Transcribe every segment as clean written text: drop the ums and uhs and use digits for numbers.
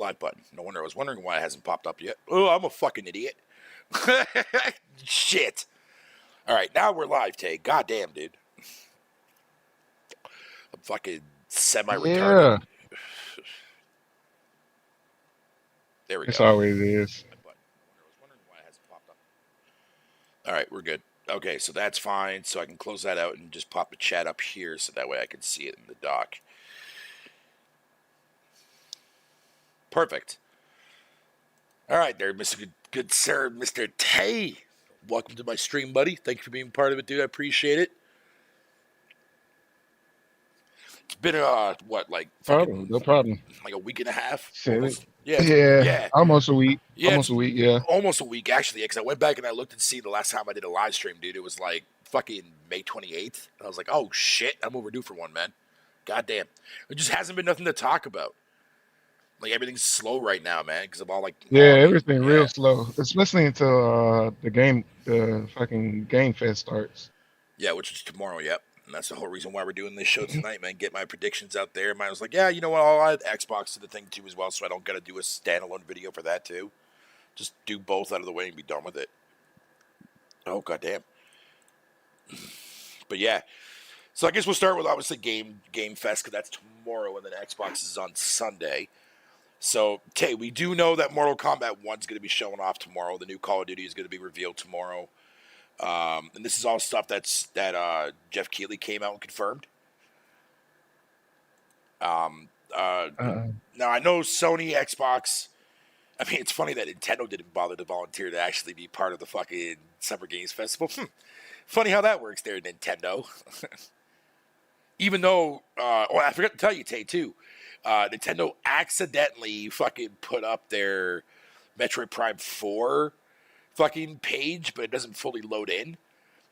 Live button. No wonder I was wondering why it hasn't popped up yet. Oh, I'm a fucking idiot. Shit. All right, now we're live, Tay. Goddamn, dude. I'm fucking semi-retarded. Yeah, There we it's go. always is. I was wondering why it hasn't popped up. All right, we're good. Okay, so that's fine. So I can close that out and just pop the chat up here so that way I can see it in the dock. Perfect. All right, there, Mr. Good Sir, Mr. Tay. Welcome to my stream, buddy. Thank you for being part of it, dude. I appreciate it. It's been like fucking No problem. like a week and a half, Said it. almost. Yeah, Yeah, yeah, almost a week. yeah. Almost It's a week. Yeah. almost a week actually, because I went back and I looked and see the last time I did a live stream, dude. It was like fucking May 28th. I was like, oh shit, I'm overdue for one, man. Goddamn, there just hasn't been nothing to talk about. Like everything's slow right now, man, because I'm all like, Yeah, oh, everything real yeah, slow, especially until the fucking game fest starts. yeah, which is tomorrow. Yep. And that's the whole reason why we're doing this show tonight, man. Get my predictions out there. Mine was like, yeah, you know what? I'll add Xbox to the thing too as well, so I don't got to do a standalone video for that too. Just do both out of the way and be done with it. Oh goddamn. But yeah, so I guess we'll start with obviously Game Fest because that's tomorrow, and then Xbox is on Sunday. So Tay, we do know that Mortal Kombat 1's going to be showing off tomorrow. The new Call of Duty is going to be revealed tomorrow. And this is all stuff that Jeff Keighley came out and confirmed. Now I know Sony, Xbox. I mean, it's funny that Nintendo didn't bother to volunteer to actually be part of the fucking Summer Games Festival. Funny how that works there, Nintendo. Even though, I forgot to tell you, Tay, too. Nintendo accidentally fucking put up their Metroid Prime 4 fucking page, but it doesn't fully load in.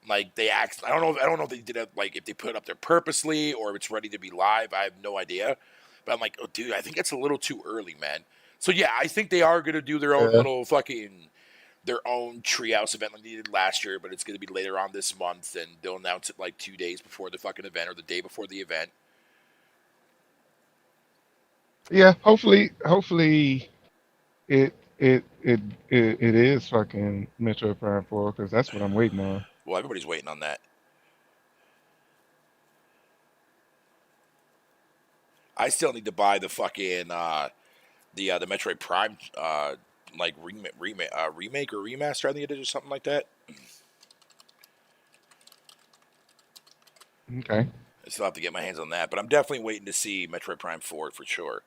Like I don't know if they did it, like if they put it up there purposely or if it's ready to be live. I have no idea. But I'm like, oh dude, I think it's a little too early, man. So yeah, I think they are gonna do their own little fucking their own treehouse event like they did last year, but it's gonna be later on this month, and they'll announce it like 2 days before the fucking event or the day before the event. Yeah, hopefully it it is fucking Metro Prime 4 because that's what I'm waiting on. Well, everybody's waiting on that. I still need to buy the fucking the Metroid Prime like remake or remaster. I think it is or something like that. Okay. I still have to get my hands on that, but I'm definitely waiting to see Metroid Prime 4 for sure.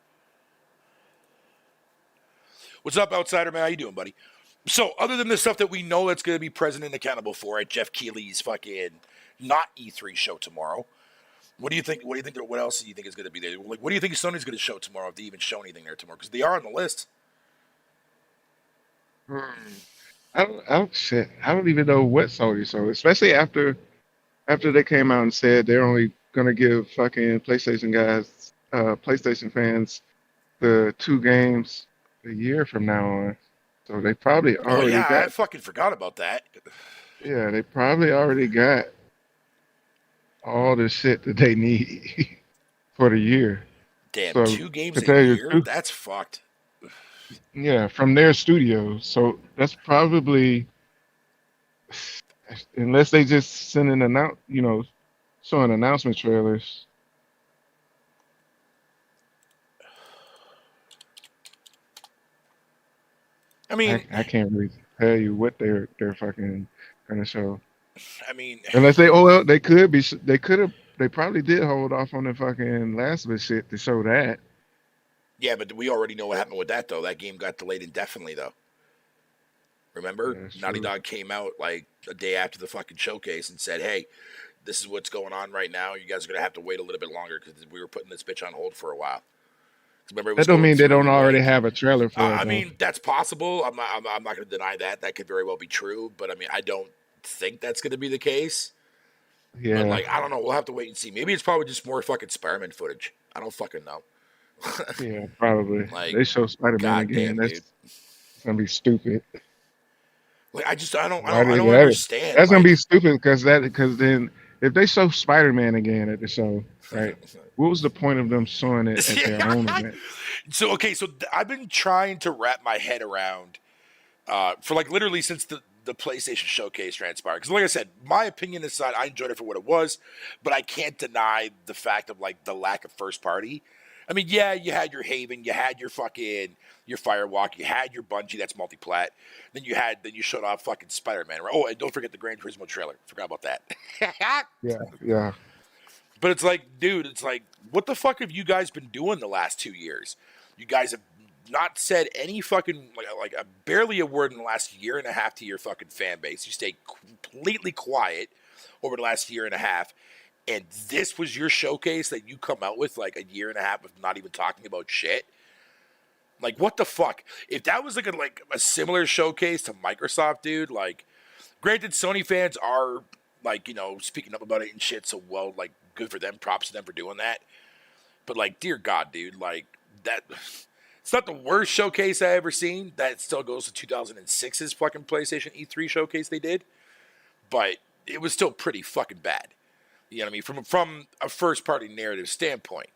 What's up, Outsider Man? How you doing, buddy? So, other than the stuff that we know that's going to be present and accountable for at Jeff Keighley's fucking not E3 show tomorrow, what do you think? What do you think? What else do you think is going to be there? Like, what do you think Sony's going to show tomorrow if they even show anything there tomorrow? Because they are on the list. Shit. I don't even know what Sony showed, especially after they came out and said they're only gonna give fucking PlayStation fans, the 2 games a year from now on. So they probably Oh already yeah, I got. fucking forgot about that. Yeah, they probably already got all the shit that they need for the year. Damn, So 2 games to a tell you the year? truth, That's fucked. yeah, from their studios. So that's probably, unless they just send an showing announcement trailers. I mean, I can't really tell you what they're fucking gonna show. I mean, Unless they probably did hold off on the fucking Last of Us shit to show that. yeah, but we already know what happened with that though. That game got delayed indefinitely though. Remember, Yeah, that's Naughty true. Dog came out like a day after the fucking showcase and said, "Hey, this is what's going on right now. You guys are gonna have to wait a little bit longer because we were putting this bitch on hold for a while." Remember, it was That don't going mean they don't through already like have a trailer for it I though. mean, that's possible. I'm not going to deny that. That could very well be true. But I mean, I don't think that's going to be the case. But Yeah, like, I don't know. We'll have to wait and see. Maybe it's probably just more fucking Spider-Man footage. I don't fucking know. yeah, probably. Like, They show Spider-Man again. goddamn, dude. That's gonna be stupid. Like, Why I they don't got it? understand. That's gonna Like, be stupid because then if they show Spider-Man again at the show, right? What was the point of them showing it at their own event? So okay, so I've been trying to wrap my head around for like literally since the PlayStation Showcase transpired. Because like I said, my opinion aside, I enjoyed it for what it was, but I can't deny the fact of like the lack of first party. I mean, yeah, you had your Haven, you had your fucking your Firewalk, you had your Bungie that's multiplat. Then you showed off fucking Spider-Man. Right? Oh, and don't forget the Gran Turismo trailer. Forgot about that. Yeah, yeah, But it's like, dude, it's like, what the fuck have you guys been doing the last 2 years? You guys have not said any fucking like barely a word in the last year and a half to your fucking fan base. You stayed completely quiet over the last year and a half, and this was your showcase that you come out with like a year and a half of not even talking about shit. Like what the fuck? If that was like a similar showcase to Microsoft, dude, like granted, Sony fans are like speaking up about it and shit. So well, like good for them. Props to them for doing that. But like, dear God, dude, like that. It's not the worst showcase I ever seen. That still goes to 2006's fucking PlayStation E3 showcase they did, but it was still pretty fucking bad. You know what I mean? From a first party narrative standpoint.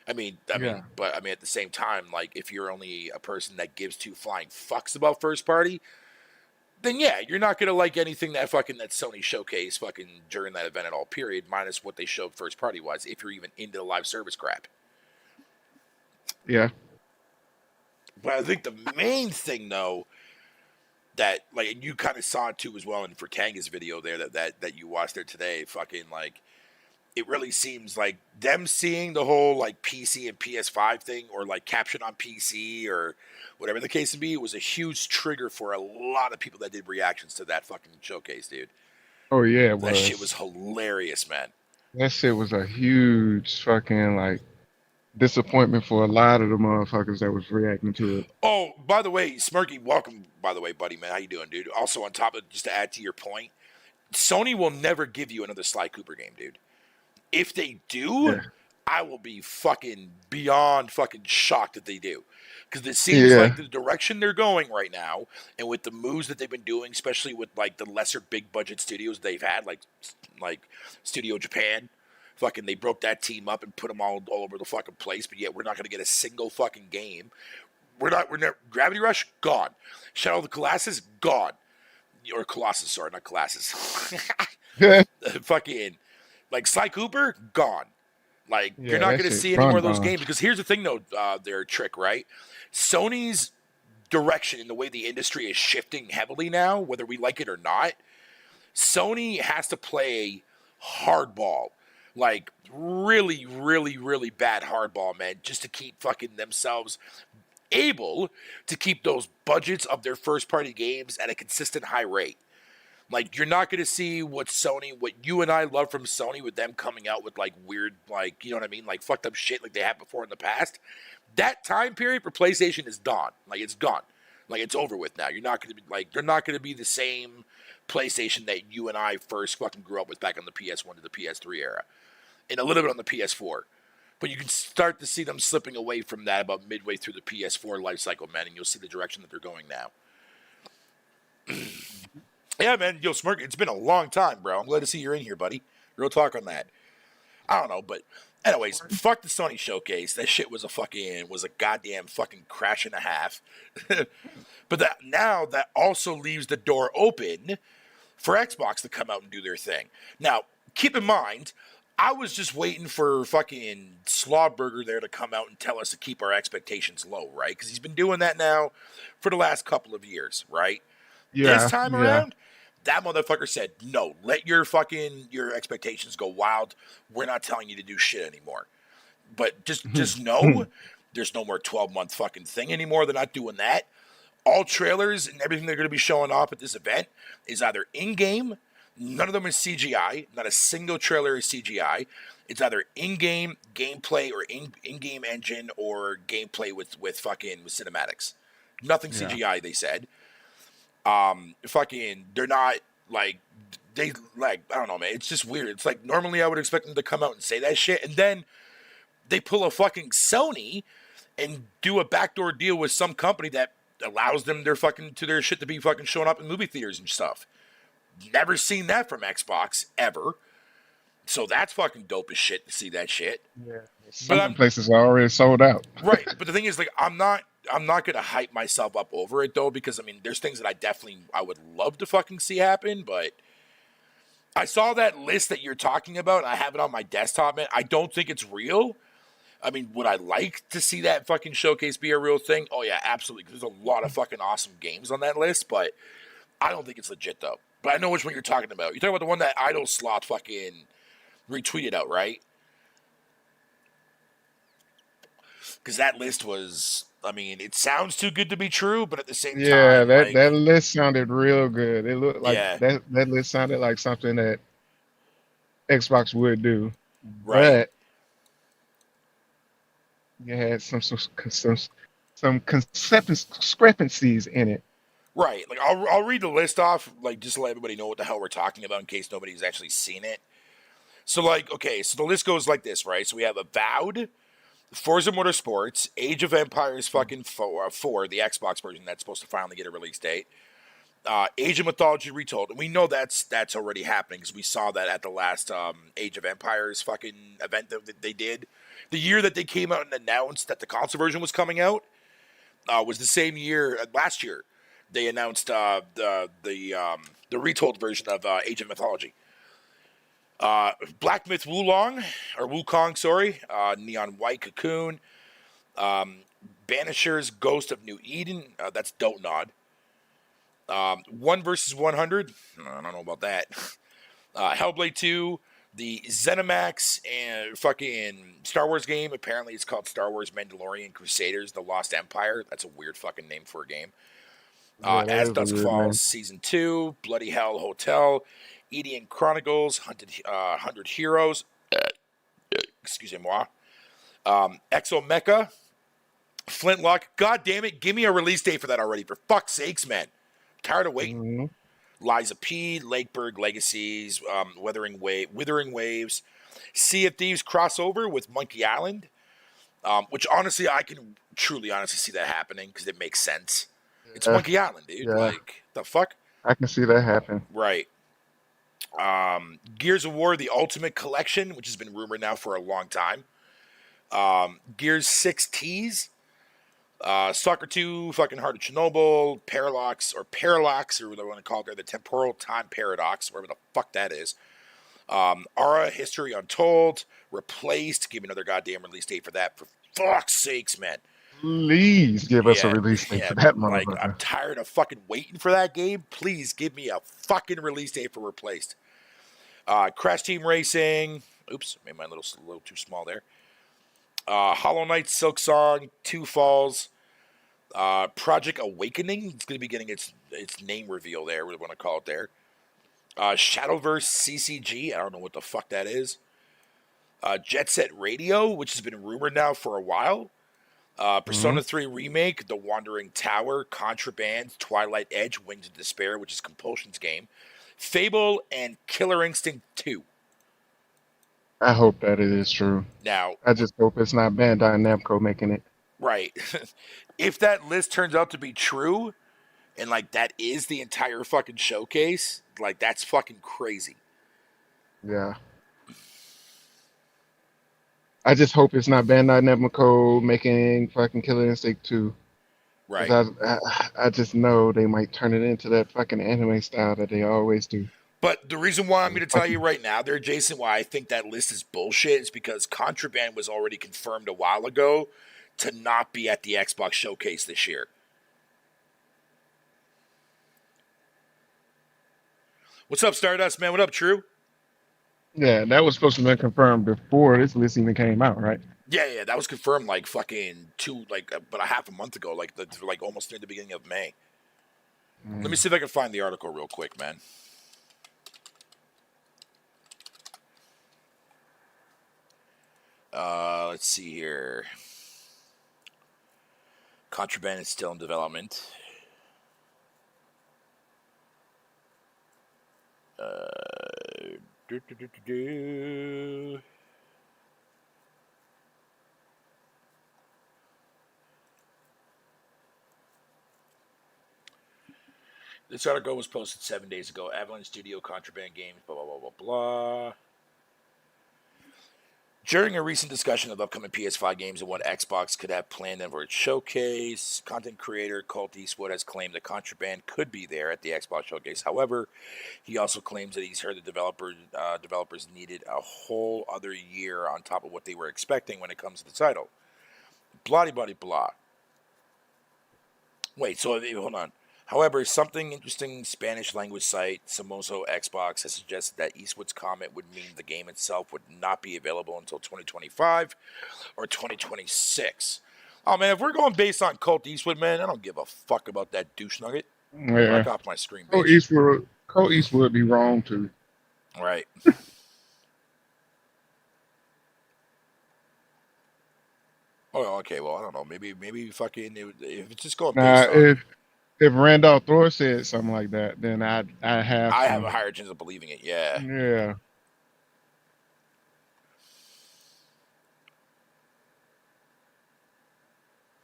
yeah, But I mean, at the same time, like if you're only a person that gives two flying fucks about first party, then yeah, you're not gonna like anything that Sony showcase fucking during that event at all. Period. Minus what they showed first party wise. If you're even into the live service crap. yeah. But I think the main thing though that like and you kind of saw it too as well in Tanga's video there that you watched there today, fucking like it really seems like them seeing the whole like PC and PS5 thing or like caption on PC or whatever the case may be was a huge trigger for a lot of people that did reactions to that fucking showcase, dude. Oh yeah, it That shit was was. hilarious, man. That shit was a huge fucking like disappointment for a lot of the motherfuckers that was reacting to it. Oh, by the way, Smirky, welcome, by the way, buddy, man. How you doing, dude? Also, on top of just to add to your point, Sony will never give you another Sly Cooper game, dude. If they do, Yeah, I will be fucking beyond fucking shocked that they do. Because it seems yeah, like the direction they're going right now, and with the moves that they've been doing, especially with like the lesser big budget studios they've had, like Studio Japan, fucking they broke that team up and put them all over the fucking place. But yet we're not gonna get a single fucking game. We're not Gravity Rush gone, Shadow of the Colossus gone, or Colossus, sorry, not Colossus. yeah. Fucking like Sly Cooper gone. Like you're Yeah, not that going to shit see any more run of those gone. games because here's the thing though, their trick, right? Sony's direction in the way the industry is shifting heavily now, whether we like it or not, Sony has to play hardball, like really, really, really bad hardball, man, just to keep fucking themselves able to keep those budgets of their first party games at a consistent high rate. Like you're not going to see what you and I love from Sony with them coming out with like weird, like you know what I mean, like fucked up shit like they had before in the past. That time period for PlayStation is gone. Like it's gone. Like it's over with now. You're not going to be like they're not going to be the same PlayStation that you and I first fucking grew up with back on the PS1 to the PS3 era, and a little bit on the PS4. But you can start to see them slipping away from that about midway through the PS4 life cycle, man, and you'll see the direction that they're going now. Yeah, man, yo, Smirk, it's been a long time, bro. I'm glad to see you're in here, buddy. Real talk on that. I don't know, but anyways, fuck the Sony showcase. That shit was a goddamn fucking crash and a half. But now that also leaves the door open for Xbox to come out and do their thing. Now, keep in mind, I was just waiting for fucking Slawburger there to come out and tell us to keep our expectations low, right? Because he's been doing that now for the last couple of years, right? This Yeah, time yeah. around, that motherfucker said, "No, let your expectations go wild. We're not telling you to do shit anymore. But just know there's no more 12-month fucking thing anymore. They're not doing that. All trailers and everything they're going to be showing off at this event is either in-game, none of them is CGI, not a single trailer is CGI. It's either in-game gameplay or in-game engine or gameplay with cinematics. Nothing Yeah. CGI, they said. Fucking they're not like they like I don't know, man. It's just weird. It's like normally I would expect them to come out and say that shit, and then they pull a fucking Sony and do a backdoor deal with some company that allows them their shit to be fucking showing up in movie theaters and stuff. Never seen that from Xbox ever. So that's fucking dope as shit to see that shit. Yeah. But Some of the I'm places are already sold out. right. But the thing is, like, I'm not gonna hype myself up over it though, because I mean, there's things that I would love to fucking see happen, but I saw that list that you're talking about, and I have it on my desktop, man. I don't think it's real. I mean, would I like to see that fucking showcase be a real thing? Oh yeah, absolutely. 'Cause there's a lot of fucking awesome games on that list, but I don't think it's legit though. But I know which one you're talking about. You're talking about the one that Idle Slot fucking retweeted out, right? Because that list was, I mean, it sounds too good to be true, but at the same Yeah, time, that like, list sounded real good. It looked like yeah, that list sounded like something that Xbox would do, right, but you had some discrepancies in it. right. Like, I'll read the list off, like, just to let everybody know what the hell we're talking about in case nobody's actually seen it. So, like, okay, so the list goes like this, right? So we have Avowed, Forza Motorsports, Age of Empires fucking 4, the Xbox version that's supposed to finally get a release date. Age of Mythology Retold, and we know that's already happening because we saw that at the last Age of Empires fucking event that they did. The year that they came out and announced that the console version was coming out was the same year last year. They announced the retold version of Age of Mythology. Black Myth Wulong or Wukong, sorry, Neon White Cocoon, Banisher's Ghost of New Eden. That's Don't Nod. 1 versus 100. I don't know about that. Hellblade 2, the ZeniMax and fucking Star Wars game. Apparently, it's called Star Wars Mandalorian Crusaders: The Lost Empire. That's a weird fucking name for a game. Yeah, that As is a Dusk weird name. Falls Season 2, Bloody Hell Hotel, Edian Chronicles, 100 Heroes. Excuse moi. Exo Mecha, Flintlock. God damn it, give me a release date for that already. For fuck's sakes, man. I'm tired of waiting. Hmm. Liza P, Lakeberg Legacies, Withering Waves, Sea of Thieves crossover with Monkey Island, which honestly I can truly honestly see that happening because it makes sense. It's Yeah, Monkey Island, dude. yeah, Like the fuck, I can see that happen. right? Gears of War: The Ultimate Collection, which has been rumored now for a long time. Gears 6 Teas, Stalker 2, fucking Heart of Chernobyl, Parallax, or what they want to call it, the Temporal Time Paradox, whatever the fuck that is. Aura, History Untold, Replaced. Give me another goddamn release date for that. For fuck's sakes, man. Please give us a Yeah, release date yeah. for that Like, I'm motherfucker. tired of fucking waiting for that game. Please give me a fucking release date for Replaced. Crash Team Racing. Oops, made mine a little too small there. Hollow Knight, Silk Song, Two Falls, Project Awakening. It's going to be getting its name reveal there. We want to call it there. Shadowverse CCG. I don't know what the fuck that is. Jet Set Radio, which has been rumored now for a while. Hmm. Persona 3 Remake, The Wandering Tower, Contraband, Twilight Edge, Wings of Despair, which is Compulsion's game. Fable, and Killer Instinct 2. I hope that it is true. Now, I just hope it's not Bandai Namco making it. right. If that list turns out to be true, and like that is the entire fucking showcase, like that's fucking crazy. Yeah. I just hope it's not Bandai Namco making fucking Killer Instinct 2. Right. Because I just know they might turn it into that fucking anime style that they always do. But the reason why I'm going to tell you Fucking, right now there, Jason, why I think that list is bullshit is because Contraband was already confirmed a while ago to not be at the Xbox showcase this year. What's up, Stardust, man? What up, True? yeah, that was supposed to be confirmed before this list even came out, right? Yeah, that was confirmed like fucking but a half a month ago, like almost near the beginning of May. Let me Mm. see if I can find the article real quick, man. Let's see here. Contraband is still in development. Do, do, do, do, do. This article was posted 7 days ago. Avalanche Studio Contraband Games, blah, blah, blah, blah, blah. During a recent discussion of upcoming PS5 games and what Xbox could have planned for its showcase, content creator Colt Eastwood has claimed the Contraband could be there at the Xbox showcase. However, he also claims that he's heard the developers needed a whole other year on top of what they were expecting when it comes to the title. Blah blah blah. Wait, so hold on. However, something interesting Spanish language site Somoso Xbox has suggested that Eastwood's comment would mean the game itself would not be available until 2025 or 2026. Oh man, if we're going based on Colt Eastwood, man, I don't give a fuck about that douche nugget. Yeah. Back off my screen, Cole bitch. Eastwood, Cole Eastwood would be wrong too. Right. Oh, okay. Well, I don't know. Maybe fucking if it's just going Now, based on, if Randolph Thor said something like that, then I have I have a some. higher chance of believing it. Yeah. Yeah.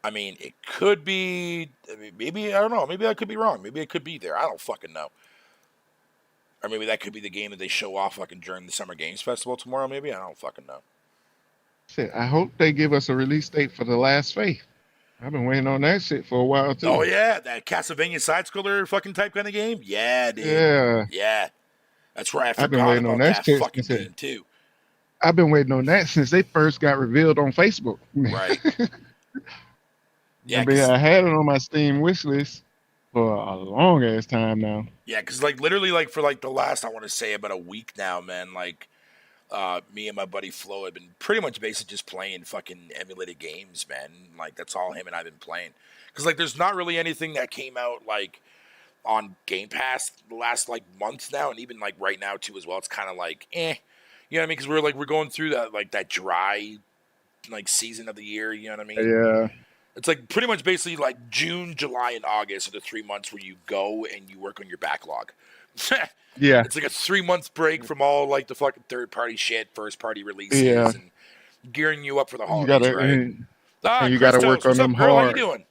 I mean, it could be. I mean, maybe I don't know. Maybe I could be wrong. Maybe it could be there. I don't fucking know. Or maybe that could be the game that they show off fucking during the Summer Games Festival tomorrow. Maybe I don't fucking know. Shit, I hope they give us a release date for The Last Faith. I've been waiting on that shit for a while Oh too. yeah, that Castlevania side scroller fucking type kind of game. Yeah, dude. Yeah. Yeah, that's right. I I've been forgot waiting on about that that shit fucking game too. I've been waiting on that since they first got revealed on Facebook. Right. I Yeah, mean, cause I had it on my Steam wish list for a long ass time now. yeah, cause like literally like for like the last I want to say about a week now, man. Like me and my buddy Flo have been pretty much basically just playing fucking emulated games, man. Like that's all him and I've been playing. Cause like there's not really anything that came out like on Game Pass the last like month now, and even like right now too as well. It's kind of like you know what I mean? Because we're going through that like that dry like season of the year. You know what I mean? Yeah, It's like pretty much basically like June, July, and August are the 3 months where you go and you work on your backlog. yeah, It's like a 3 month break from all like the fucking third party shit, first party yeah. releases, and gearing you up for the You holidays, gotta right? and Ah, you gotta Christos, work on what's them up, girl? How you hard, doing?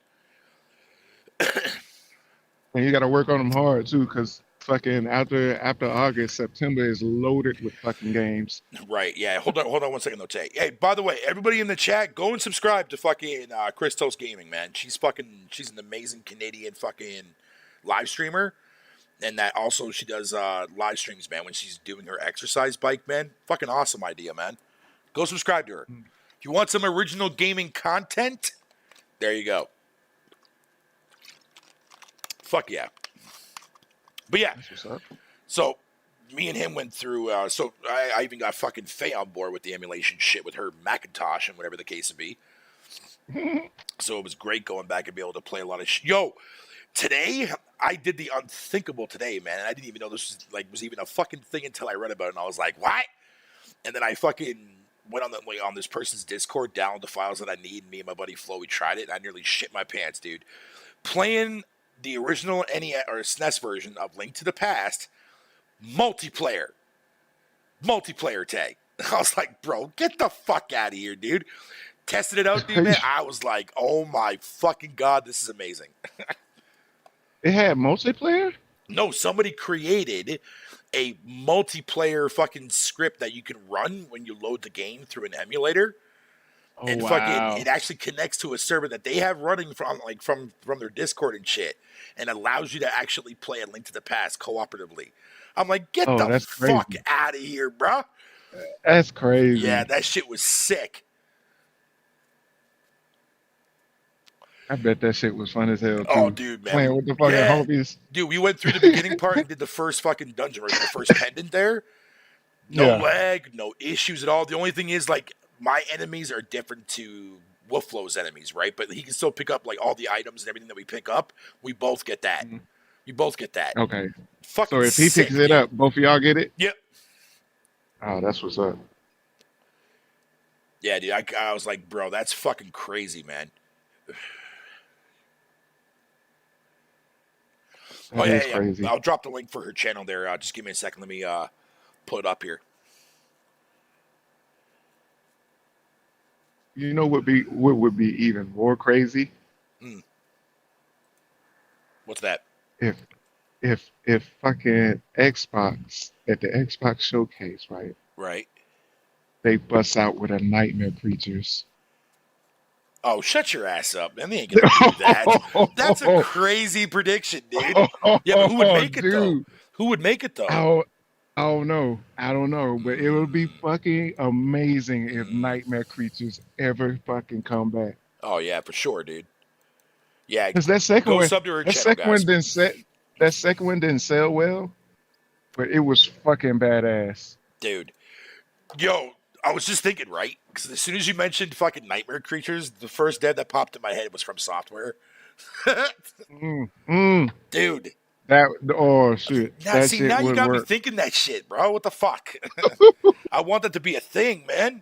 and you gotta work on them hard too, cause fucking after August, September is loaded with fucking games. Right, yeah. Hold on 1 second though, Tay. Hey, by the way, everybody in the chat, go and subscribe to fucking Christos Gaming, man. She's an amazing Canadian fucking live streamer. And that also she does live streams, man, when she's doing her exercise bike, man. Fucking awesome idea, man. Go subscribe to her. If you want some original gaming content, there you go. Fuck yeah. But yeah, That's what's up. so me and him went through. So I even got fucking Faye on board with the emulation shit with her Macintosh and whatever the case would be. So it was great going back and be able to play a lot of Yo, today I did the unthinkable today, man. And I didn't even know this was even a fucking thing until I read about it, and I was like, what? And then I fucking went on this person's Discord, downloaded the files that I need. And me and my buddy Flo, we tried it, and I nearly shit my pants, dude. Playing the original NES or SNES version of Link to the Past multiplayer tag. I was like, bro, get the fuck out of here, dude. Tested it out, dude, man. I was like, oh my fucking god, this is amazing. It had multiplayer. No, somebody created a multiplayer fucking script that you can run when you load the game through an emulator. Oh And fucking wow. it actually connects to a server that they have running from their Discord and shit, and allows you to actually play a Link to the Past cooperatively. I'm like, get Oh, the that's fuck crazy. out of here, bro. That's Yeah, crazy. that shit was sick. I bet that shit was fun as hell Oh, too. dude, man, Playing with the fucking yeah, homies. dude, we went through the beginning part and did the first fucking dungeon, right? The first pendant there. No Yeah. lag, no issues at all. The only thing is, like, my enemies are different to Wolfflow's enemies, right? But he can still pick up, like, all the items and everything that we pick up. We both get that. Mhm. We both get that. Okay. So Fucking if he picks sick, it dude. up, both of y'all get it? Yep. Oh, that's what's up. Yeah, dude. I was like, bro, that's fucking crazy, man. Oh, That yeah, is yeah, yeah. crazy. I'll drop the link for her channel there. Just give me a second. Let me put it up here. You know what would be even more crazy Mm, what's that? if if fucking Xbox at the Xbox showcase, right? Right. they bust out with a nightmare creatures. Oh, shut your ass up, man. They ain't gonna do that. That's a crazy prediction, dude. Yeah, but who would make it though? Dude, Who would make it I though? don't, I don't know. I don't know, but it would be Mm, fucking amazing if mm. nightmare creatures ever fucking come back. Oh yeah, for sure, dude. Yeah, Because go sub to her channel, guys. that second one didn't sell well, but it was fucking badass. Dude, yo, I was just thinking, right? Because as soon as you mentioned fucking nightmare creatures, the first dead that popped in my head was from Software. Mm, mm, Dude, that oh shit, now that see, shit now you would got me work. thinking that shit, bro. What the fuck? I want that to be a thing, man.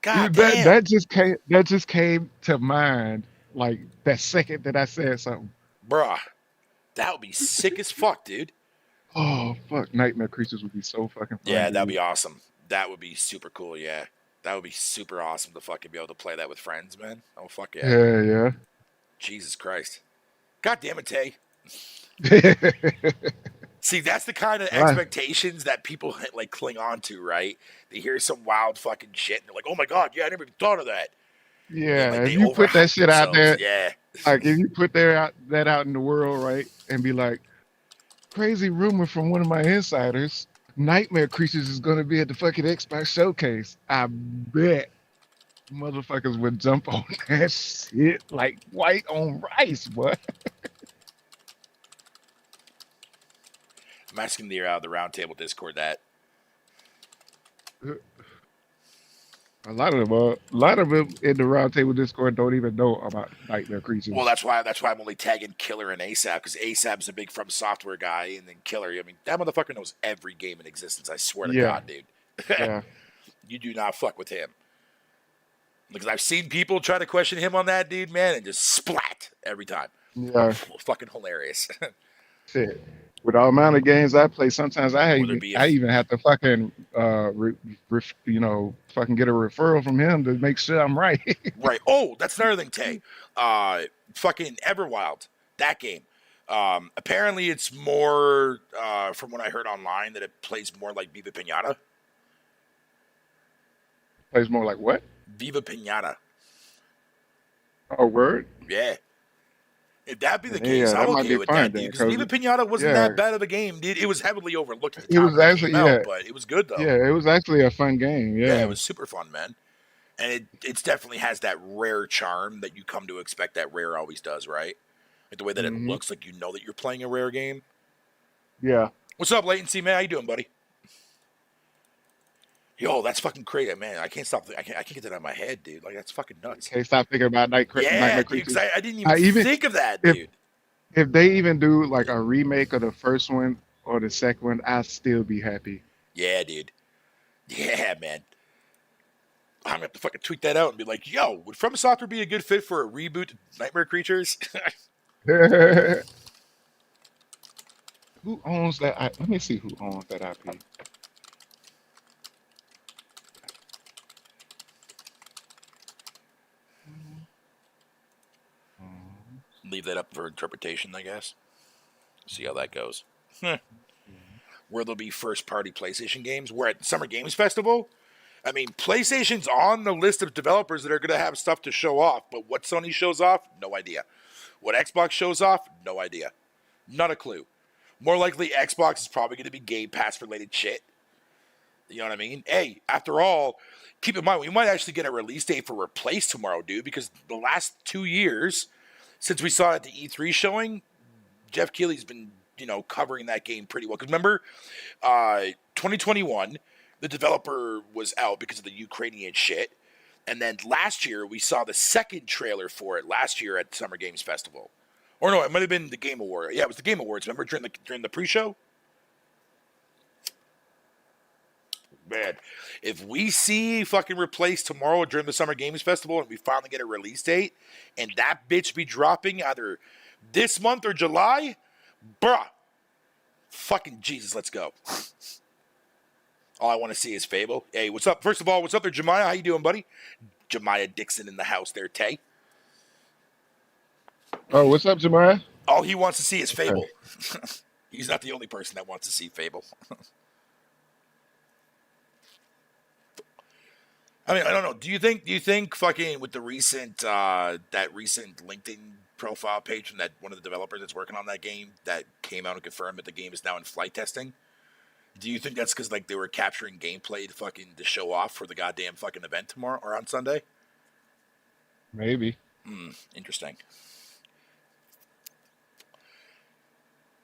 God That damn, that just came to mind like that second that I said something. bruh. That would be sick as fuck, dude. Oh fuck, nightmare creatures would be so fucking fun, Yeah, that'd dude. be awesome. That would be super cool, yeah. That would be super awesome to fucking be able to play that with friends, man. Oh, fuck yeah. Yeah, Jesus Christ. God damn it, Tay. yeah. See, that's the kind of Right. expectations that people like cling on to, right? They hear some wild fucking shit and they're like, oh my God, yeah, I never even thought of that. And Yeah, like if they you put that overhype shit out themselves. there, Yeah. like if you put that out in the world, right, and be like, crazy rumor from one of my insiders, Nightmare Creatures is gonna be at the fucking Xbox showcase. I bet motherfuckers would jump on that shit like white on rice, boy. I'm asking the Roundtable Discord that. A lot of them in the Roundtable Discord don't even know about Nightmare Well, Creatures. that's why I'm only tagging Killer and ASAP, because ASAP's a big From Software guy, and then Killer, I mean, that motherfucker knows every game in existence. I swear to Yeah, God, dude. yeah, You do not fuck with him. Because I've seen people try to question him on that, dude, man, and just splat every time. yeah. Fucking hilarious. Shit. With the amount of games I play, sometimes Whether it be I if even have to fucking fucking get a referral from him to make sure I'm right. right. Oh, that's another thing, Tay. Fucking Everwild, that game. Apparently, it's more from what I heard online that it plays more like Viva Pinata. Plays more like what? Viva Pinata. Oh, word. Yeah. If that be the case, Yeah, I'm that might okay be with fun that, then, dude. Because Viva because Pinata wasn't yeah, that bad of a game, dude. It was heavily overlooked at the it time was when it came actually out, but it was good though. it was actually a fun game. Yeah, it Yeah. was super fun, man. And it definitely has that rare charm that you come to expect that Rare always does, right? Like the way that it Hmm. looks, like you know that you're playing a Rare game. Yeah. What's up, Latency, man? How you doing, buddy? Yo, that's fucking crazy, man. I can't stop. I can't get that out of my head, dude. Like that's fucking nuts. Can't stop thinking about Yeah, Nightmare dude. Because Creatures. I didn't even I even think of that, if dude. if they even do like a remake of the first one or the second one, I'd still be happy. Yeah, dude. Yeah, man. I'm gonna have to fucking tweet that out and be like, "Yo, would From Software be a good fit for a reboot of Nightmare Creatures?" Who owns that? Let me see who owns that IP. Leave that up for interpretation, I guess. See how that goes. Where there'll be first-party PlayStation games. We're at Summer Games Festival. I mean, PlayStation's on the list of developers that are going to have stuff to show off, but what Sony shows off, no idea. What Xbox shows off, no idea. Not a clue. More likely, Xbox is probably going to be Game Pass related shit. You know what I mean? Hey, after all, keep in mind, we might actually get a release date for Replace tomorrow, dude, because the last 2 years, since we saw it at the E3 showing, Jeff Keighley's been, covering that game pretty well. Because remember, 2021, the developer was out because of the Ukrainian shit. And then last year, we saw the second trailer for it last year at Summer Games Festival. Or no, it might have been the Game Award. Yeah, it was the Game Awards. Remember during the pre-show? Man, if we see fucking Replace tomorrow during the Summer Games Festival and we finally get a release date and that bitch be dropping either this month or July, bruh, fucking Jesus, let's go. All I want to see is Fable. Hey, what's up? First of all, what's up there, Jemiah? How you doing, buddy? Jemiah Dixon in the house there, Tay. Oh, what's up, Jamar? All he wants to see is Okay. Fable. He's not the only person that wants to see Fable. I mean, I don't know. Do you think fucking with the recent that recent LinkedIn profile page from that one of the developers that's working on that game that came out and confirmed that the game is now in flight testing? Do you think that's because like they were capturing gameplay to show off for the goddamn fucking event tomorrow or on Sunday? Maybe. Interesting.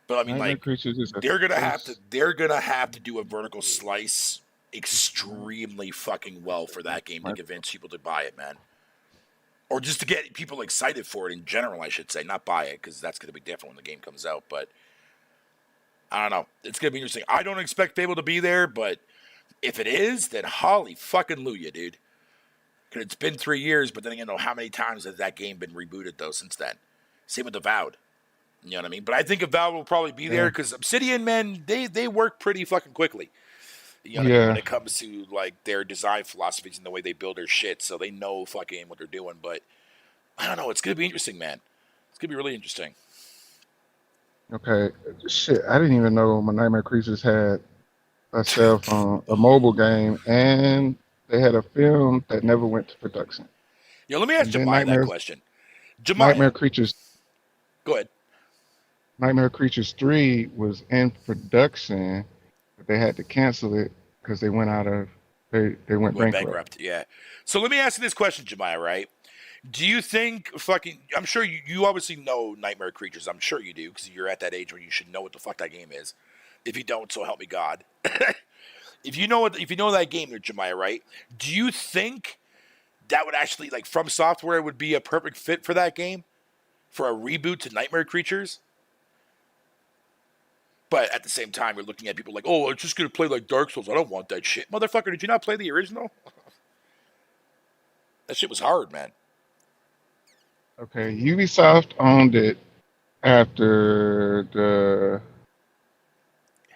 But I mean, Nightmare like, Creatures is a first. they're gonna have to do a vertical slice extremely fucking well for that game to convince people to buy it, man. Or just to get people excited for it in general, I should say, not buy it, because that's gonna be different when the game comes out. But I don't know. It's gonna be interesting. I don't expect Fable to be there, but if it is, then holy fucking luya, dude. Because it's been 3 years, but then again, how many times has that game been rebooted though since then? Same with Avowed. You know what I mean? But I think Avowed will probably be there Yeah. because Obsidian, man, they work pretty fucking quickly. You know what I mean? When Yeah. it comes to like their design philosophies and the way they build their shit, so they know fucking what they're doing. But I don't know. It's gonna be interesting, man. It's gonna be really interesting. Okay. Shit. I didn't even know my Nightmare Creatures had a cell phone, a mobile game, and they had a film that never went to production. Yeah, let me ask And then Jemiah that question. Nightmare Jemiah, Creatures, go ahead. Nightmare Creatures 3 was in production, but they had to cancel it because they went Went bankrupt. bankrupt. Yeah. So let me ask you this question, Jemiah. Right? Do you think fucking? I'm sure you obviously know Nightmare Creatures. I'm sure you do because you're at that age where you should know what the fuck that game is. If you don't, so help me God. If you know that game, Jemiah, right? Do you think that would actually like From Software would be a perfect fit for that game for a reboot to Nightmare Creatures? But at the same time, you're looking at people like, oh, it's just gonna play like Dark Souls. I don't want that shit, motherfucker. Did you not play the original? That shit was hard, man. Okay, Ubisoft owned it after the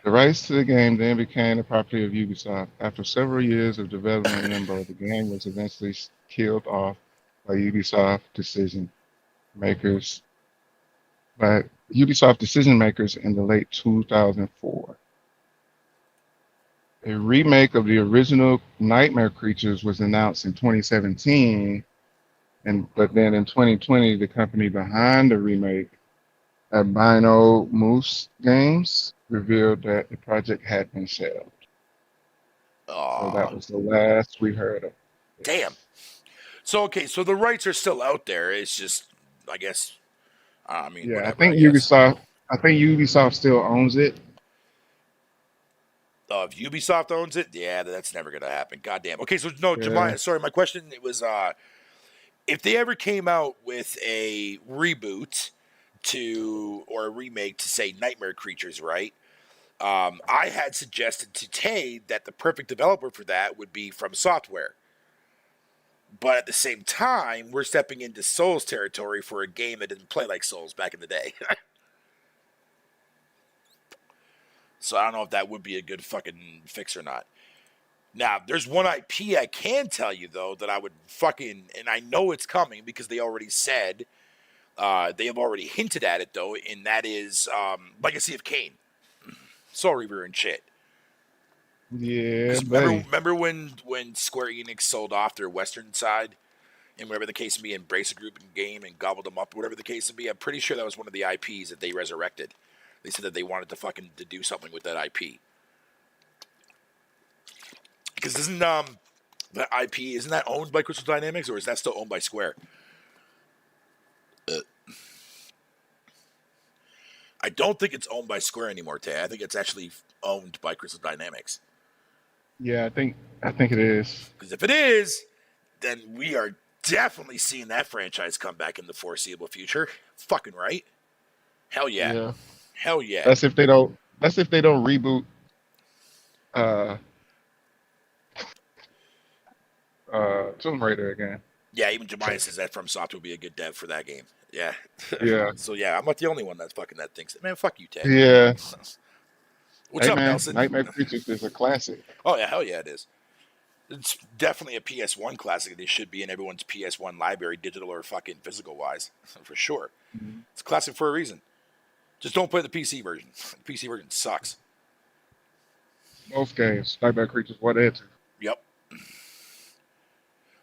rights to the game then became the property of Ubisoft. After several years of development limbo, the game was eventually killed off by makers by Ubisoft decision makers in the late 2004. A remake of the original Nightmare Creatures was announced in 2017, but then in 2020, the company behind the remake, Albino Moose Games, revealed that the project had been shelved. So that Aw, was the last we heard of damn. it. So okay, so the rights are still out there. It's just, I guess, I mean, Yeah, whatever. I guess. I think Ubisoft still owns it. If Ubisoft owns it, yeah, that's never gonna happen. Goddamn. Okay, so no, Yeah, Jemiah, sorry, my question it was, if they ever came out with a reboot to or a remake to say Nightmare Creatures, right? I had suggested to Tay that the perfect developer for that would be From Software. But at the same time, we're stepping into Souls territory for a game that didn't play like Souls back in the day. So I don't know if that would be a good fucking fix or not. Now, there's one IP I can tell you though that I would fucking, and I know it's coming because they already said, they have already hinted at it though, and that is Legacy of Kain, Soul Reaver and shit. yeah, Because remember, buddy. remember when Square Enix sold off their Western side, and whatever the case may be, Embrace a Group and Game and gobbled them up, whatever the case may be. I'm pretty sure that was one of the IPs that they resurrected. They said that they wanted to fucking to do something with that IP. Because isn't that IP isn't that owned by Crystal Dynamics or is that still owned by Square? Uh, I don't think it's owned by Square anymore, Tay. I think it's actually owned by Crystal Dynamics. Yeah, I think it is. Because if it is, then we are definitely seeing that franchise come back in the foreseeable future. Fucking right. Hell yeah. Yeah. Hell yeah. That's if they don't reboot uh Tomb Raider again. Yeah, even Jemiah says that From Software would be a good dev for that game. Yeah. Yeah. So yeah, I'm not the only one that's fucking that thinks that. Man, fuck you, Tay. Yeah. What's Hey up, man, Nelson? Nightmare Creatures is a classic. Oh yeah, hell yeah, it is. It's definitely a PS1 classic. It should be in everyone's PS1 library, digital or fucking physical wise, for sure. Mhm. It's a classic for a reason. Just don't play the PC version. The PC version sucks. Both games, Nightmare Creatures, what answer? Yep.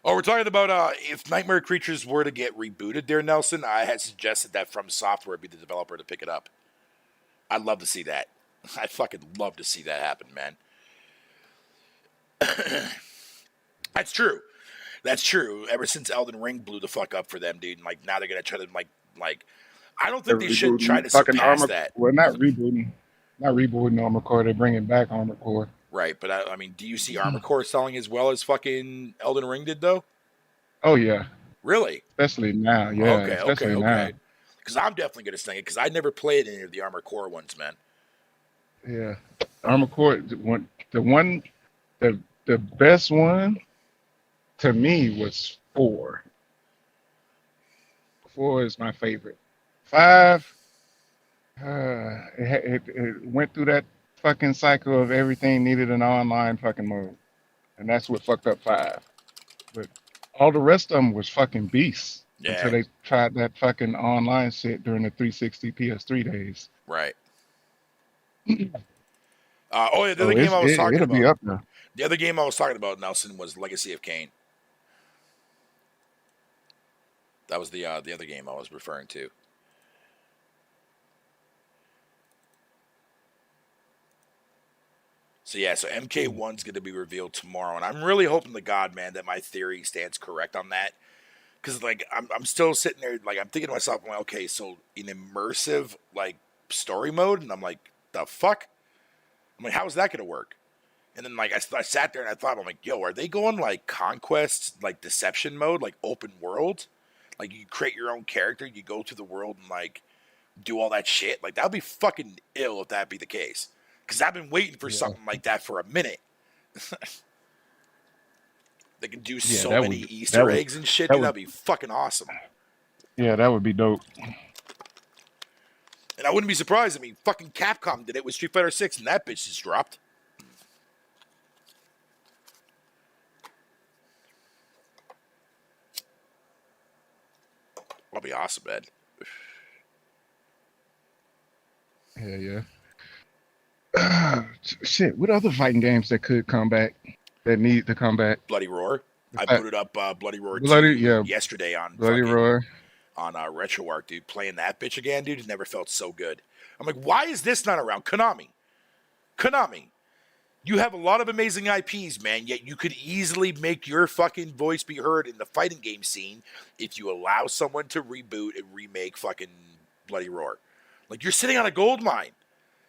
Oh, we're talking about if Nightmare Creatures were to get rebooted there, Nelson. I had suggested that From Software be the developer to pick it up. I'd love to see that. I fucking love to see that happen, man. That's true. That's true. Ever since Elden Ring blew the fuck up for them, dude, and like now they're gonna try to like. I don't think They're they should try to rebooting fucking surpass Armor. that. Well, not rebooting Armor Core. They're bringing back Armor Core. Right, but I mean, do you see Armor Core selling as well as fucking Elden Ring did, though? Oh yeah, Really? especially now. Yeah, Okay, okay, especially now. okay. Because I'm definitely gonna sling it. Because I never played any of the Armor Core ones, man. Yeah, Armor Core. The best one to me was 4. 4 is my favorite. 5. It went through that fucking cycle of everything needed an online fucking mode, and that's what fucked up 5. But all the rest of them was fucking beasts until Yeah, they tried that fucking online shit during the 360 PS3 days. right. Oh yeah, the So other game I was talking it'll be about. up there. The other game I was talking about, Nelson, was Legacy of Kain. That was the other game I was referring to. So yeah, so MK1's going to be revealed tomorrow, and I'm really hoping to God, man, that my theory stands correct on that. Because like I'm still sitting there, like I'm thinking to myself, I'm like, okay, so in immersive like story mode, and I'm like, the fuck? I'm like, how is that going to work? And then like I sat there and I thought, I'm like, yo, are they going like conquest, like deception mode, like open world? Like you create your own character, you go through the world and like do all that shit. Like that would be fucking ill if that be the case. Because I've been waiting for Yeah, something like that for a minute. They can do yeah, so many that Easter would eggs and shit, that dude. would That'd be fucking awesome. yeah, that would be dope. And I wouldn't be surprised. I mean, fucking Capcom did it with Street Fighter 6, and that bitch just dropped. That'll be awesome, man. Yeah, yeah. Shit, what other fighting games that could come back that need to come back? Bloody Roar. I Besides- booted up Bloody Roar Bloody, 2 yeah, yesterday on Bloody fucking Roar. on RetroArch, dude. Playing that bitch again, dude, it never felt so good. I'm like, why is this not around? Konami, you have a lot of amazing IPs, man, yet you could easily make your fucking voice be heard in the fighting game scene if you allow someone to reboot and remake fucking Bloody Roar. Like, you're sitting on a gold mine.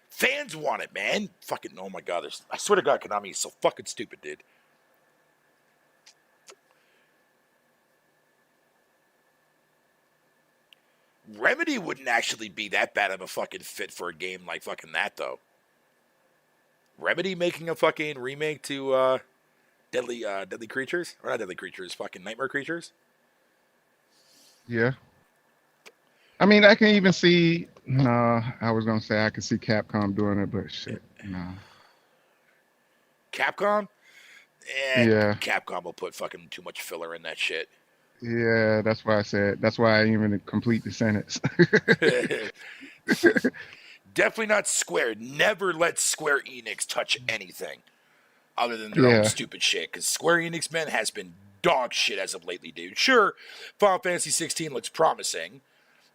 Fans want it, man. Fucking, oh my god, I swear to God, Konami is so fucking stupid, dude. Remedy wouldn't actually be that bad of a fucking fit for a game like fucking that, though. Remedy making a fucking remake to Deadly Creatures? Or not Deadly Creatures, fucking Nightmare Creatures? Yeah. I mean, I can even see. No, I was gonna say I could see Capcom doing it, but shit, no. Capcom? Yeah, Capcom will put fucking too much filler in that shit. yeah. That's why I said. That's why I didn't even complete the sentence. Definitely not Square. Never let Square Enix touch anything other than their own Yeah, stupid shit. Because Square Enix, man, has been dog shit as of lately, dude. Sure, Final Fantasy 16 looks promising.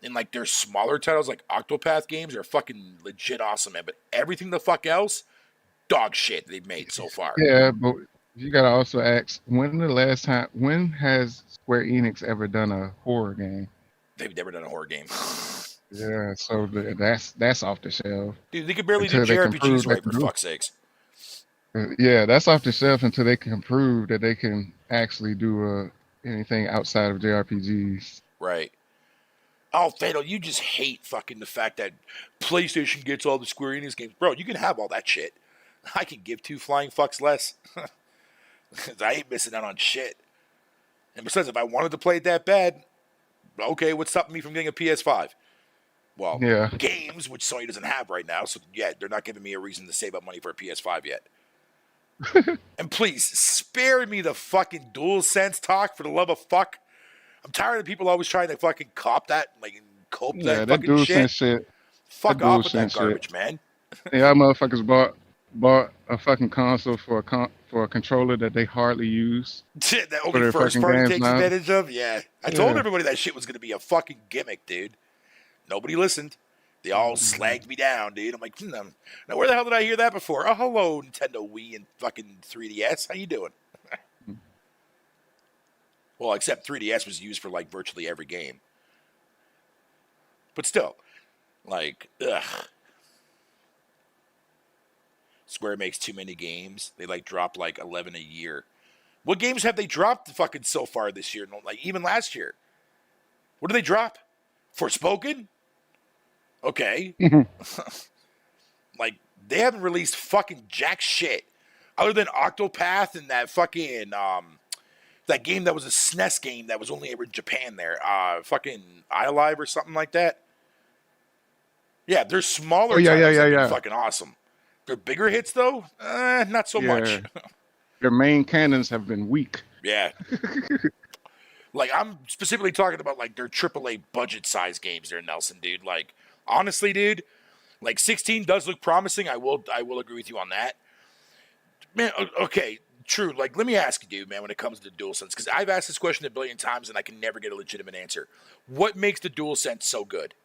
And like their smaller titles like Octopath games are fucking legit awesome, man. But everything the fuck else, dog shit they've made so far. yeah. But you gotta also ask when the last time. When has Square Enix ever done a horror game? They've never done a horror game. Yeah, so that's off the shelf Dude, they could barely do until they can prove JRPGs they right, can for do fuck's sakes. it. Yeah, that's off the shelf until they can prove that they can actually do anything outside of JRPGs. Right. Oh, Fatal, you just hate fucking the fact that PlayStation gets all the Square Enix games. Bro, you can have all that shit. I can give two flying fucks less. I ain't missing out on shit. And besides, if I wanted to play it that bad, okay, what's stopping me from getting a PS5? Well, Yeah, games, which Sony doesn't have right now, so yeah, they're not giving me a reason to save up money for a PS5 yet. And please, spare me the fucking DualSense talk, for the love of fuck. I'm tired of people always trying to fucking cop that, like, cope yeah, that that fucking shit. DualSense shit. That Fuck off with that DualSense shit. garbage, man. Yeah, motherfuckers bought a fucking console for for a controller that they hardly use That for only their first fucking party games takes now. advantage of. Yeah, I told Yeah. everybody that shit was gonna be a fucking gimmick, dude. Nobody listened. They all slagged me down, dude. I'm like, now where the hell did I hear that before? Oh, hello, Nintendo Wii and fucking 3DS. How you doing? Well, except 3DS was used for like virtually every game. But still, like, ugh. Square makes too many games. They like drop like 11 a year. What games have they dropped fucking so far this year? Like even last year. What did they drop? Forspoken? Okay. Like they haven't released fucking jack shit other than Octopath and that fucking that game that was a SNES game that was only ever in Japan there. Fucking iLive or something like that. Yeah, their Oh smaller yeah, yeah, titles yeah, have been yeah, fucking awesome. Their bigger hits though, not so much. yeah. Their main cannons have been weak. Yeah. Like I'm specifically talking about like their AAA budget size games there, Nelson, dude. Like honestly, dude, like 16 does look promising. I will agree with you on that. Man, okay, true. Like let me ask you, dude, man, when it comes to DualSense, because I've asked this question a billion times and I can never get a legitimate answer. What makes the DualSense so good?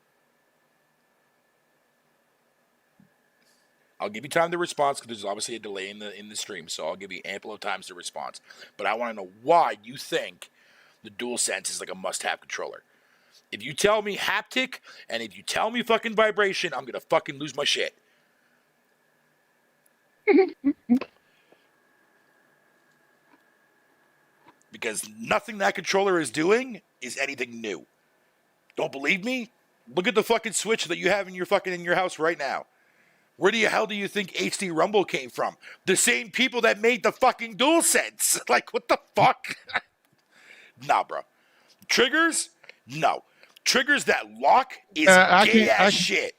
I'll give you time to respond because there's obviously a delay in the stream, so I'll give you ample of times to respond. But I want to know why you think the DualSense is like a must-have controller. If you tell me haptic and if you tell me fucking vibration, I'm gonna fucking lose my shit. Because nothing that controller is doing is anything new. Don't believe me? Look at the fucking Switch that you have in your house right now. Where the hell do you think HD Rumble came from? The same people that made the fucking DualSense. Like, what the fuck? Nah, bro. Triggers? No. Triggers that lock is I gay can ass shit.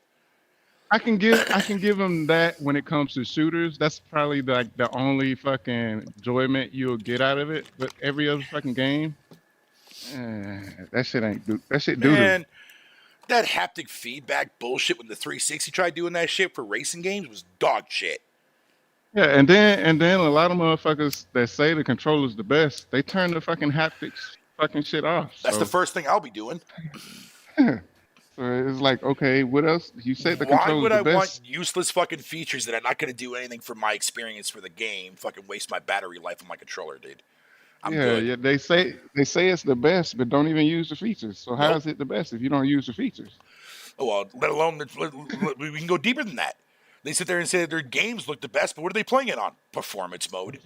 I can give them that when it comes to shooters. That's probably like the only fucking enjoyment you'll get out of it. But every other fucking game, that shit ain't that shit doo doo. Man, that haptic feedback bullshit when the 360 tried doing that shit for racing games was dog shit. Yeah, and then a lot of motherfuckers that say the controller's the best, they turn the fucking haptics fucking shit off. That's the So, first thing I'll be doing. so it's like, okay, what else? You said the Why controller's would the I want best. useless fucking features that are not going to do anything for my experience for the game? Fucking waste my battery life on my controller, dude. I'm Yeah, good. yeah, they say it's the best, but don't even use the features. So how Nope. is it the best if you don't use the features? Oh, well, let alone we can go deeper than that. They sit there and say that their games look the best, but what are they playing it on? Performance mode.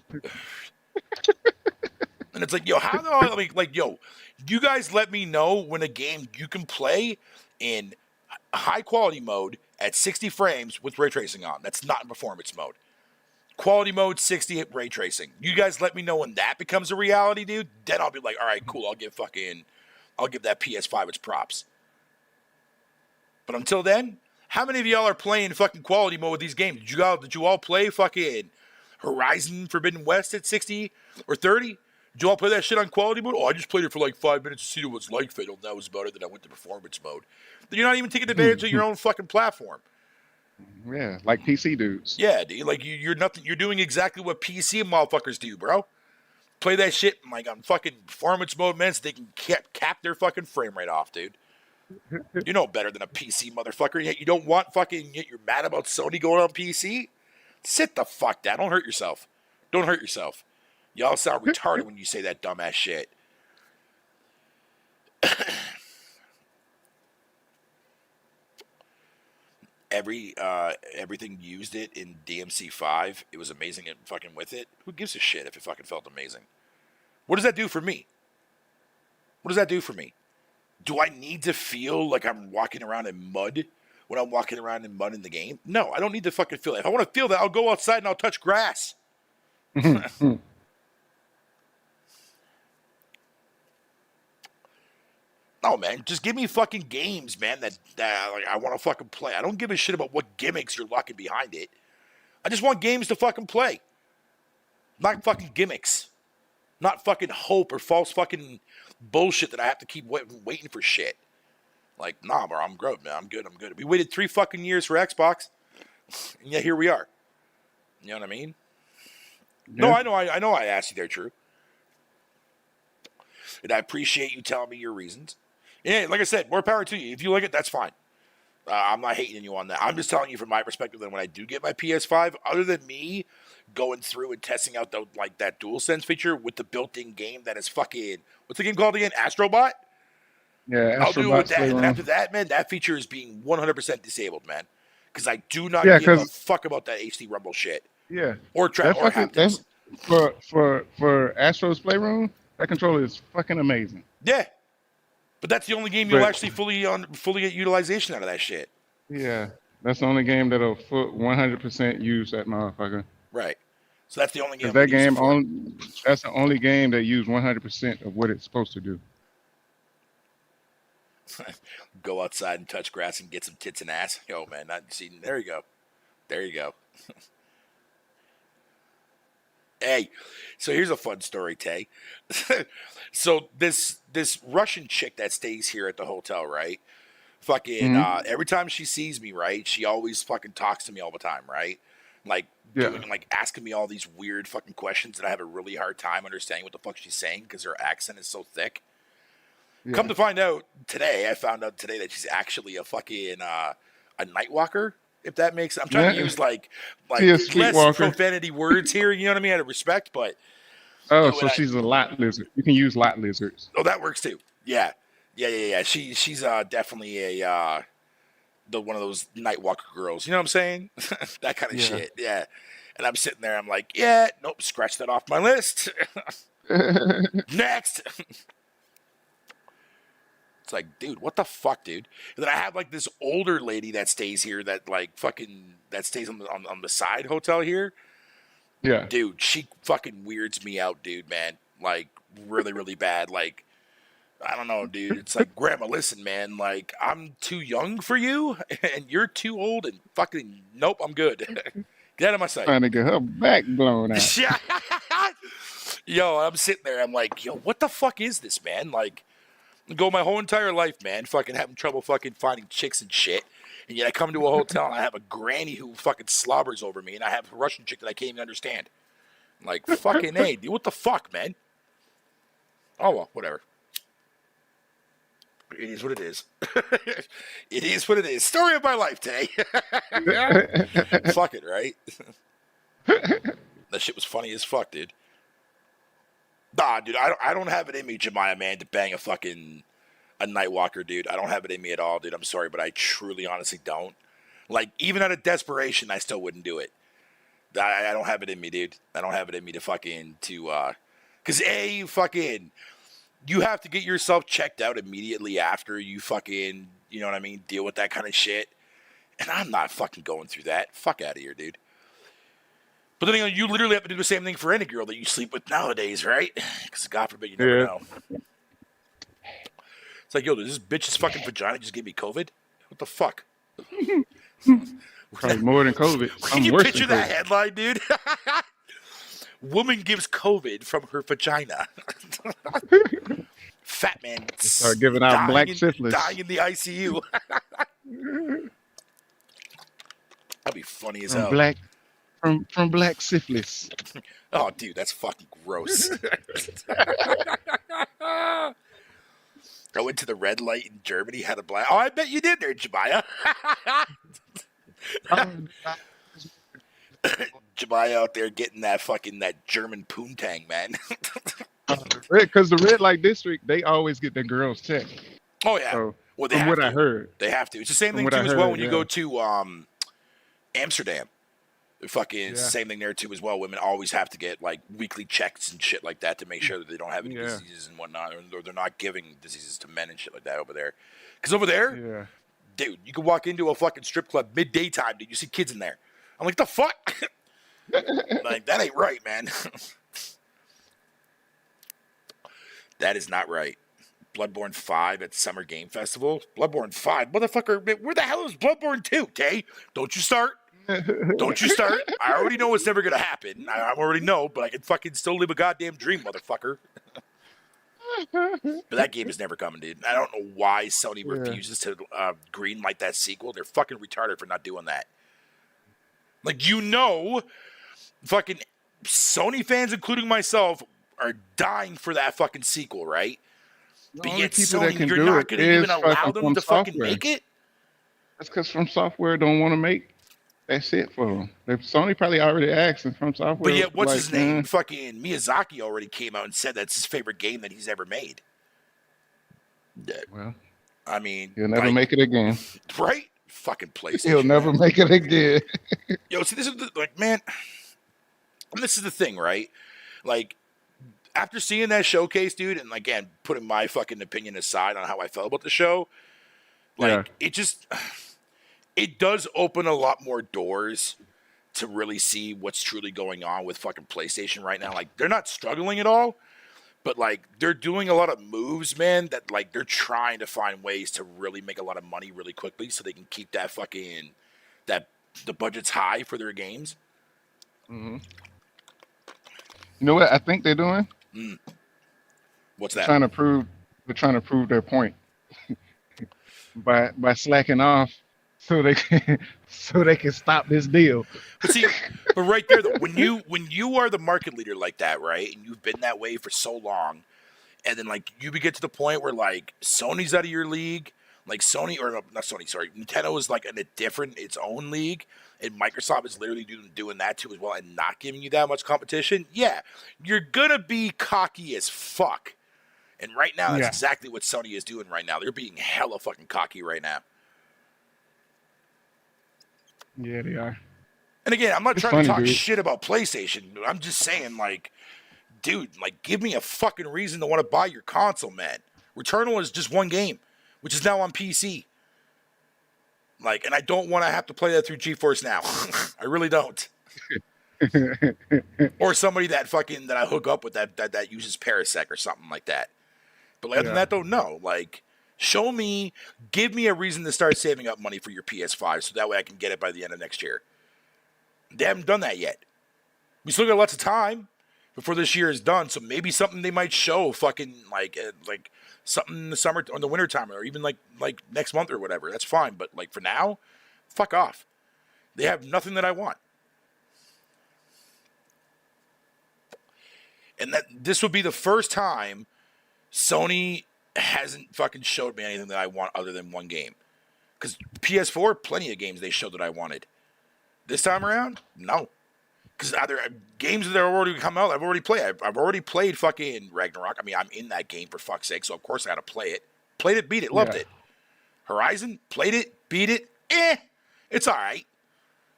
And it's like, yo, how do I like, yo, you guys let me know when a game you can play in high quality mode at 60 frames with ray tracing on. That's not in performance mode. Quality mode 60 ray tracing. You guys let me know when that becomes a reality, dude. Then I'll be like, all right, cool. I'll give that PS5 its props. But until then, how many of y'all are playing fucking quality mode with these games? Did you all play fucking Horizon Forbidden West at 60 or 30? Did you all play that shit on quality mode? Oh, I just played it for like 5 minutes to see what it's like, Fatal. That was about it. Then I went to performance mode. Then you're not even taking advantage of your own fucking platform. Yeah, like PC dudes. Yeah, dude. Like you're nothing. You're doing exactly what PC motherfuckers do, bro. Play that shit like on fucking performance mode, man, so they can cap their fucking frame rate off, dude. You know better than a PC motherfucker. Yet you don't want fucking. Yet you're mad about Sony going on PC. Sit the fuck down. Don't hurt yourself. Don't hurt yourself. Y'all sound retarded when you say that dumbass shit. Everything used it in DMC5. It was amazing and fucking with it. Who gives a shit if it fucking felt amazing? What does that do for me? What does that do for me? Do I need to feel like I'm walking around in mud when I'm walking around in mud in the game? No, I don't need to fucking feel that. If I want to feel that, I'll go outside and I'll touch grass. No, man, just give me fucking games, man, that like, I want to fucking play. I don't give a shit about what gimmicks you're locking behind it. I just want games to fucking play. Not fucking gimmicks. Not fucking hope or false fucking bullshit that I have to keep waiting for shit. Like, nah, bro, I'm good, man. I'm good. We waited 3 fucking years for Xbox, and yet here we are. You know what I mean? No, Yeah. I know I asked you there, True. And I appreciate you telling me your reasons. Yeah, like I said, more power to you. If you like it, that's fine. I'm not hating you on that. I'm just telling you from my perspective that when I do get my PS5, other than me going through and testing out the like that DualSense feature with the built-in game that is fucking what's the game called again? Astrobot. Yeah. I'll do it with Astrobot's that, and then Playroom. after that, man, that feature is being 100% disabled, man, because I do not Yeah, give a because fuck about that HD Rumble shit yeah, or or that's haptics. for Astro's Playroom. That controller is fucking amazing. Yeah, but that's the only game you'll But actually fully get utilization out of that shit. yeah, that's the only game that'll 100% use that motherfucker. Right. So that's the only game Because I'm gonna that use it game for. on that's the only game that use 100% of what it's supposed to do. Go outside and touch grass and get some tits and ass. Yo, man, not see. There you go. There you go. Hey, so here's a fun story, Tay. So this Russian chick that stays here at the hotel, right? Fucking Hmm. every time she sees me, right? She always fucking talks to me all the time, right? Like Yeah. doing like asking me all these weird fucking questions that I have a really hard time understanding what the fuck she's saying because her accent is so thick. Come Yeah. to find out today, I found out today that she's actually a fucking a night walker. If that makes, I'm trying to Yeah. use She a less sleepwalker. profanity words here. You know what I mean? Out of respect, but Oh, when so I she's a lot lizard. You can use lot lizards. oh that works too. Yeah, yeah. She's definitely a the one of those night walker girls. You know what I'm saying? That kind of Yeah. shit. Yeah. And I'm sitting there. I'm like, yeah, nope, scratch that off my list. Next. It's like, dude, what the fuck, dude? And then I have like this older lady that stays here that like fucking that stays on the side hotel here. Yeah. Dude, she fucking weirds me out, dude, man. Like really, really bad. Like, I don't know, dude. It's like, grandma, listen, man, like I'm too young for you and you're too old and fucking nope, I'm good. Get out of my sight. Trying to get her back blown out. Yo, I'm sitting there, I'm like, yo, what the fuck is this, man? Like go my whole entire life, man, fucking having trouble fucking finding chicks and shit. And yet I come to a hotel and I have a granny who fucking slobbers over me and I have a Russian chick that I can't even understand. I'm like, fucking A, dude, what the fuck, man? Oh, well, whatever. It is what it is. It is what it is. Story of my life today. Fuck it, right? That shit was funny as fuck, dude. Nah, dude, I don't have it in me, Jemiah, man, to bang a night walker, dude. I don't have it in me at all, dude. I'm sorry, but I truly, honestly don't. Like, even out of desperation, I still wouldn't do it. I don't have it in me, dude. I don't have it in me to because fucking, you have to get yourself checked out immediately after you fucking, you know what I mean, deal with that kind of shit. And I'm not fucking going through that. Fuck out of here, dude. But then you literally have to do the same thing for any girl that you sleep with nowadays, right? Because God forbid you never Yeah. know. It's like, yo, does this bitch's fucking vagina just give me COVID? What the fuck? Probably more than COVID. Can I'm you worse picture than that COVID. headline, dude? Woman gives COVID from her vagina. Fat man Start giving out black syphilis. dying in the ICU. That'd be funny as From hell. black from black syphilis. Oh, dude, that's fucking gross. I went to the red light in Germany, had a blast. Oh, I bet you did there, Jemiah. Jemiah out there getting that German poontang, man. Because the red light district, they always get their girls checked. Oh yeah. So Well, they from have what to. I heard, They have to. It's the same from thing what too I as well heard, when you yeah. go to Amsterdam. Fucking it's the Yeah. same thing there too as well. Women always have to get like weekly checks and shit like that to make sure that they don't have any Yeah. diseases and whatnot, or they're not giving diseases to men and shit like that over there. Because over there, Yeah. dude, you can walk into a fucking strip club midday time, dude. You see kids in there. I'm like, the fuck? Like that ain't right, man. That is not right. Bloodborne 5 at Summer Game Festival. Bloodborne 5, motherfucker. Where the hell is Bloodborne 2? Tay, don't you start. Don't you start. I already know it's never going to happen. I already know, but I can fucking still live a goddamn dream, motherfucker. But that game is never coming, dude. I don't know why Sony refuses to greenlight that sequel. They're fucking retarded for not doing that. Like, fucking Sony fans, including myself, are dying for that fucking sequel, right? The But only yet people that Sony, can you're do not it going to even is allow fucking them From to fucking Software. make it? That's because From Software don't want to make that shit for them. Sony probably already asked, and From But Software yet, was what's like, his name? Fucking Miyazaki already came out and said that's his favorite game that he's ever made. well, I mean, he'll never like, make it again. right? Fucking He'll PlayStation, never man. make it again. Yo, see, this is like, man, and this is the thing, right? Like, after seeing that showcase, dude, and again, putting my fucking opinion aside on how I felt about the show, Yeah. like, it does open a lot more doors to really see what's truly going on with fucking PlayStation right now. Like, they're not struggling at all, but like, they're doing a lot of moves, man, that like they're trying to find ways to really make a lot of money really quickly so they can keep that fucking that the budget's high for their games. Hmm. You know what I think they're doing? What's They're that? trying to prove. They're trying to prove their point by slacking off, so they can stop this deal. But see, but right there though, when you are the market leader like that, right, and you've been that way for so long, and then like you get to the point where like Sony's out of your league, like Sony or no, not Sony, sorry, Nintendo is like in a different its own league, and Microsoft is literally doing that too as well, and not giving you that much competition. Yeah, you're gonna be cocky as fuck, and right now that's Yeah. exactly what Sony is doing right now. They're being hella fucking cocky right now. Yeah, they are. And again, I'm not It's trying to funny, talk dude. shit about PlayStation. I'm just saying, like, dude, like, give me a fucking reason to want to buy your console, man. Returnal is just one game, which is now on PC. Like, and I don't want to have to play that through GeForce Now. I really don't. Or somebody that I hook up with that uses Parasec or something like that. But other than Yeah. that, though, no. Like, give me a reason to start saving up money for your PS5 so that way I can get it by the end of next year. They haven't done that yet. We still got lots of time before this year is done, so maybe something they might show fucking like something in the summer or the winter time or even like next month or whatever. That's fine, but like for now, fuck off. They have nothing that I want. And that this would be the first time Sony hasn't fucking showed me anything that I want other than one game. Cuz PS4 plenty of games they showed that I wanted. This time around, no. Because either games that are already come out, I've already played. I've already played fucking Ragnarok. I mean, I'm in that game for fuck's sake, so of course I got to play it. Played it, beat it, loved Yeah. it. Horizon, played it, beat it. It's all right.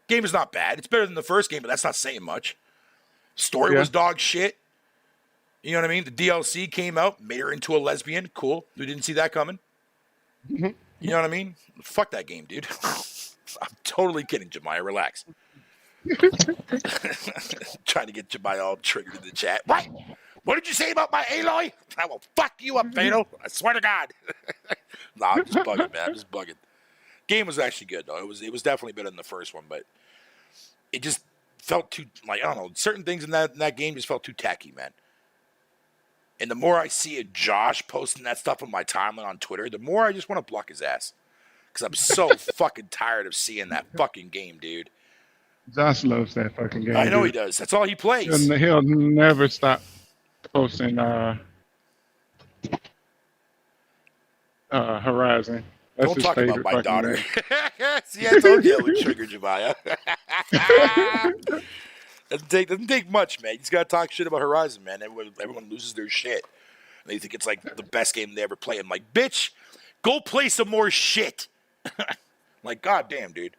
Game is not bad. It's better than the first game, but that's not saying much. Story Yeah. was dog shit. You know what I mean? The DLC came out, made her into a lesbian. Cool. We didn't see that coming. Mhm. You know what I mean? Fuck that game, dude. I'm totally kidding, Jemiah. Relax. Trying to get Jemiah all triggered in the chat. What? What did you say about my Aloy? I will fuck you up, Fatal. I swear to God. Nah, I'm just bugging, man. I'm just bugging. Game was actually good though. It was definitely better than the first one, but it just felt too like I don't know. Certain things in that game just felt too tacky, man. And the more I see Josh posting that stuff on my timeline on Twitter, the more I just want to block his ass. Because I'm so fucking tired of seeing that fucking game, dude. Josh loves that fucking game, I know he dude. does. That's all he plays. He'll never stop posting Horizon. That's Don't his talk about favorite my fucking daughter. game. See, I told you I would trigger Jemiah. doesn't take much, man. You just gotta talk shit about Horizon, man. Everyone loses their shit. And they think it's like the best game they ever play. I'm like, bitch, go play some more shit. Like, goddamn, dude.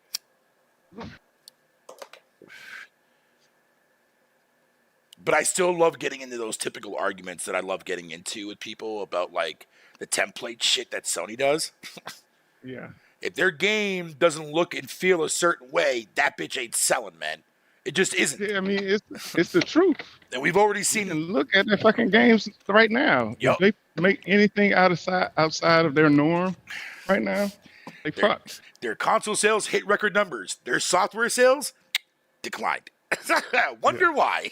But I still love getting into those typical arguments that I love getting into with people about like the template shit that Sony does. Yeah. If their game doesn't look and feel a certain way, that bitch ain't selling, man. It just isn't. Yeah, I mean, it's the truth. And we've already You seen. can look at their fucking games right now. If Yup. they make anything outside of their norm right now, they Their, fucked. their console sales hit record numbers. Their software sales declined. Wonder why.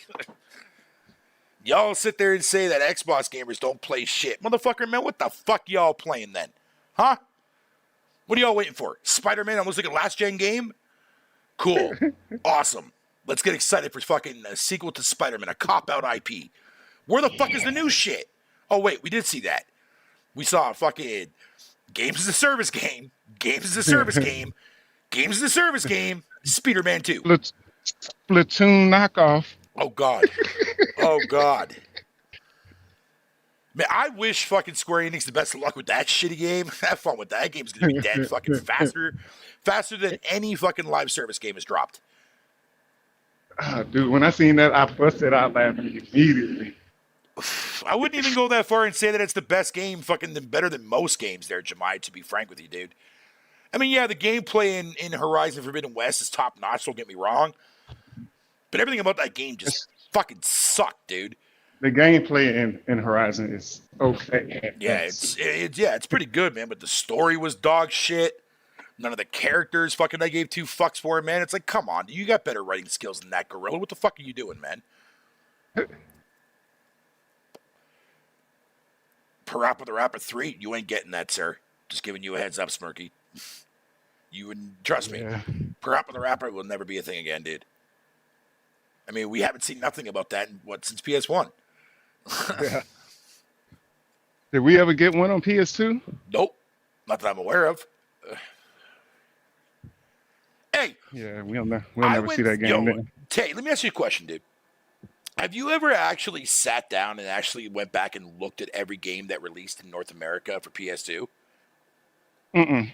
Y'all sit there and say that Xbox gamers don't play shit. Motherfucker, man, what the fuck y'all playing then? Huh? What are y'all waiting for? Spider-Man almost like a last-gen game? Cool. Awesome. Let's get excited for fucking a sequel to Spider-Man, a cop-out IP. Where the fuck is the new shit? Oh, wait, we did see that. We saw fucking games as a service game, games as a service game, games as a service game, Spider-Man 2. Splatoon knockoff. Oh, God. Oh, God. Man, I wish fucking Square Enix the best of luck with that shitty game. Have fun with that. That game's gonna be dead fucking faster than any fucking live service game has dropped. Dude, when I seen that, I busted out laughing immediately. I wouldn't even go that far and say that it's the best game, fucking better than most games there, Jemai, to be frank with you, dude. I mean, yeah, the gameplay in Horizon Forbidden West is top notch, don't get me wrong. But everything about that game just fucking sucked, dude. The gameplay in Horizon is okay. Yeah, it's pretty good, man. But the story was dog shit. None of the characters fucking I gave two fucks for, man. It's like, come on, you got better writing skills than that, Gorilla. What the fuck are you doing, man? Parappa the Rapper 3, you ain't getting that, sir. Just giving you a heads up, Smirky. You wouldn't trust me. Parappa the Rapper will never be a thing again, dude. I mean, we haven't seen nothing about that since PS1. Yeah. Did we ever get one on PS2? Nope. Not that I'm aware of. Hey. Yeah, we'll never see that game then. Tay, let me ask you a question, dude. Have you ever actually sat down and actually went back and looked at every game that released in North America for PS2? Mm-mm.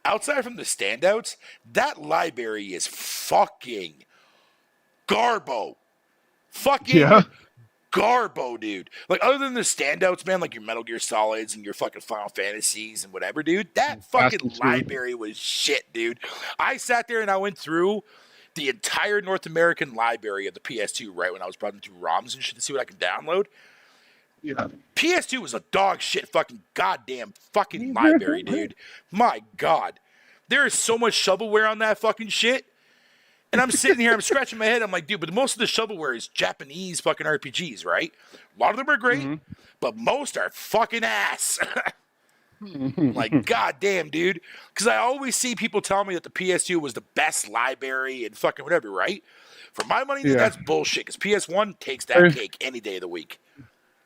Outside from the standouts, that library is fucking garbo. Fucking garbo, dude. Like, other than the standouts, man, like your Metal Gear Solids and your fucking Final Fantasies and whatever, dude, that fucking library was shit, dude. I sat there and I went through the entire North American library of the PS2, right, when I was browsing through ROMs and shit to see what I could download. Yeah. PS2 was a dog shit fucking goddamn fucking library, dude. My God. There is so much shovelware on that fucking shit. And I'm sitting here, I'm scratching my head. I'm like, dude, but most of the shovelware is Japanese fucking RPGs, right? A lot of them are great, but most are fucking ass. Like, goddamn, dude. Because I always see people tell me that the PS2 was the best library and fucking whatever, right? For my money, dude, that's bullshit. Because PS1 takes that cake any day of the week.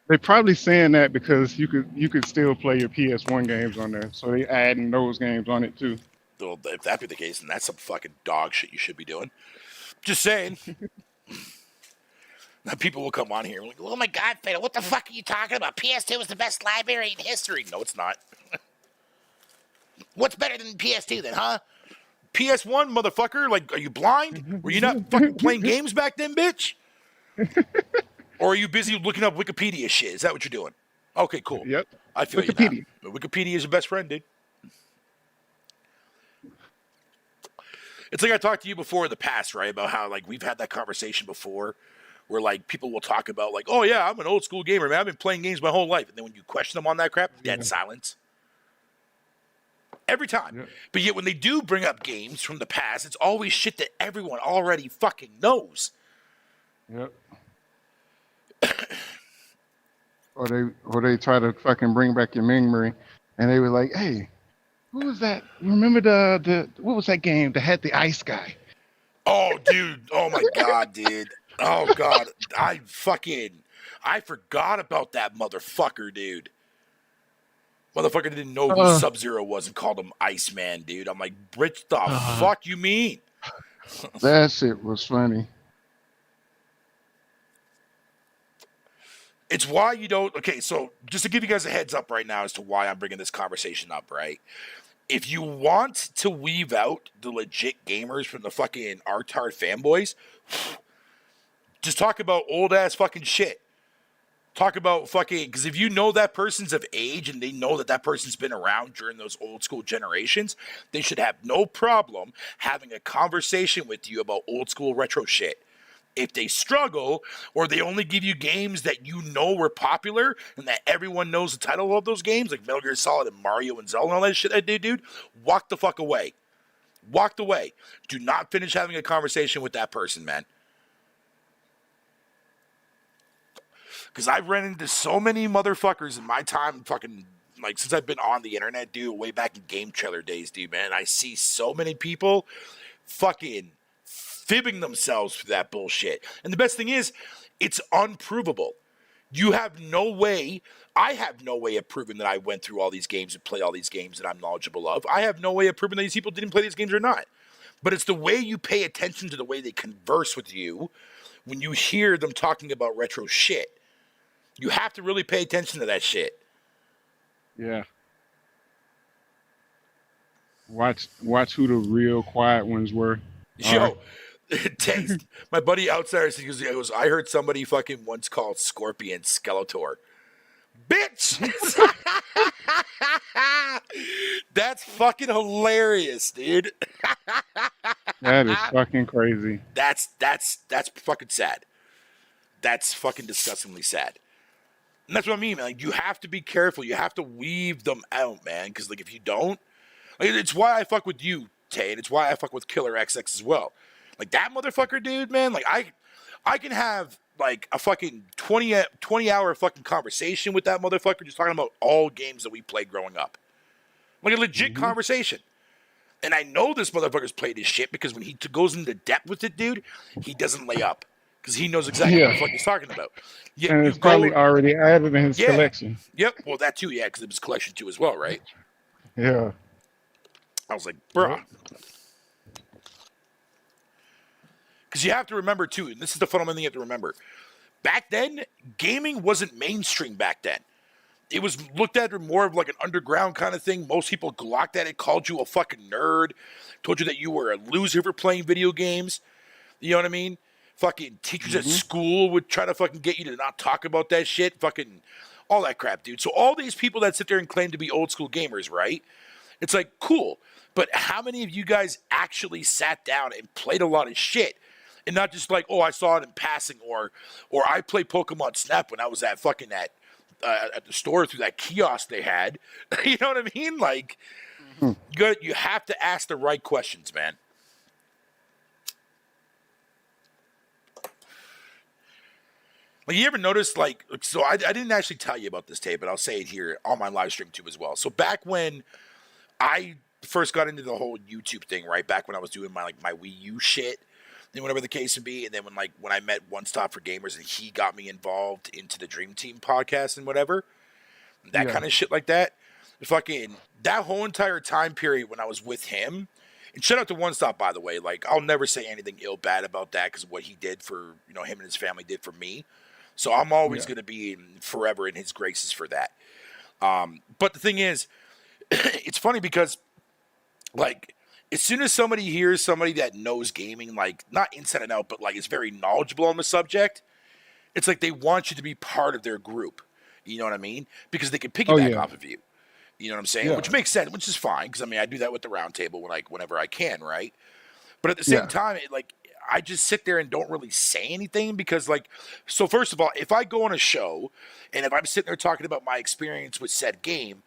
They're probably saying that because you could still play your PS1 games on there, so they adding those games on it too. Well, if that be the case, then that's some fucking dog shit you should be doing. Just saying. Now people will come on here and like, oh my God, Fatal, what the fuck are you talking about? PS2 is the best library in history. No, it's not. What's better than PS2 then, huh? PS1, motherfucker? Like, are you blind? Were you not fucking playing games back then, bitch? Or are you busy looking up Wikipedia shit? Is that what you're doing? Okay, cool. Yep. I feel Wikipedia. you now. Wikipedia is your best friend, dude. It's like I talked to you before in the past, right? About how, like, we've had that conversation before where, like, people will talk about, like, oh, yeah, I'm an old school gamer, man. I've been playing games my whole life. And then when you question them on that crap, dead silence. Every time. Yep. But yet when they do bring up games from the past, it's always shit that everyone already fucking knows. Yep. Or they try to fucking bring back your memory, and they were like, "Hey, who was that? Remember the what was that game that had the ice guy?" Oh, dude! Oh my God, dude! Oh God! I forgot about that motherfucker, dude. Motherfucker didn't know who Sub-Zero was and called him Iceman, dude. I'm like, what the fuck you mean? That shit was funny. It's why you don't... Okay, so just to give you guys a heads up right now as to why I'm bringing this conversation up, right? If you want to weave out the legit gamers from the fucking artard fanboys, just talk about old-ass fucking shit. Talk about fucking... Because if you know that person's of age and they know that that person's been around during those old-school generations, they should have no problem having a conversation with you about old-school retro shit. If they struggle, or they only give you games that you know were popular and that everyone knows the title of those games, like Metal Gear Solid and Mario and Zelda and all that shit that they do, dude, walk the fuck away. Walk away. Do not finish having a conversation with that person, man. Because I've run into so many motherfuckers in my time, fucking, like, since I've been on the internet, dude, way back in game trailer days, dude, man. I see so many people fucking fibbing themselves for that bullshit. And the best thing is, it's unprovable. You have no way, I have no way of proving that I went through all these games and play all these games that I'm knowledgeable of. I have no way of proving that these people didn't play these games or not. But it's the way you pay attention to the way they converse with you when you hear them talking about retro shit. You have to really pay attention to that shit. Yeah. Watch who the real quiet ones were. Yo, my buddy outsider he goes, I heard somebody fucking once called Scorpion Skeletor. Bitch! That's fucking hilarious, dude. That is fucking crazy. That's fucking sad. That's fucking disgustingly sad. And that's what I mean, man. Like, you have to be careful. You have to weave them out, man. Because, like, if you don't, like, it's why I fuck with you, Tay, and it's why I fuck with Killer XX as well. Like, that motherfucker, dude, man. Like, I can have like a fucking 20 hour fucking conversation with that motherfucker, just talking about all games that we played growing up. Like a legit conversation. And I know this motherfucker's played his shit because when he goes into depth with it, dude, he doesn't lay up. Because he knows exactly what the fuck he's talking about. And it's probably already added in his collection. Yep. Well, that too, yeah, because it was collection too as well, right? Yeah. I was like, bruh. Because you have to remember too, and this is the fundamental thing you have to remember. Back then, gaming wasn't mainstream back then. It was looked at more of like an underground kind of thing. Most people glocked at it, called you a fucking nerd, told you that you were a loser for playing video games. You know what I mean? Fucking teachers at school would try to fucking get you to not talk about that shit. Fucking all that crap, dude. So all these people that sit there and claim to be old school gamers, right? It's like, cool. But how many of you guys actually sat down and played a lot of shit? And not just like, oh, I saw it in passing, or I played Pokemon Snap when I was at fucking at the store through that kiosk they had. You know what I mean? Like, you have to ask the right questions, man. Like, you ever notice, like, so I didn't actually tell you about this tape, but I'll say it here on my live stream too as well. So back when I first got into the whole YouTube thing, right, back when I was doing my Wii U shit, and whatever the case would be, and then when I met One Stop for Gamers and he got me involved into the Dream Team podcast and whatever, that kind of shit like that, fucking that whole entire time period when I was with him, and shout out to One Stop, by the way, like, I'll never say anything bad about that because of what he did for, you know, him and his family did for me. So I'm always going to be forever in his graces for that. But the thing is, it's funny because, like, as soon as somebody hears somebody that knows gaming, like, not inside and out, but, like, is very knowledgeable on the subject, it's like they want you to be part of their group. You know what I mean? Because they can piggyback off of you. You know what I'm saying? Yeah. Which makes sense, which is fine, because, I mean, I do that with the roundtable whenever I can, right? But at the same time, I just sit there and don't really say anything because, like, so first of all, if I go on a show and if I'm sitting there talking about my experience with said game,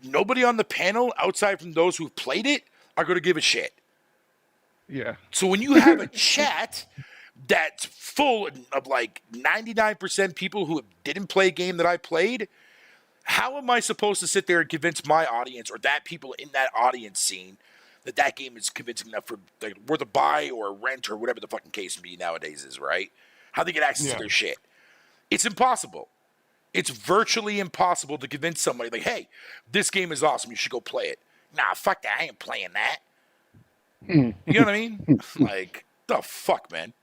nobody on the panel, outside from those who've played it, are going to give a shit. Yeah. So when you have a chat that's full of, like, 99% people who didn't play a game that I played, how am I supposed to sit there and convince my audience or that people in that audience scene that game is convincing enough for worth a buy or a rent or whatever the fucking case be nowadays is, right? How they get access to their shit. It's impossible. It's virtually impossible to convince somebody, like, hey, this game is awesome, you should go play it. Nah, fuck that, I ain't playing that. You know what I mean? Like, the fuck, man?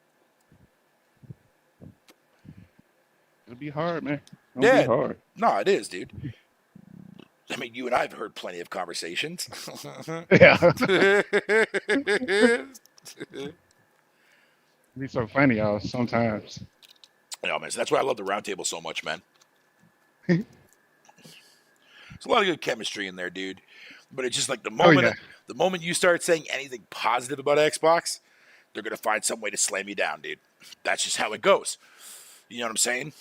It'll be hard, man. It'll be hard. No, it is, dude. I mean, you and I have heard plenty of conversations. Yeah. It'd be so funny, y'all, sometimes. Yeah, man. So that's why I love the roundtable so much, man. There's a lot of good chemistry in there, dude. But it's just like the moment you start saying anything positive about Xbox, they're gonna find some way to slam you down, dude. That's just how it goes. You know what I'm saying?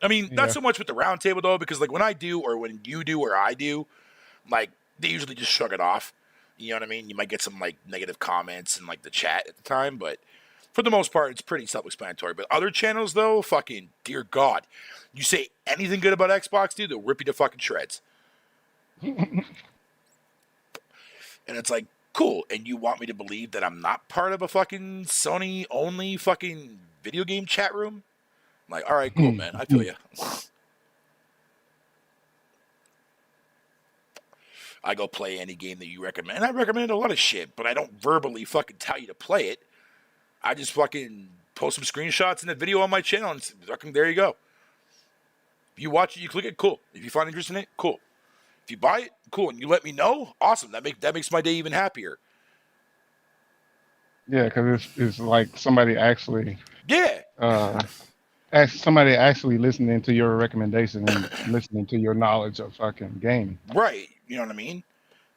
I mean, not so much with the roundtable though, because like when I do, or when you do, or I do, like they usually just shrug it off. You know what I mean? You might get some like negative comments in like the chat at the time, but for the most part, it's pretty self-explanatory. But other channels though, fucking dear God, you say anything good about Xbox, dude, they'll rip you to fucking shreds. And it's like, Cool. And you want me to believe that I'm not part of a fucking Sony only fucking video game chat room? I'm like, all right, cool, man. I feel you. I go play any game that you recommend. I recommend a lot of shit, but I don't verbally fucking tell you to play it. I just fucking post some screenshots and a video on my channel and fucking there you go. If you watch it, you click it, cool. If you find interest in it, cool. If you buy it, cool. And you let me know, awesome. That makes my day even happier. Yeah, because it's like somebody actually Yeah. uh somebody actually listening to your recommendation and listening to your knowledge of fucking gaming. Right. You know what I mean?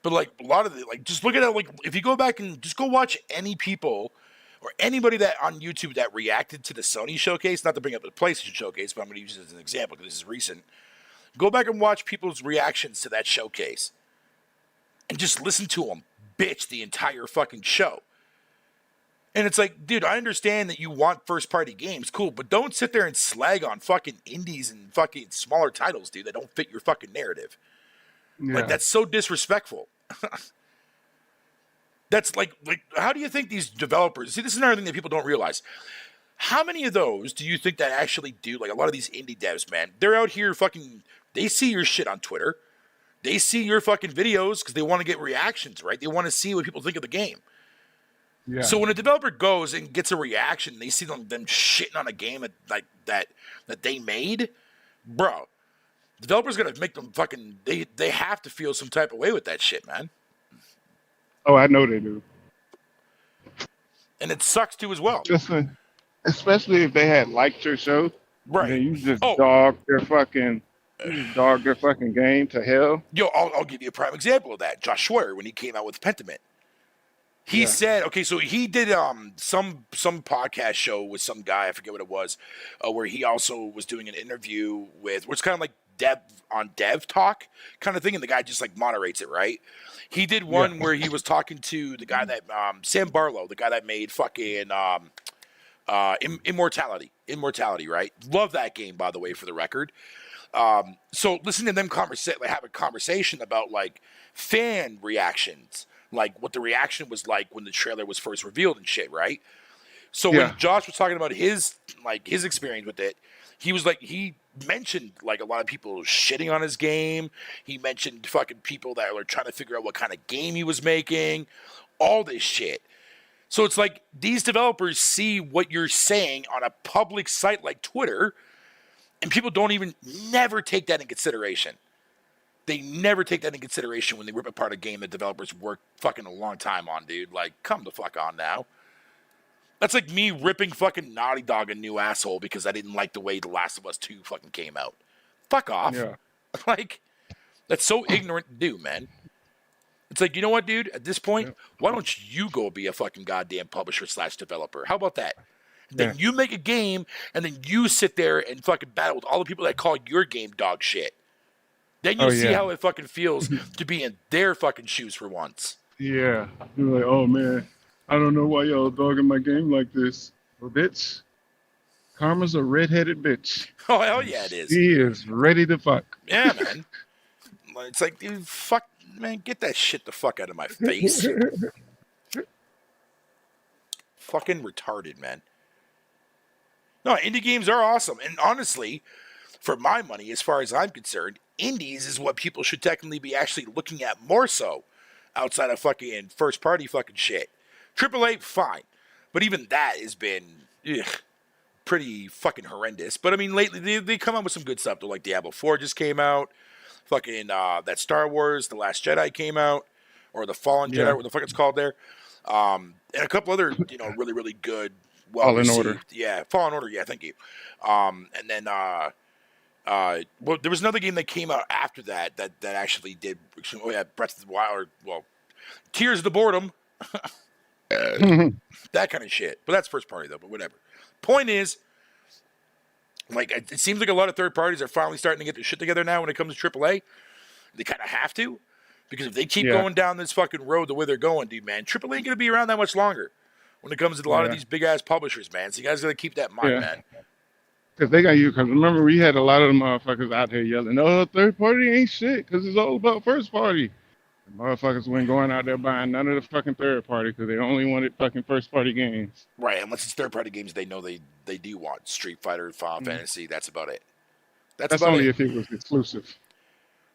But like a lot of it, like just look at it. Like if you go back and just go watch any people or anybody that on YouTube that reacted to the Sony showcase, not to bring up the PlayStation showcase, but I'm going to use it as an example because this is recent. Go back and watch people's reactions to that showcase, and just listen to them bitch the entire fucking show. And it's like, dude, I understand that you want first party games, cool, but don't sit there and slag on fucking indies and fucking smaller titles, dude, that don't fit your fucking narrative. Like, Yeah. that's so disrespectful. That's like, how do you think these developers, see, this is another thing that people don't realize. How many of those do you think that actually do, like a lot of these indie devs, man, they're out here fucking, they see your shit on Twitter. They see your fucking videos because they want to get reactions, right? They want to see what people think of the game. Yeah. So when a developer goes and gets a reaction, they see them shitting on a game that they made, bro. Developers gonna make them fucking. They have to feel some type of way with that shit, man. Oh, I know they do. And it sucks too as well. Just especially if they had liked your show, and Right. then you just Oh, dog their fucking game to hell. yo, I'll give you a prime example of that. Josh Schwer, when he came out with Pentiment. He Yeah. said, okay, so he did some podcast show with some guy, I forget what it was, where he also was doing an interview with, which is kind of like dev talk kind of thing, and the guy just like moderates it, right? He did one Yeah. where he was talking to the guy that Sam Barlow, the guy that made fucking Immortality, right? Love that game, by the way, for the record. So listen to them have a conversation about like fan reactions, like what the reaction was like when the trailer was first revealed and shit, right? So Yeah. when Josh was talking about his experience with it, he mentioned like a lot of people shitting on his game. He mentioned fucking people that were trying to figure out what kind of game he was making, all this shit. So it's like these developers see what you're saying on a public site like Twitter, and people never take that in consideration. They never take that in consideration when they rip apart a game that developers worked fucking a long time on, dude. Like, come the fuck on now. That's like me ripping fucking Naughty Dog a new asshole because I didn't like the way The Last of Us 2 fucking came out. Fuck off. Yeah. Like, that's so ignorant to do, man. It's like, you know what, dude? At this point, Yeah. why don't you go be a fucking goddamn publisher / developer? How about that? Yeah. Then you make a game, and then you sit there and fucking battle with all the people that call your game dog shit. Then you'll see how it fucking feels to be in their fucking shoes for once. Yeah. You're like, oh man, I don't know why y'all dogging my game like this. Well, bitch, Karma's a redheaded bitch. Oh, hell yeah, it is. He is ready to fuck. Yeah, man. It's like, dude, fuck, man, get that shit the fuck out of my face. Fucking retarded, man. No, indie games are awesome. And honestly, for my money, as far as I'm concerned, indies is what people should technically be actually looking at more so outside of fucking first party fucking shit. AAA, fine. But even that has been pretty fucking horrendous. But I mean, lately they come out with some good stuff. Though, like Diablo 4 just came out. Fucking that Star Wars, The Last Jedi came out. Or The Fallen Jedi, what the fuck it's called there. And a couple other, really, really good, well received. Fallen Order. Yeah, Fallen Order, yeah, thank you. And then well, there was another game that came out after that actually did. Oh yeah, Breath of the Wild. Well, Tears of the Boredom. That kind of shit. But that's first party though. But whatever. Point is, like, it seems like a lot of third parties are finally starting to get their shit together now when it comes to AAA. They kind of have to, because if they keep going down this fucking road the way they're going, dude, man, AAA ain't gonna be around that much longer when it comes to a lot of these big ass publishers, man. So you guys gotta keep that in mind, man. Because they got you. Because remember, we had a lot of them motherfuckers out here yelling, "Oh, third party ain't shit," because it's all about first party. Motherfuckers weren't going out there buying none of the fucking third party because they only wanted fucking first party games. Right, unless it's third party games they know they do want. Street Fighter, Final Mm. Fantasy, that's about it. That's That's about only it. if it was exclusive.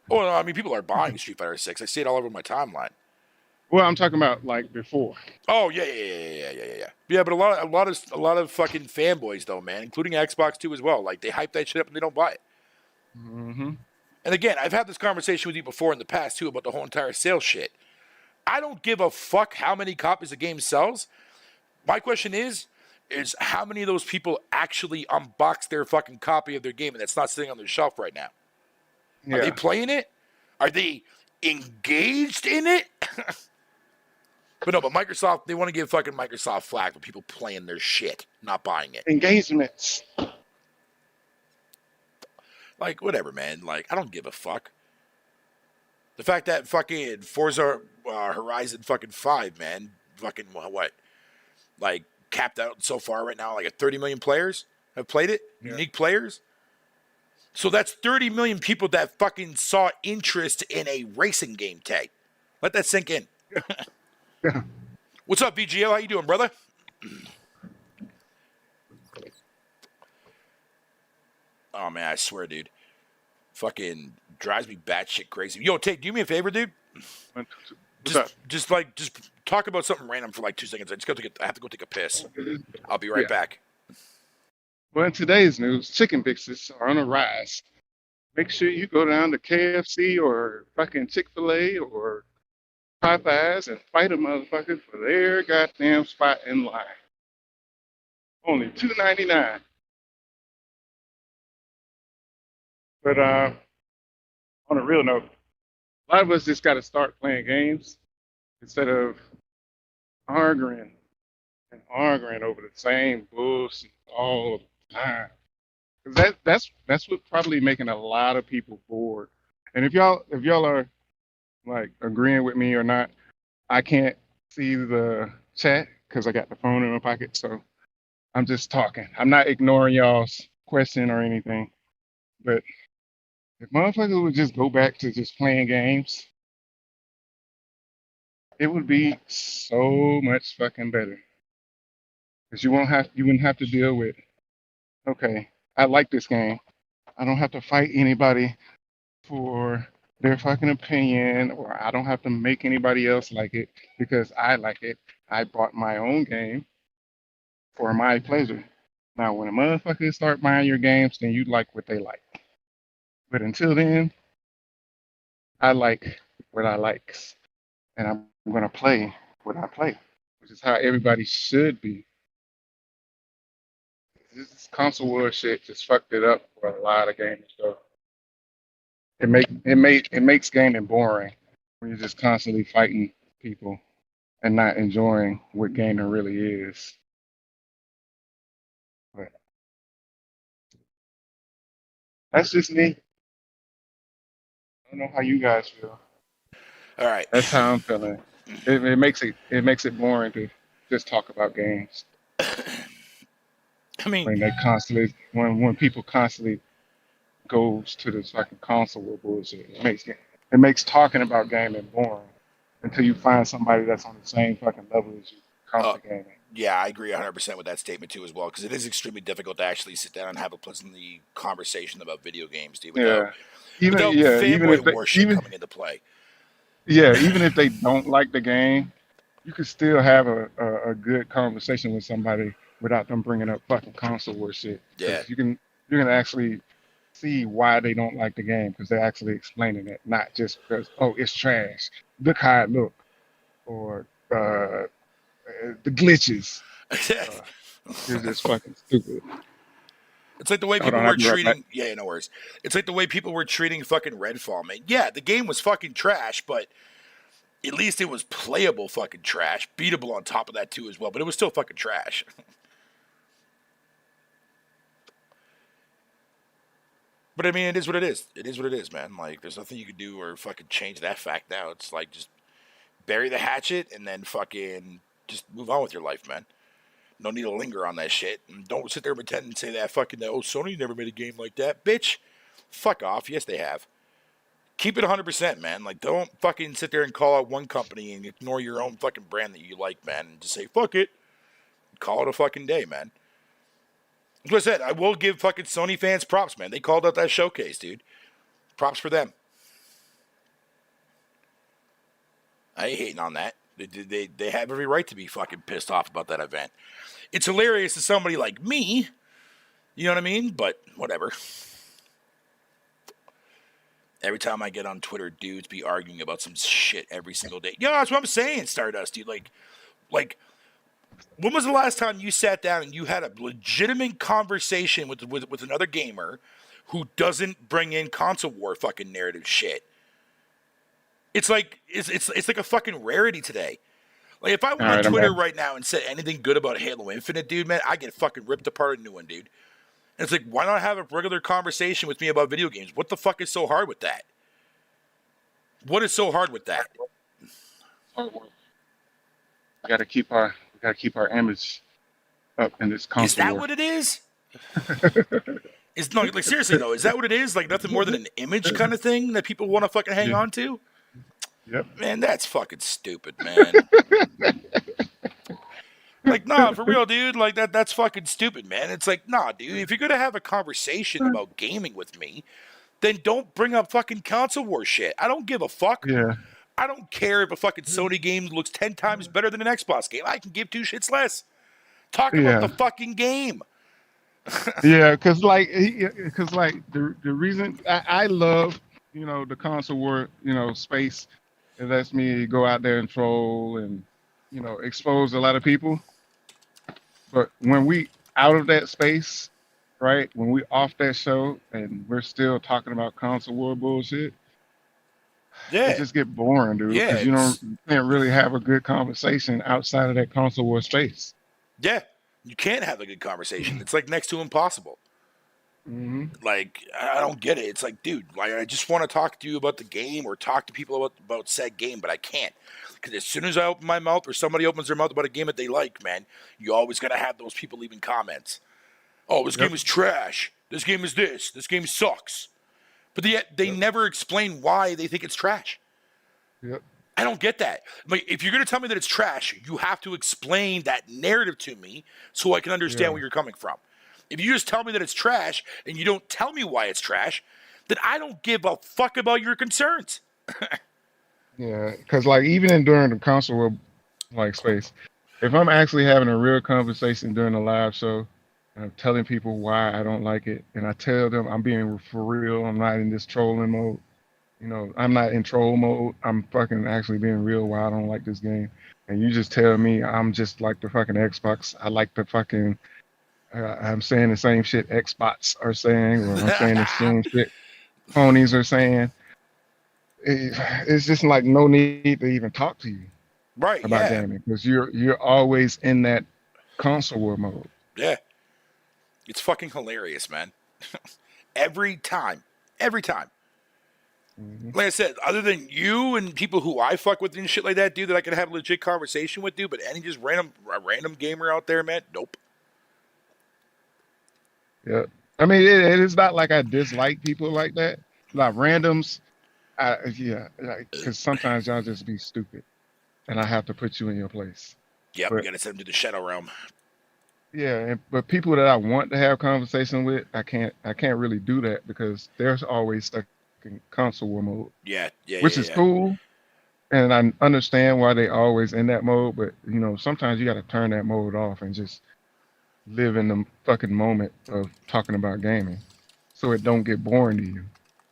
Oh no, I mean people are buying Street Fighter 6. I see it all over my timeline. Well, I'm talking about like before. Oh yeah. Yeah, but a lot of fucking fanboys though, man, including Xbox too as well. Like they hype that shit up and they don't buy it. Hmm. And again, I've had this conversation with you before in the past too about the whole entire sales shit. I don't give a fuck how many copies a game sells. My question is how many of those people actually unbox their fucking copy of their game and that's not sitting on their shelf right now? Are they Yeah. playing it? Are they engaged in it? But no, but Microsoft, they want to give fucking Microsoft flack for people playing their shit, not buying it. Engagements. Like, whatever, man. Like, I don't give a fuck. The fact that fucking Forza Horizon fucking 5, man, fucking what? Like, capped out so far right now, like a 30 million players have played it, Yeah. unique players. So that's 30 million people that fucking saw interest in a racing game, Tay. Let that sink in. Yeah. What's up, VGO? How you doing, brother? Oh, man, I swear, dude. Fucking drives me batshit crazy. Yo, Tay, do me a favor, dude. What's up? Just talk about something random for like 2 seconds. I have to go take a piss. I'll be right Yeah. back. Well, in today's news, chicken fixes are on a rise. Make sure you go down to KFC or fucking Chick-fil-A or Popeyes and fight a motherfucker for their goddamn spot in line. Only $2.99. But on a real note, a lot of us just got to start playing games instead of arguing and arguing over the same bullshit all the time. 'Cause that's what probably making a lot of people bored. And if y'all are like agreeing with me or not, I can't see the chat because I got the phone in my pocket. So I'm just talking. I'm not ignoring y'all's question or anything. But if motherfuckers would just go back to just playing games, it would be so much fucking better. Because you wouldn't have to deal with, okay, I like this game. I don't have to fight anybody for their fucking opinion, or I don't have to make anybody else like it because I like it. I bought my own game for my pleasure. Now, when a motherfucker start buying your games, then you like what they like. But until then, I like what I likes, and I'm gonna play what I play, which is how everybody should be. This console war shit just fucked it up for a lot of gamers. So it makes gaming boring when you're just constantly fighting people and not enjoying what gaming really is. But that's just me. I don't know how you guys feel. All right. That's how I'm feeling. It makes it boring to just talk about games I mean, when they constantly when people constantly goes to this fucking console war bullshit. It makes talking about gaming boring until you find somebody that's on the same fucking level as you when it comes uh, to gaming. yeah, I agree 100% with that statement too as well because it is extremely difficult to actually sit down and have a pleasantly conversation about video games, dude, Yeah. without Even fanboy if they war shit coming into play. even if they don't like the game, you could still have a good conversation with somebody without them bringing up fucking console war shit. Yeah. Because you can actually see why they don't like the game because they're actually explaining it, not just because oh it's trash. Look how it look or the glitches. Uh, it's just fucking stupid. It's like the way Hold people on, I'll were be right back. treating. Yeah, no worries. It's like the way people were treating fucking Redfall, man. Yeah, the game was fucking trash, but at least it was playable fucking trash, beatable on top of that too as well. But it was still fucking trash. But I mean, it is what it is. It is what it is, man. Like, there's nothing you can do or fucking change that fact now. It's like just bury the hatchet and then fucking just move on with your life, man. No need to linger on that shit. And don't sit there and pretend and say that fucking, oh, Sony never made a game like that. Bitch, fuck off. Yes, they have. Keep it 100%, man. Like, don't fucking sit there and call out one company and ignore your own fucking brand that you like, man. And just say, fuck it. Call it a fucking day, man. Like I said, I will give fucking Sony fans props, man. They called out that showcase, dude. Props for them. I ain't hating on that. They have every right to be fucking pissed off about that event. It's hilarious to somebody like me. You know what I mean? But whatever. Every time I get on Twitter, dudes be arguing about some shit every single day. Yeah, that's what I'm saying, Stardust, dude. Like, when was the last time you sat down and you had a legitimate conversation with another gamer who doesn't bring in console war fucking narrative shit? It's like it's like a fucking rarity today. Like, if I went All on right, I'm Twitter back. right now and said anything good about Halo Infinite, dude, man, I get fucking ripped apart a new one, dude. And it's like, why not have a regular conversation with me about video games? What the fuck is so hard with that? What is so hard with that? We gotta keep our image up in this Is console that war. what it is? Is no, like, seriously though, is that what it is? Like, nothing more than an image kind of thing that people want to fucking hang Yeah. on to? Yep. Man, that's fucking stupid, man. Like, nah, for real, dude. Like, that's fucking stupid, man. It's like, nah, dude, if you're gonna have a conversation about gaming with me, then don't bring up fucking console war shit. I don't give a fuck. Yeah. I don't care if a fucking Sony game looks 10 times better than an Xbox game. I can give two shits less. Talk about the Yeah. fucking game. Yeah. Cause like the reason I love the console war space. It lets me go out there and troll and expose a lot of people. But when we out of that space, right? When we off that show and we're still talking about console war bullshit, it Yeah. just get boring, dude. Yeah, Because you can't really have a good conversation outside of that console war space. Yeah. You can't have a good conversation. It's like next to impossible. Mm-hmm. Like, I don't get it. It's like, dude, like, I just want to talk to you about the game or talk to people about said game, but I can't. Because as soon as I open my mouth or somebody opens their mouth about a game that they like, man, you always got to have those people leaving comments. Oh, this Yep. game is trash. This game is this. This game sucks. But yet they never explain why they think it's trash. Yep. I don't get that. Like, if you're going to tell me that it's trash, you have to explain that narrative to me so I can understand Yeah. where you're coming from. If you just tell me that it's trash and you don't tell me why it's trash, then I don't give a fuck about your concerns. Yeah. Because like even during the console war like space, if I'm actually having a real conversation during a live show, and I'm telling people why I don't like it, and I tell them I'm being for real, I'm not in this trolling mode. I'm not in troll mode. I'm fucking actually being real why I don't like this game. And you just tell me I'm just like the fucking Xbox. I like the fucking. I'm saying the same shit Xbox are saying, or I'm saying the same shit ponies are saying. It's just like no need to even talk to you Right, about yeah. gaming because you're always in that console war mode. Yeah. It's fucking hilarious, man. Every time. Every time. Hmm. Like I said, other than you and people who I fuck with and shit like that, dude, that I can have a legit conversation with, dude, but any just random gamer out there, man, nope. Yeah, I mean it is not like I dislike people like that. Like randoms, yeah, because sometimes y'all just be stupid, and I have to put you in your place. Yep, we But gotta send them to the Shadow Realm. yeah, but people that I want to have conversation with, I can't really do that because they're always stuck in console war mode, Yeah, yeah, which yeah, is yeah. cool, and I understand why they always in that mode. But sometimes you got to turn that mode off and just live in the fucking moment of talking about gaming, so it don't get boring to you.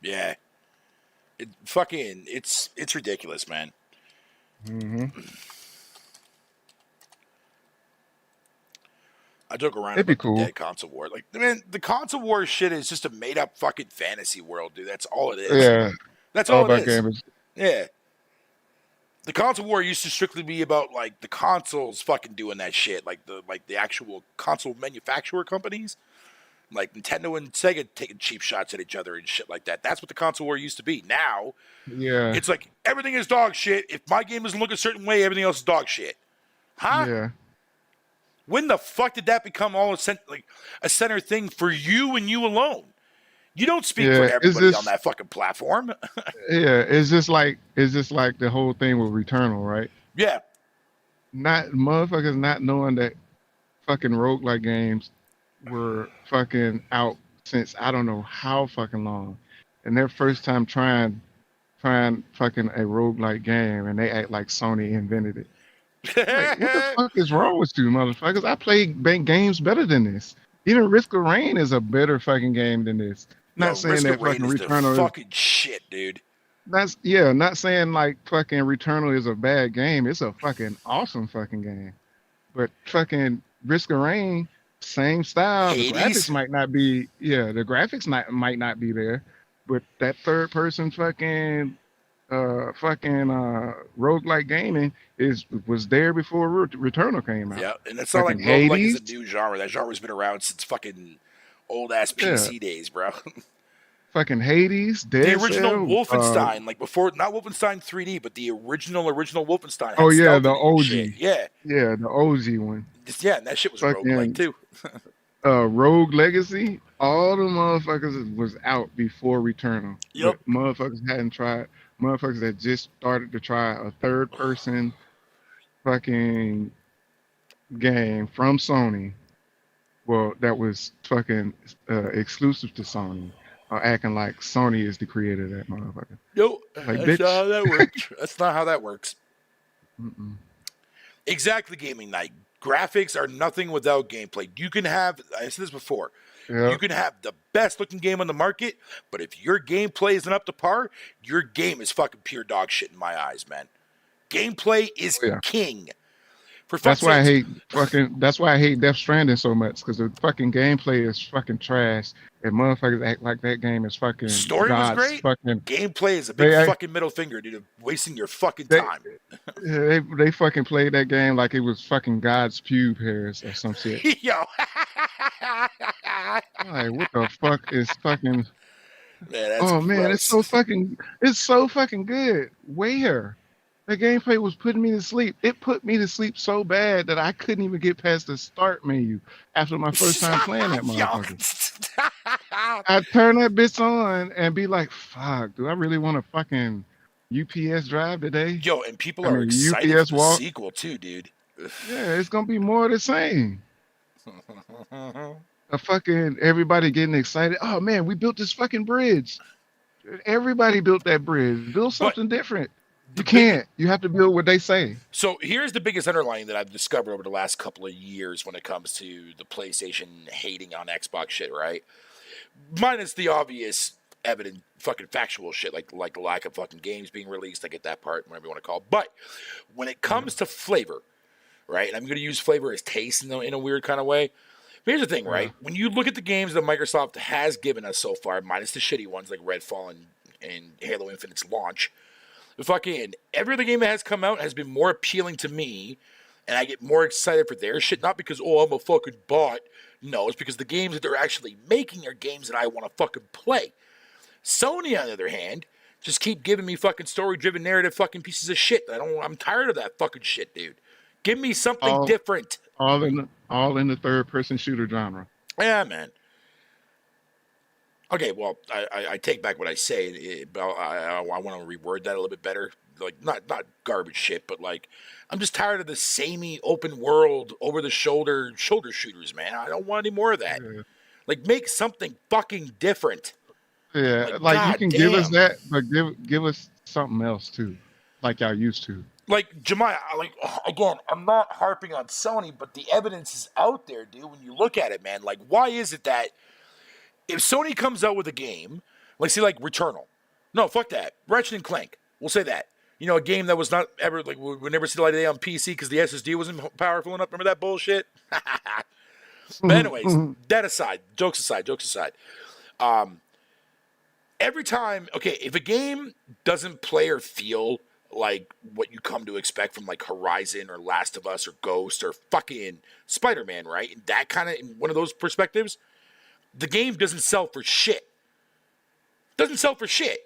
Yeah. It's ridiculous, man. Hmm. I joke around It'd be about the cool. dead console war. Like, man, the console war shit is just a made up fucking fantasy world, dude. That's all it is. Yeah, That's all all it about is. gamers. Yeah. The console war used to strictly be about like the consoles fucking doing that shit, like the actual console manufacturer companies, like Nintendo and Sega taking cheap shots at each other and shit like that. That's what the console war used to be. Now Yeah, it's like everything is dog shit. If my game doesn't look a certain way, everything else is dog shit. Huh? yeah, When the fuck did that become all a center thing for you and you alone? You don't speak for Yeah, everybody on that fucking platform. it's just like the whole thing with Returnal, right? Yeah. Not motherfuckers not knowing that fucking roguelike games were fucking out since I don't know how fucking long. And their first time trying fucking a roguelike game and they act like Sony invented it. Like, what the fuck is wrong with you, motherfuckers? I play games better than this. Even Risk of Rain is a better fucking game than this. Yo, Not saying Risk of that Rain fucking is the Returnal is fucking shit, dude. not saying like fucking Returnal is a bad game. It's a fucking awesome fucking game. But fucking Risk of Rain, same style. The graphics Hades? might not be, yeah, the graphics might not be there, but that third person roguelike gaming was there before Returnal came out. Yeah, and it's not like Fucking roguelike is a Hades, new genre. That genre's been around since fucking old ass yeah, PC days, bro. fucking Hades, The Dead original Cell. Wolfenstein, like before, not Wolfenstein 3D, but the original Wolfenstein Oh had yeah, stealth the in it and shit. OG, Yeah, yeah, the OG one. yeah, and that shit was roguelike Fucking too. Rogue Legacy, all the motherfuckers was out before Returnal, Yep. but motherfuckers hadn't tried. Motherfuckers that just started to try a third person fucking game from Sony. Well, that was fucking exclusive to Sony. Are acting like Sony is the creator of that motherfucker. Nope, Like, that's not bitch. how that works. That's not how that works. Mm-mm. Exactly, gaming night. Graphics are nothing without gameplay. You can have, I said this before, you Yep. can have the best looking game on the market, but if your gameplay isn't up to par, your game is fucking pure dog shit in my eyes, man. Gameplay is Oh, yeah. king. For fuck's sakes, That's why I hate Death Stranding so much, because the fucking gameplay is fucking trash and motherfuckers act like that game is fucking story was God's great. fucking Gameplay is a big they act fucking middle finger, dude, of wasting your fucking they time. they fucking played that game like it was fucking God's pube hairs or some shit. Yo. Like, what the fuck is fucking Man, that's oh man, gross. it's so fucking good. Where? The gameplay was putting me to sleep. It put me to sleep so bad that I couldn't even get past the start menu after my first time playing that Yo. motherfucker. I turn that bitch on and be like, fuck, do I really want to fucking UPS drive today? Yo, and people I are mean, excited for UPS the walk. sequel too, dude. Yeah, it's gonna be more of the same. A fucking everybody getting excited. Oh man, we built this fucking bridge. Everybody built that bridge. Build But something different. the You big can't. You have to build what they say. so here's the biggest underlying that I've discovered over the last couple of years when it comes to the PlayStation hating on Xbox shit, right? Minus the obvious evident fucking factual shit like the lack of fucking games being released. I get that part, whatever you want to call it. But when it Yeah, comes to flavor, right? And I'm going to use flavor as taste in a weird kind of way. But here's the thing, yeah, right? When you look at the games that Microsoft has given us so far, minus the shitty ones like Redfall and Halo Infinite's launch, the fucking every other game that has come out has been more appealing to me, and I get more excited for their shit. Not because I'm a fucking bot. No, it's because the games that they're actually making are games that I want to fucking play. Sony, on the other hand, just keep giving me fucking story-driven narrative fucking pieces of shit. I'm tired of that fucking shit, dude. Give me something all different. all in the third person shooter genre. Yeah, man. Okay, well, I take back what I say, but I want to reword that a little bit better. Like, not garbage shit, but like, I'm just tired of the samey open world, over the shoulder shooters, man. I don't want any more of that. Yeah, Like, make something fucking different. yeah. Like, Like you god can give us damn. that, but give us something else too, like y'all used to. Like, Jemiah, like, again, I'm not harping on Sony, but the evidence is out there, dude, when you look at it, man. Like, why is it that if Sony comes out with a game, like, say, like Returnal, no, fuck that, Ratchet and Clank, we'll say that. You know, a game that was not ever, like, would never see the light of day on PC because the SSD wasn't powerful enough. Remember that bullshit? But anyways, that aside, jokes aside. Um, every time, okay, if a game doesn't play or feel like what you come to expect from like Horizon or Last of Us or Ghost or fucking Spider-Man, right? In that kind of, in one of those perspectives, the game doesn't sell for shit. Doesn't sell for shit.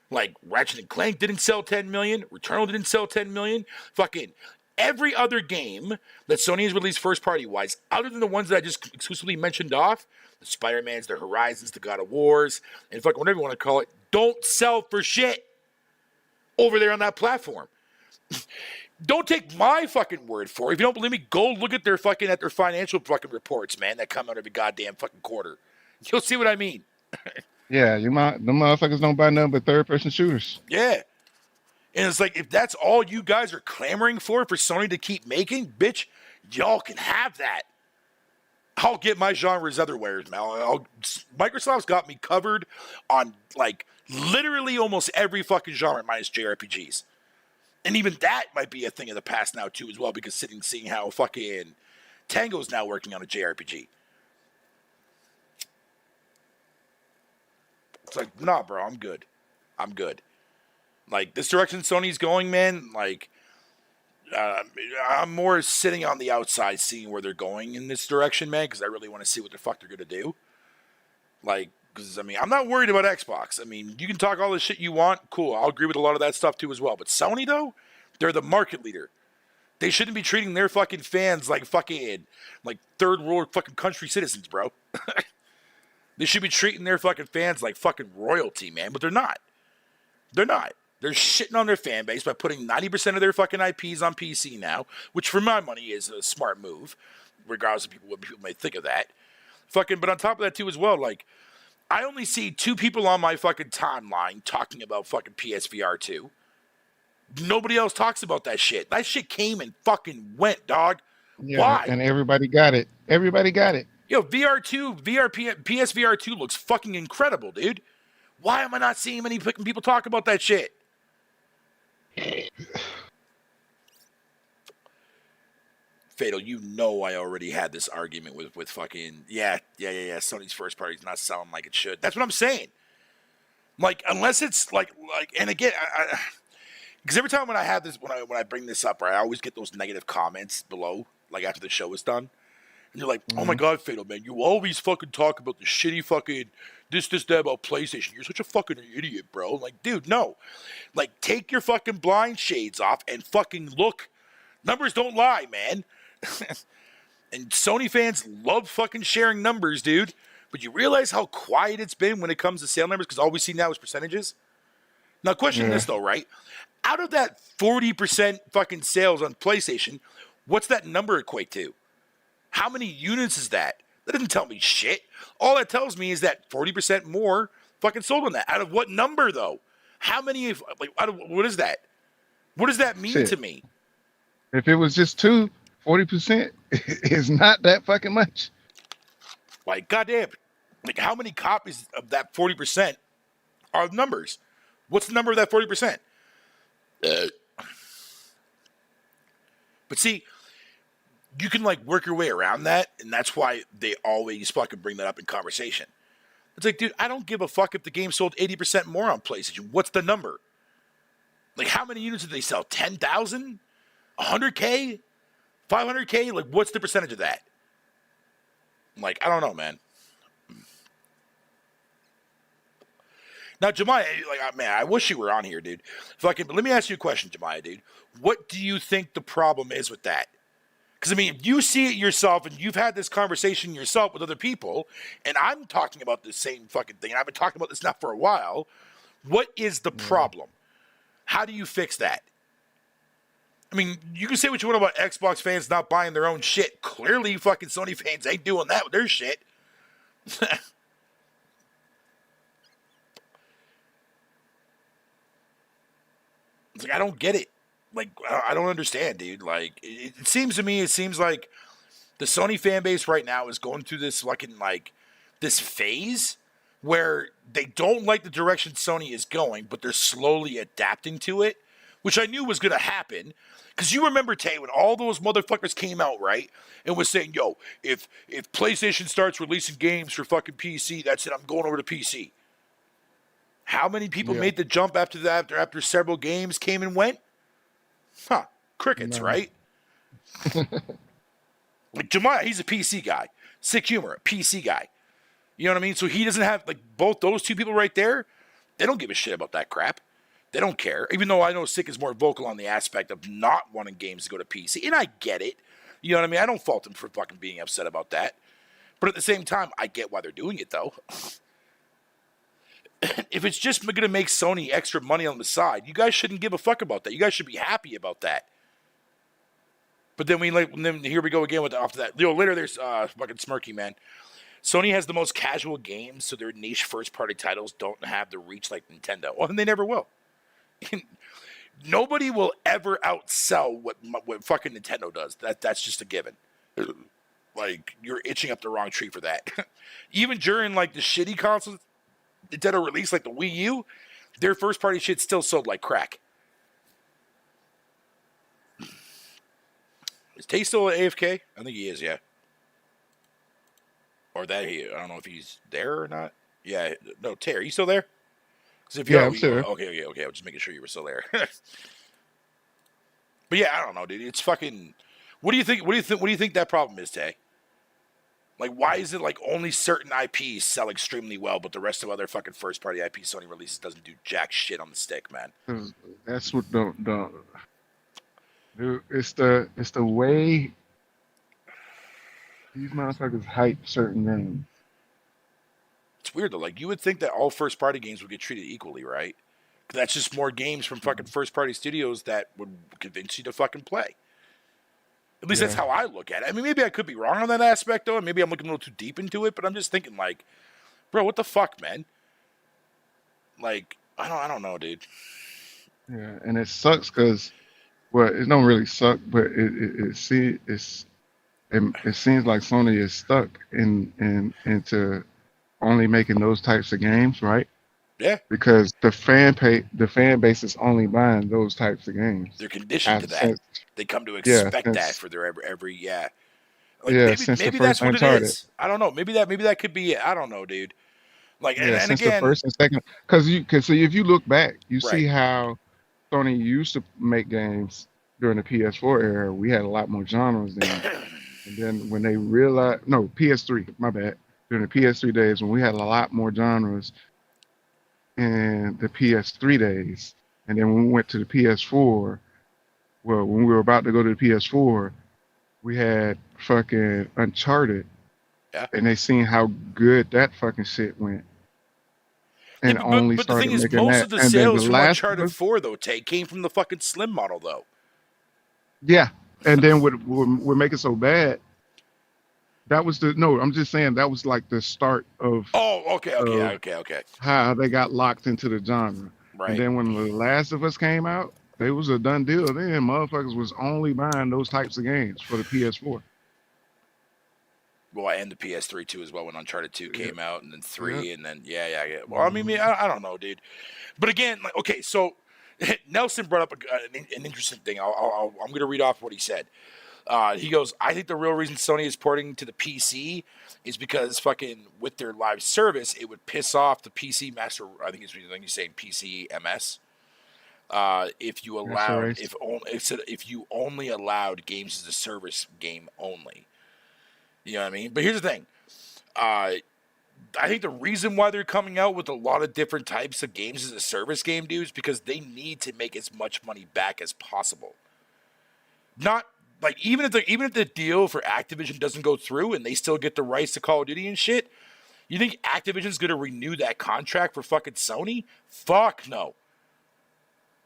Like Ratchet and Clank didn't sell 10 million, Returnal didn't sell 10 million. Fucking every other game that Sony has released first party wise, other than the ones that I just exclusively mentioned off, the Spider-Mans, the Horizons, the God of Wars, and fucking whatever you want to call it, don't sell for shit over there on that platform. Don't take my fucking word for it. If you don't believe me, go look at their financial fucking reports, man, that come out every goddamn fucking quarter. You'll see what I mean. Yeah, the motherfuckers don't buy nothing but third-person shooters. Yeah. And it's like, if that's all you guys are clamoring for Sony to keep making, bitch, y'all can have that. I'll get my genres otherwhere, man. Microsoft's got me covered on, like, literally almost every fucking genre minus JRPGs. And even that might be a thing of the past now, too, as well, because seeing how fucking Tango's now working on a JRPG. It's like, nah, bro, I'm good. I'm good. Like, this direction Sony's going, man, like, I'm more sitting on the outside seeing where they're going in this direction, man, because I really want to see what the fuck they're going to do. Like, because, I mean, I'm not worried about Xbox. I mean, you can talk all the shit you want. Cool. I'll agree with a lot of that stuff, too, as well. But Sony, though, they're the market leader. They shouldn't be treating their fucking fans like fucking, like, third world fucking country citizens, bro. They should be treating their fucking fans like fucking royalty, man. But they're not. They're not. They're shitting on their fan base by putting 90% of their fucking IPs on PC now, which for my money is a smart move, regardless of what people may think of that. Fucking, but on top of that, too, as well, like, I only see 2 people on my fucking timeline talking about fucking PSVR 2. Nobody else talks about that shit. That shit came and fucking went, dog. Yeah, Why? and everybody got it. Everybody got it. Yo, PSVR 2 looks fucking incredible, dude. Why am I not seeing many people talk about that shit? Fatal, you know I already had this argument with fucking, yeah, Sony's first party's not selling like it should. That's what I'm saying. Like, unless it's like, and again, because every time when I have this, when I bring this up, right, I always get those negative comments below, like after the show is done. And you're like, oh my God, Fatal, man, you always fucking talk about the shitty fucking that about PlayStation. You're such a fucking idiot, bro. Like, dude, no. Like, take your fucking blind shades off and fucking look. Numbers don't lie, man. And Sony fans love fucking sharing numbers, dude. But you realize how quiet it's been when it comes to sale numbers? Because all we see now is percentages. Now, question this, though, right? Out of that 40% fucking sales on PlayStation, what's that number equate to? How many units is that? That doesn't tell me shit. All that tells me is that 40% more fucking sold on that. Out of what number, though? How many, like, what is that? What does that mean to me? If it was just 40% is not that fucking much. Like, goddamn. Like, how many copies of that 40% are numbers? What's the number of that 40%? But see, you can, like, work your way around that, and that's why they always fucking bring that up in conversation. It's like, dude, I don't give a fuck if the game sold 80% more on PlayStation. What's the number? Like, how many units did they sell? 10,000? 100K? 500K? Like, what's the percentage of that? Like, I don't know, man. Now, Jemiah, like, man, I wish you were on here, dude. Fucking, but let me ask you a question, Jemiah, dude. What do you think the problem is with that? Because, I mean, if you see it yourself and you've had this conversation yourself with other people, and I'm talking about the same fucking thing, and I've been talking about this now for a while, what is the problem? How do you fix that? I mean, you can say what you want about Xbox fans not buying their own shit. Clearly, fucking Sony fans ain't doing that with their shit. It's like, I don't get it. Like, I don't understand, dude. Like, it seems like the Sony fan base right now is going through this fucking, like, this phase where they don't like the direction Sony is going, but they're slowly adapting to it, which I knew was going to happen. Because you remember, Tay, when all those motherfuckers came out, right, and was saying, yo, if PlayStation starts releasing games for fucking PC, that's it, I'm going over to PC. How many people made the jump after that, after several games came and went? Huh. Crickets, right? Like, Jemiah, he's a PC guy. Sick humor, a PC guy. You know what I mean? So he doesn't have, like, both those two people right there, they don't give a shit about that crap. They don't care. Even though I know Sick is more vocal on the aspect of not wanting games to go to PC, and I get it. You know what I mean? I don't fault him for fucking being upset about that. But at the same time, I get why they're doing it though. If it's just going to make Sony extra money on the side, you guys shouldn't give a fuck about that. You guys should be happy about that. But then then here we go again with after that. Later there's fucking Smirky man. Sony has the most casual games, so their niche first-party titles don't have the reach like Nintendo. Well, and they never will. Nobody will ever outsell what fucking Nintendo does. That's just a given. Like, you're itching up the wrong tree for that. Even during like the shitty consoles Nintendo released, like the Wii U, their first-party shit still sold like crack. Is Tay still at AFK? I think he is, yeah. Or that I don't know if he's there or not. Yeah, no, Tay, are you still there? Because if Yeah, you're, I'm sure. okay. I was just making sure you were still there. But yeah, I don't know, dude. It's fucking. What do you think? What do you think that problem is, Tay? Like, why is it like only certain IPs sell extremely well, but the rest of other fucking first-party IP Sony releases doesn't do jack shit on the stick, man? 'Cause that's what it's the way these motherfuckers hype certain games. It's weird though. Like, you would think that all first-party games would get treated equally, right? 'Cause that's just more games from fucking first-party studios that would convince you to fucking play. At least that's Yeah. how I look at it. I mean, maybe I could be wrong on that aspect, though, and maybe I'm looking a little too deep into it. But I'm just thinking, like, bro, what the fuck, man? Like, I don't know, dude. Yeah, and it sucks because, well, it don't really suck, but it seems like Sony is stuck into only making those types of games, right? Yeah, Because the fan base is only buying those types of games. they're conditioned to that. Since They come to yeah, expect that since for their every yeah. Like yeah, maybe since the maybe first that's what it Uncharted. is. I don't know. Maybe that could be it. I don't know, dude. Like Yeah, and since the again, first and second, because see if you look back, you right. see how Sony used to make games during the PS4 era. We had a lot more genres then. And then when they realized, no, PS3, my bad. During the PS3 days, when we had a lot more genres in the PS3 days, and then when we went to the PS4, well, when we were about to go to the PS4, we had fucking Uncharted, Yeah. and they seen how good that fucking shit went, Yeah, and only but the thing started is, making most that. of the And then The sales from Last of Uncharted Us, 4 though, Tay, came from the fucking slim model though. yeah, and then what would make it so bad? That was the no. I'm just saying that was like the start Oh, okay, of okay. how they got locked into the genre. And Right. then when The Last of Us came out, it was a done deal. Then motherfuckers was only buying those types of games for the PS4. Well, and the PS3 too as well when Uncharted 2 Yep. came out, and then Yep. 3, and then yeah. Well, I mean, Hmm. I don't know, dude. But again, like, okay, so Nelson brought up an interesting thing. I'm going to read off what he said. He goes, I think the real reason Sony is porting to the PC is because fucking with their live service, it would piss off the PC master. I think he's saying PC MS. If you That's a allowed, race. if you only allowed games as a service game only, you know what I mean. But here's the thing. I think the reason why they're coming out with a lot of different types of games as a service game, dude, is because they need to make as much money back as possible. Not like even if the deal for Activision doesn't go through and they still get the rights to Call of Duty and shit, you think Activision's gonna renew that contract for fucking Sony? Fuck no.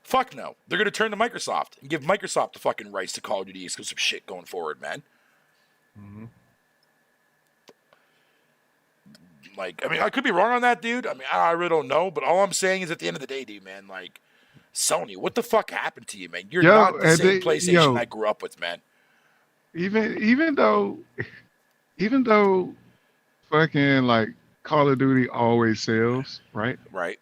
Fuck no. They're gonna turn to Microsoft and give Microsoft the fucking rights to Call of Duty exclusive shit going forward, man. Hmm. Like, I mean, I could be wrong on that, dude. I mean, I really don't know. But all I'm saying is, at the end of the day, dude, man, like, Sony, what the fuck happened to you, man? You're Yo, not the and same they, PlayStation yo, I grew up with, man. even though fucking like Call of Duty always sells, right? Right?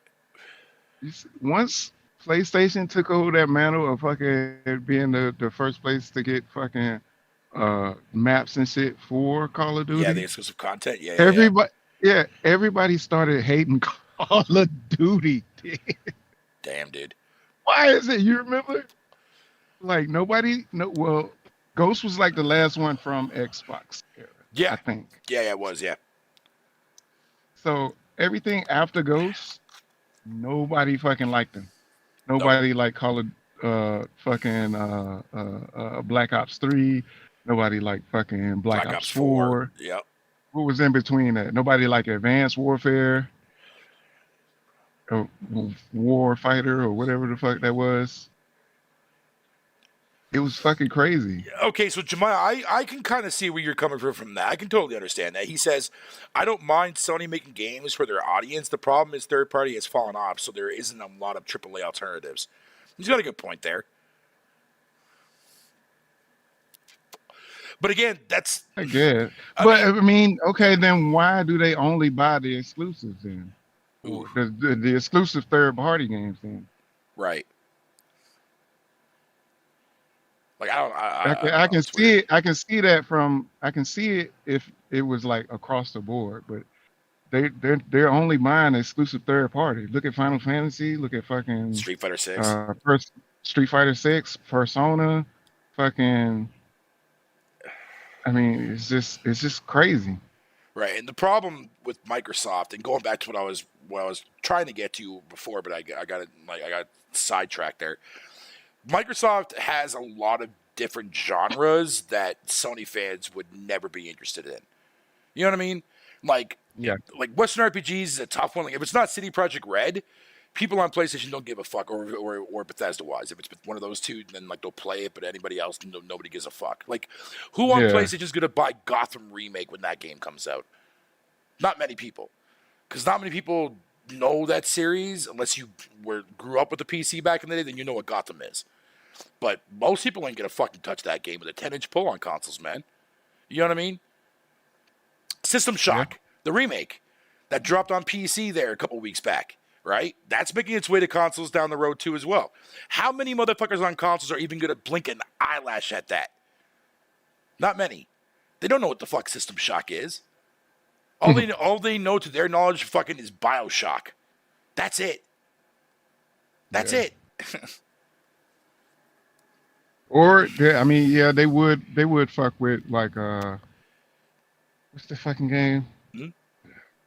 Once PlayStation took over that mantle of fucking being the first place to get fucking maps and shit for Call of Yeah, the Duty, exclusive content. Yeah. everybody yeah, everybody started hating Call of Duty. Damn, dude. Why is it? You remember? Like nobody no well, Ghost was like the last one from Xbox era, Yeah. I think. Yeah, it was, yeah. So everything after Ghost, nobody fucking liked him. Nope. Nobody like Call of fucking Black Ops 3. Nobody like fucking Black Black Ops Ops 4. 4. Yep. What was in between that? Nobody like Advanced Warfare or War Fighter or whatever the fuck that was. It was fucking crazy. Okay, so Jemiah, I can kind of see where you're coming from that. I can totally understand that. He says, I don't mind Sony making games for their audience. The problem is third party has fallen off, so there isn't a lot of AAA alternatives. He's got a good point there. But again, that's I guess. I But mean, I mean, okay, then why do they only buy the exclusives then? ooh, Or the exclusive third party games then? right. Like I don't I I don't know. can It's weird. see it. I can see that from. I can see it if it was like across the board, but they're only buying exclusive third party. Look at Final Fantasy. Look at fucking Street Fighter 6. first Street Fighter 6, Persona, fucking. I mean, it's just crazy. Right, and the problem with Microsoft, and going back to what I was trying to get to before, but I got sidetracked there. Microsoft has a lot of different genres that Sony fans would never be interested in. You know what I mean? Like, Yeah, like Western RPGs is a tough one. Like, if it's not City Project Red, people on PlayStation don't give a fuck, or Bethesda wise. If it's one of those two, then like they'll play it, but anybody else, nobody gives a fuck. Like, who on yeah. PlayStation is gonna buy Gotham remake when that game comes out? Not many people, because not many people know that series unless you grew up with the PC back in the day. Then you know what Gotham is. But most people ain't gonna fucking touch that game with a 10-inch pull on consoles, man. You know what I mean? System Yeah. Shock, the remake that dropped on PC there a couple weeks back, right? That's making its way to consoles down the road too as well. How many motherfuckers on consoles are even gonna blink an eyelash at that? Not many. They don't know what the fuck System Shock is. All they know to their knowledge fucking is BioShock. That's it. That's Yeah. it. Or I mean, yeah, they would fuck with like what's the fucking game? Hmm?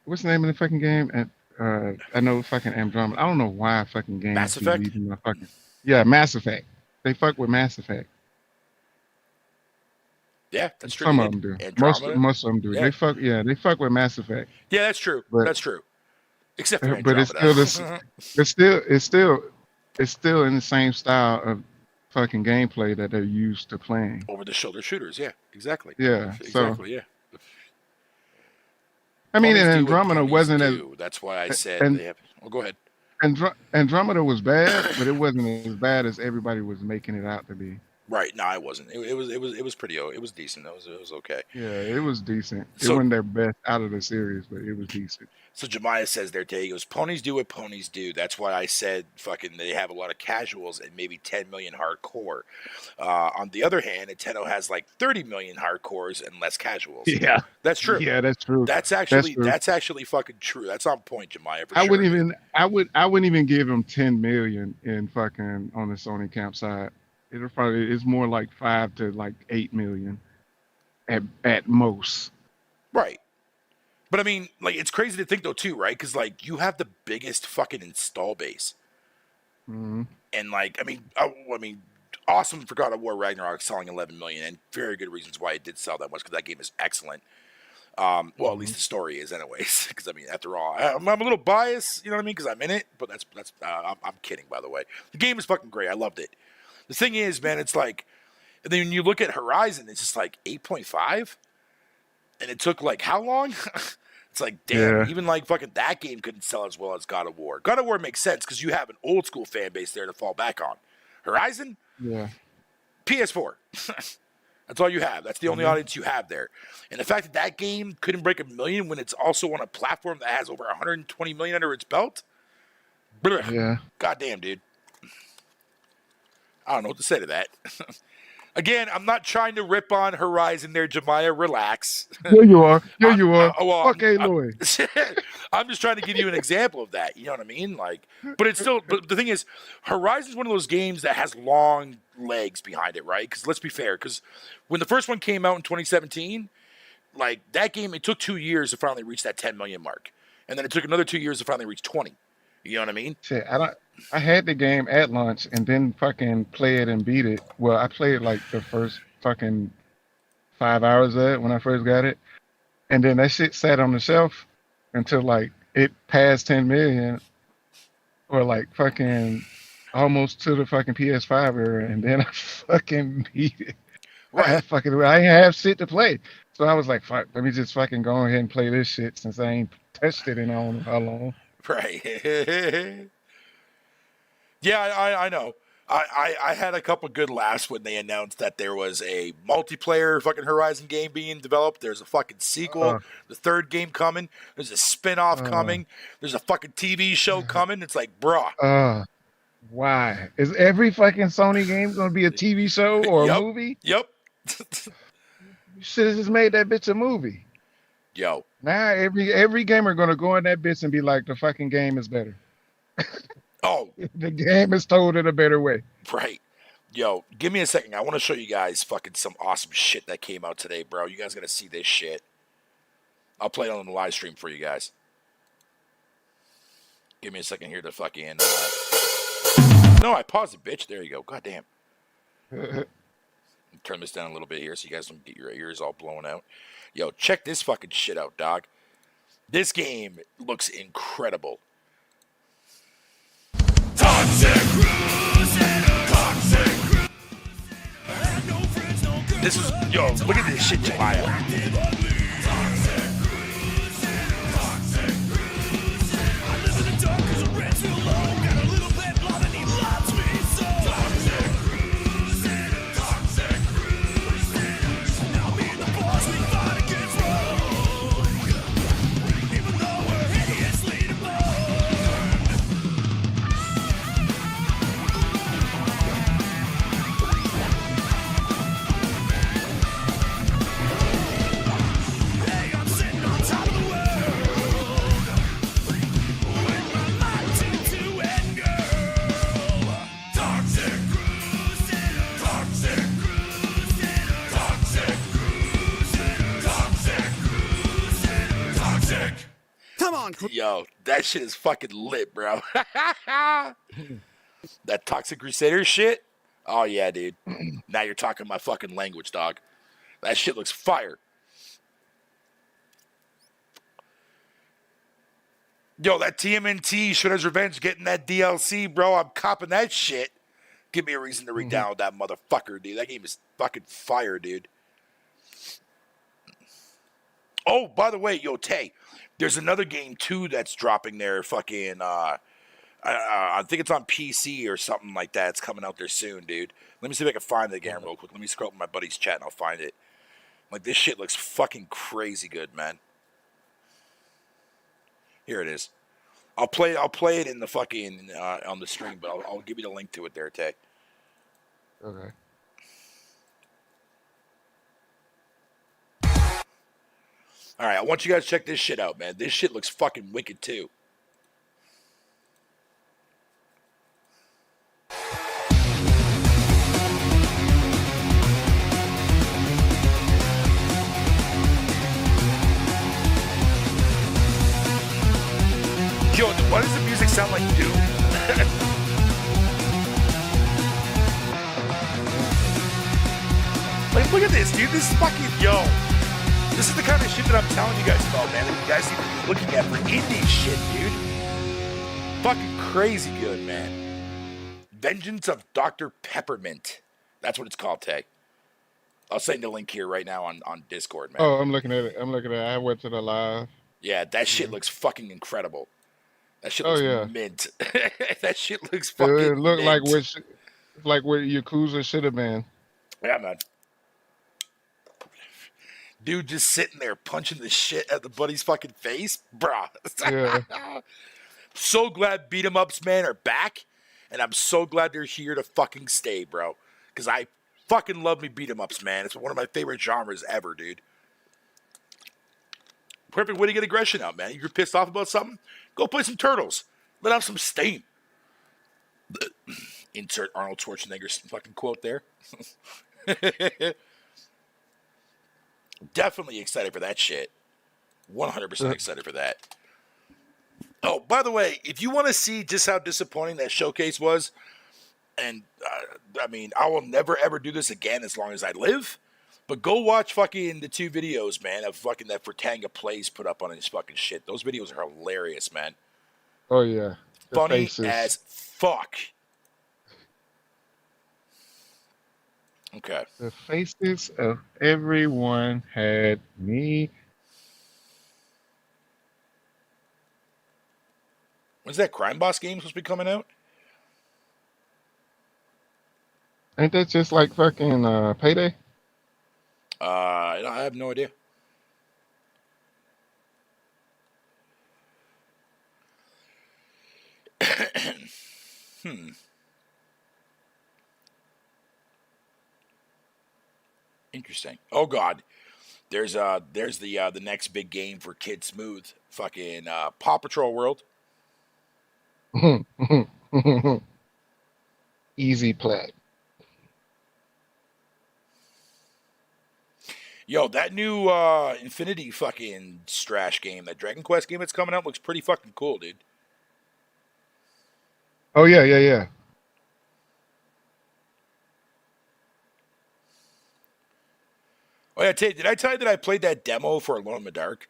What's the name of the fucking game? And I know fucking Andromeda. I don't know why fucking games Mass be Effect? leaving my fucking. Yeah, Mass Effect. They fuck with Mass Effect. Yeah, that's true. They Some of did. them do. Most Andromeda? most of them do. Yeah. They fuck. Yeah, they fuck with Mass Effect. Yeah, that's true. But That's true. Except for but it's Andromeda. still this. It's still in the same style of fucking gameplay that they're used to playing. Over the shoulder shooters, yeah. Exactly. Yeah. So Exactly, yeah. I mean, Ponies and do what Andromeda ponies wasn't as do. That's why I said and they have. Oh, go ahead. Andromeda was bad, but it wasn't as bad as everybody was making it out to be. Right. No, I wasn't. It was pretty. It was decent. It was okay. Yeah, it was decent. It So wasn't their best out of the series, but it was decent. So Jemiah says there, Tay, he goes, ponies do what ponies do. That's why I said fucking they have a lot of casuals and maybe 10 million hardcore. On the other hand, Nintendo has like 30 million hardcores and less casuals. Yeah. That's true. Yeah, that's true. That's That's true. actually fucking true. That's on point, Jemiah, for I sure. wouldn't even I wouldn't even give them 10 million in fucking on the Sony campsite. It's more like 5 to like 8 million at most. Right. But I mean, like, it's crazy to think though too, right? Because like you have the biggest fucking install base, Hmm. and like, I mean, awesome for God of War Ragnarok selling 11 million, and very good reasons why it did sell that much because that game is excellent. Well, at Hmm. least the story is, anyways. Because I mean, after all, I'm a little biased, you know what I mean? Because I'm in it, but I'm kidding, by the way. The game is fucking great. I loved it. The thing is, man, it's like, and then when you look at Horizon, it's just like 8.5, and it took like how long? It's like, damn, Yeah. even like fucking that game couldn't sell as well as God of War. God of War makes sense because you have an old school fan base there to fall back on. Horizon, Yeah. PS4. That's all you have. That's the only Yeah. audience you have there. And the fact that that game couldn't break 1 million when it's also on a platform that has over 120 million under its belt, bleh, Yeah. goddamn, dude. I don't know what to say to that. Again, I'm not trying to rip on Horizon there, Jemiah. Relax. There you are. There you are. Well, Fuck Aloy. I'm just trying to give you an example of that. You know what I mean? Like, but it's still. But the thing is, Horizon's one of those games that has long legs behind it, right? Because let's be fair. Because when the first one came out in 2017, like that game, it took 2 years to finally reach that 10 million mark, and then it took another 2 years to finally reach 20. You know what I mean? Shit, I had the game at launch and then fucking play it and beat it. Well, I played like the first fucking 5 hours of it when I first got it, and then that shit sat on the shelf until like it passed 10 million or like fucking almost to the fucking PS5 era, and then I fucking beat it. Right. I ain't have shit to play, so I was like, fuck, let me just fucking go ahead and play this shit since I ain't touched it in I don't know how long. Right. Yeah, I know. I had a couple good laughs when they announced that there was a multiplayer fucking Horizon game being developed. There's a fucking sequel, Uh, the third game coming. There's a spin-off uh, coming. There's a fucking TV show coming. It's like, bruh. uh, why is every fucking Sony game gonna be a TV show or a Yep. movie? Yep. You should have just made that bitch a movie. Yo. Now every gamer gonna go in that bitch and be like, the fucking game is better. Oh, The game is told in a better way. right. Yo, give me a second. I want to show you guys fucking some awesome shit that came out today, bro. You guys gotta see this shit. I'll play it on the live stream for you guys. Give me a second here to fucking. No, I paused it, bitch. There you go. God damn. Turn this down a little bit here so you guys don't get your ears all blown out. Yo, check this fucking shit out, dog. This game looks incredible. This is, yo, look at this shit, Jemiah. Come on. Yo, that shit is fucking lit, bro. That Toxic Crusader shit? Oh, yeah, dude. Now you're talking my fucking language, dog. That shit looks fire. Yo, that TMNT Shredder's Revenge getting that DLC, bro. I'm copping that shit. Give me a reason to re-download that motherfucker, dude. That game is fucking fire, dude. Oh, by the way, yo, Tay, there's another game too that's dropping there. Fucking, I think it's on PC or something like that. It's coming out there soon, dude. Let me see if I can find it again real quick. Let me scroll up my buddy's chat and I'll find it. Like, this shit looks fucking crazy good, man. Here it is. I'll play it in the fucking on the stream, but I'll give you the link to it there, Tay. Okay. All right, I want you guys to check this shit out, man. This shit looks fucking wicked too. Yo, why does the music sound like Doom? Like, look at this, dude. This is fucking, yo. This is the kind of shit that I'm telling you guys about, man. That you guys need to be looking at for indie shit, dude. Fucking crazy good, man. Vengeance of Dr. Peppermint. That's what it's called, Tay. I'll send the link here right now on Discord, man. Oh, I'm looking at it. I went to the live. Yeah, that shit looks fucking incredible. That shit Oh looks yeah. mint. That shit looks It fucking looked mint. like what Yakuza should have been. Yeah, man. Dude just sitting there punching the shit at the buddy's fucking face. Bruh. Yeah. So glad beat 'em ups, man, are back. And I'm so glad they're here to fucking stay, bro. Because I fucking love me beat 'em ups, man. It's one of my favorite genres ever, dude. Perfect way to get aggression out, man. If you're pissed off about something, go play some Turtles. Let out some steam. Insert Arnold Schwarzenegger's fucking quote there. Definitely excited for that shit. 100% excited for that. Oh, by the way, if you want to see just how disappointing that showcase was, and I mean, I will never ever do this again as long as I live. But go watch fucking the two videos, man, of fucking that Fertanga Plays put up on his fucking shit. Those videos are hilarious, man. Oh yeah, the Funny faces. as fuck. Okay. The faces of everyone had me. When's that Crime Boss game supposed to be coming out? Ain't that just like fucking Payday? I have no idea. Hmm. Interesting. Oh God. There's the next big game for Kid Smooth. Fucking Paw Patrol World. Easy play. Yo, that new Infinity fucking Strash game, that Dragon Quest game that's coming out looks pretty fucking cool, dude. Oh yeah, yeah, yeah. Oh yeah, did I tell you that I played that demo for Alone in the Dark?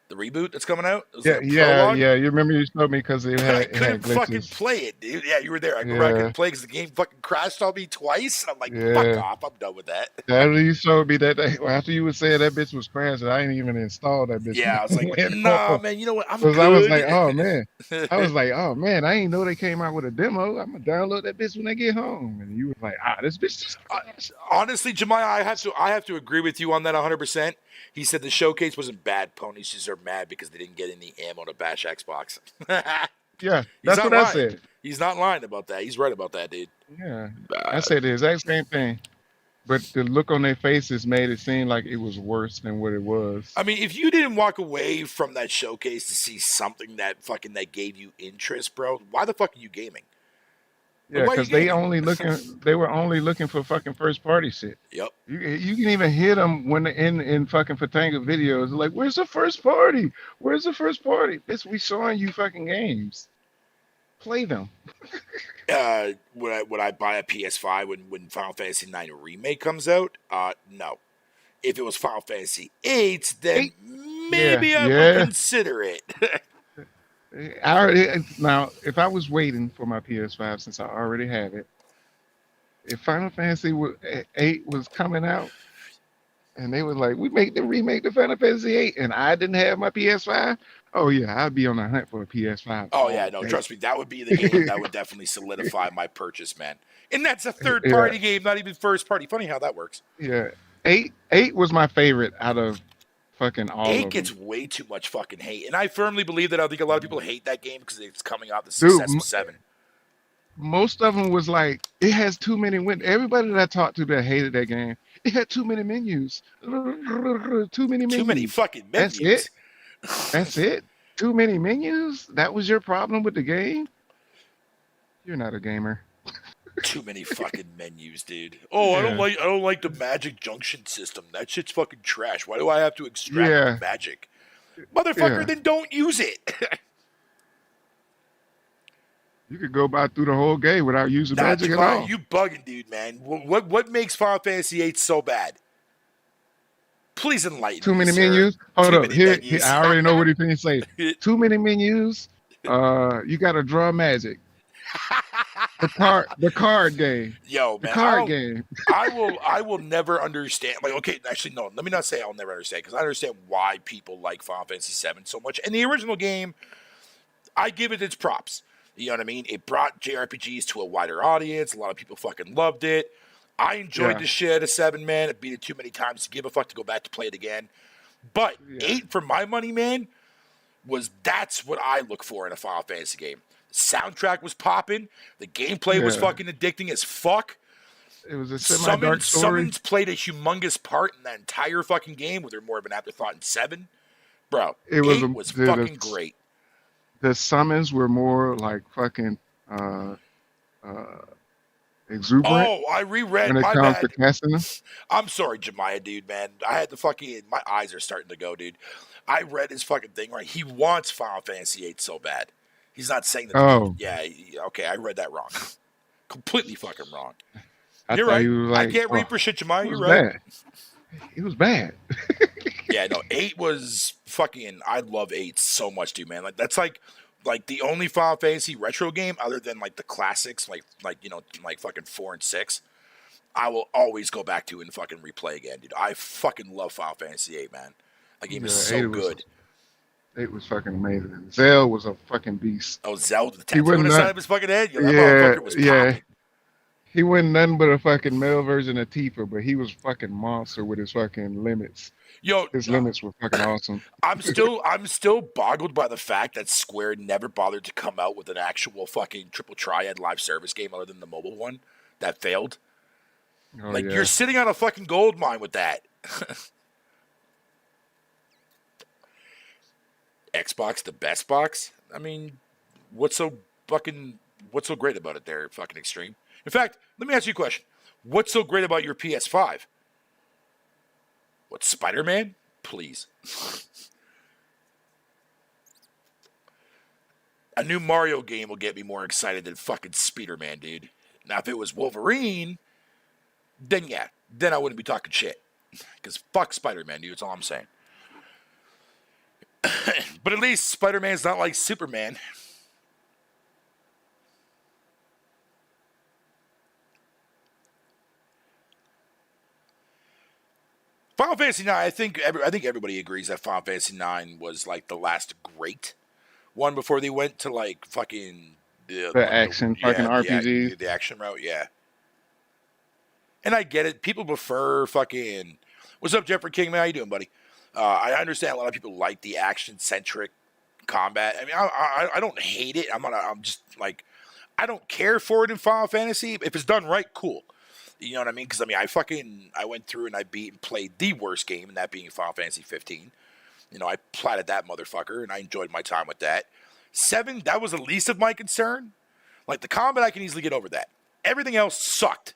The reboot that's coming out? It was like Yeah, a yeah, prologue. yeah. You remember you told me because But I it had couldn't fucking glitches. play it, dude. Yeah, you were there. I remember I Yeah, couldn't play because the game fucking crashed on me twice. And I'm like, fuck yeah. off. I'm done with that. After you showed me that, well, after you would say that bitch was crashing, I ain't even installed that bitch Yeah, I was like, at nah, all. man, you know what? I'm Because I was good. like, oh man, I ain't know they came out with a demo. I'm gonna download that bitch when I get home. And you was like, this bitch just crashed. Honestly, Jemiah, I have to agree with you on that 100%. He said the showcase wasn't bad. Ponies just are mad because they didn't get any ammo to bash Xbox. Yeah, He's that's not what I lying. said. He's not lying about that. He's right about that, dude. Yeah, I Uh, said the exact same thing. But the look on their faces made it seem like it was worse than what it was. I mean, if you didn't walk away from that showcase to see something that gave you interest, bro, why the fuck are you gaming? Like, Yeah, why are you because gaming? they were only looking for fucking first party shit. Yep. You can even hear them when they're in fucking Fatanga videos. They're like, where's the first party? Where's the first party? Bitch, we showing you fucking games. Play them. Would I buy a PS5 when Final Fantasy 9 remake comes out? No. If it was Final Fantasy 8, then Eight. Yeah, maybe I would yeah. consider it. I already now if I was waiting for my PS5 since I already have it, if Final Fantasy 8 was coming out and they were like, we make the remake to Final Fantasy 8 and I didn't have my PS5, oh yeah, I'd be on the hunt for a PS5 Oh yeah, all no, day. trust me, that would be the game that would definitely solidify my purchase, man. And that's a third Yeah, party game, not even first party. Funny how that works. yeah. Eight was my favorite out of fucking all 8 of gets them. way too much fucking hate, and I firmly believe that I think a lot of people hate that game because it's coming out the Dude, success of 7. most of them was like, it has too many win. Everybody that I talked to that hated that game, it had too many menus. Too many Too many menus. fucking That's it. menus. That's it. Too many menus. That was your problem with the game. You're not a gamer. Too many fucking menus, dude. Oh, Yeah, I don't like the magic junction system. That shit's fucking trash. Why do I have to extract yeah, magic? Motherfucker, yeah. then don't use it. You could go by through the whole game without using Nah, magic at Jemima, all. you bugging, dude, man. What makes Final Fantasy 8 so bad? Please enlighten Too me, many sir. menus. Hold Too up. many Here menus. I already know what he's going to say. Too many menus. You got to draw magic. The card game. Yo, The man, card game. I will never understand. Like, okay, actually, no. Let me not say I'll never understand because I understand why people like Final Fantasy 7 so much. And the original game, I give it its props. You know what I mean? It brought JRPGs to a wider audience. A lot of people fucking loved it. I enjoyed Yeah, the shit out of 7, man. I beat it too many times to give a fuck to go back to play it again. But yeah, 8, for my money, man, that's what I look for in a Final Fantasy game. The soundtrack was popping. The gameplay was yeah. fucking addicting as fuck. It was a semi-dark story. Summons played a humongous part in that entire fucking game, where they're more of an afterthought in 7. Bro, It was 8 was fucking great. the summons were more like fucking uh uh exuberant Oh, I reread. when it My comes to bad. casting. I'm sorry, Jemiah, dude, man. I had the fucking. My eyes are starting to go, dude. I read his fucking thing right. He wants Final Fantasy VIII so bad. He's not saying that to be. Oh, Yeah, okay, I read that wrong. Completely fucking wrong. I You're thought right. he was I like, can't read oh, for shit, it Jemiah. You're was right. bad. It was bad. Yeah, no, 8 was fucking. I love 8 so much, dude, man. Like that's like the only Final Fantasy retro game other than like the classics, like you know, like fucking 4 and 6. I will always go back to and fucking replay again, dude. I fucking love Final Fantasy 8, man. That game is Yeah, so good. it was fucking amazing. Zell was a fucking beast. Oh, Zelda, the He tattoo on wasn't the side not, of his fucking head. Yo, that yeah, motherfucker was yeah. popping. He wasn't nothing but a fucking male version of Tifa, but he was fucking monster with his fucking limits. Yo, His limits were fucking awesome. I'm still boggled by the fact that Square never bothered to come out with an actual fucking triple triad live service game other than the mobile one that failed. Oh Like you're yeah. sitting on a fucking gold mine with that. Xbox, the best box. I mean, what's so fucking what's so great about it? There, fucking extreme. In fact, let me ask you a question. What's so great about your PS5? What Spider-Man? Please. A new Mario game will get me more excited than fucking Spider-Man, dude. Now, if it was Wolverine, then yeah, then I wouldn't be talking shit. Because fuck Spider-Man, dude. That's all I'm saying. But at least Spider-Man's not like Superman. Final Fantasy IX, I think everybody agrees that Final Fantasy IX was like the last great one before they went to like fucking The action fucking RPGs. the action route, yeah. And I get it. People prefer fucking. What's up, Jeffrey King? Man, how you doing, buddy? I understand a lot of people like the action centric combat. I mean, I don't hate it. I'm just like I don't care for it in Final Fantasy. If it's done right, cool. You know what I mean? Because I mean, I went through and I beat and played the worst game, and that being Final Fantasy 15. You know, I platted that motherfucker, and I enjoyed my time with that. 7, that was the least of my concern. Like the combat, I can easily get over that. Everything else sucked.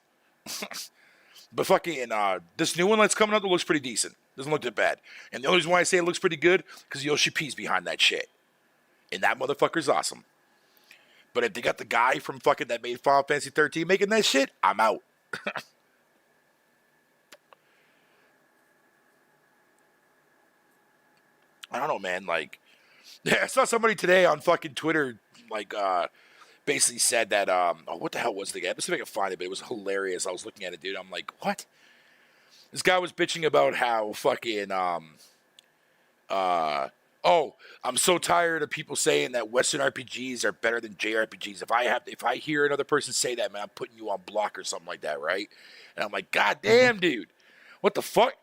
But fucking this new one that's coming out that looks pretty decent. Doesn't look that bad. And the only reason why I say it looks pretty good because Yoshi P's behind that shit, and that motherfucker's awesome. But if they got the guy from fucking that made Final Fantasy 13 making that shit, I'm out. I don't know, man. Like, yeah, I saw somebody today on fucking Twitter, like, basically said that, oh, what the hell was the game? Let's see if I can find it, but it was hilarious. I was looking at it, dude. I'm like, what? This guy was bitching about how fucking, oh, I'm so tired of people saying that Western RPGs are better than JRPGs. If I hear another person say that, man, I'm putting you on block or something like that, right? And I'm like, God Mhm. damn, dude, what the fuck?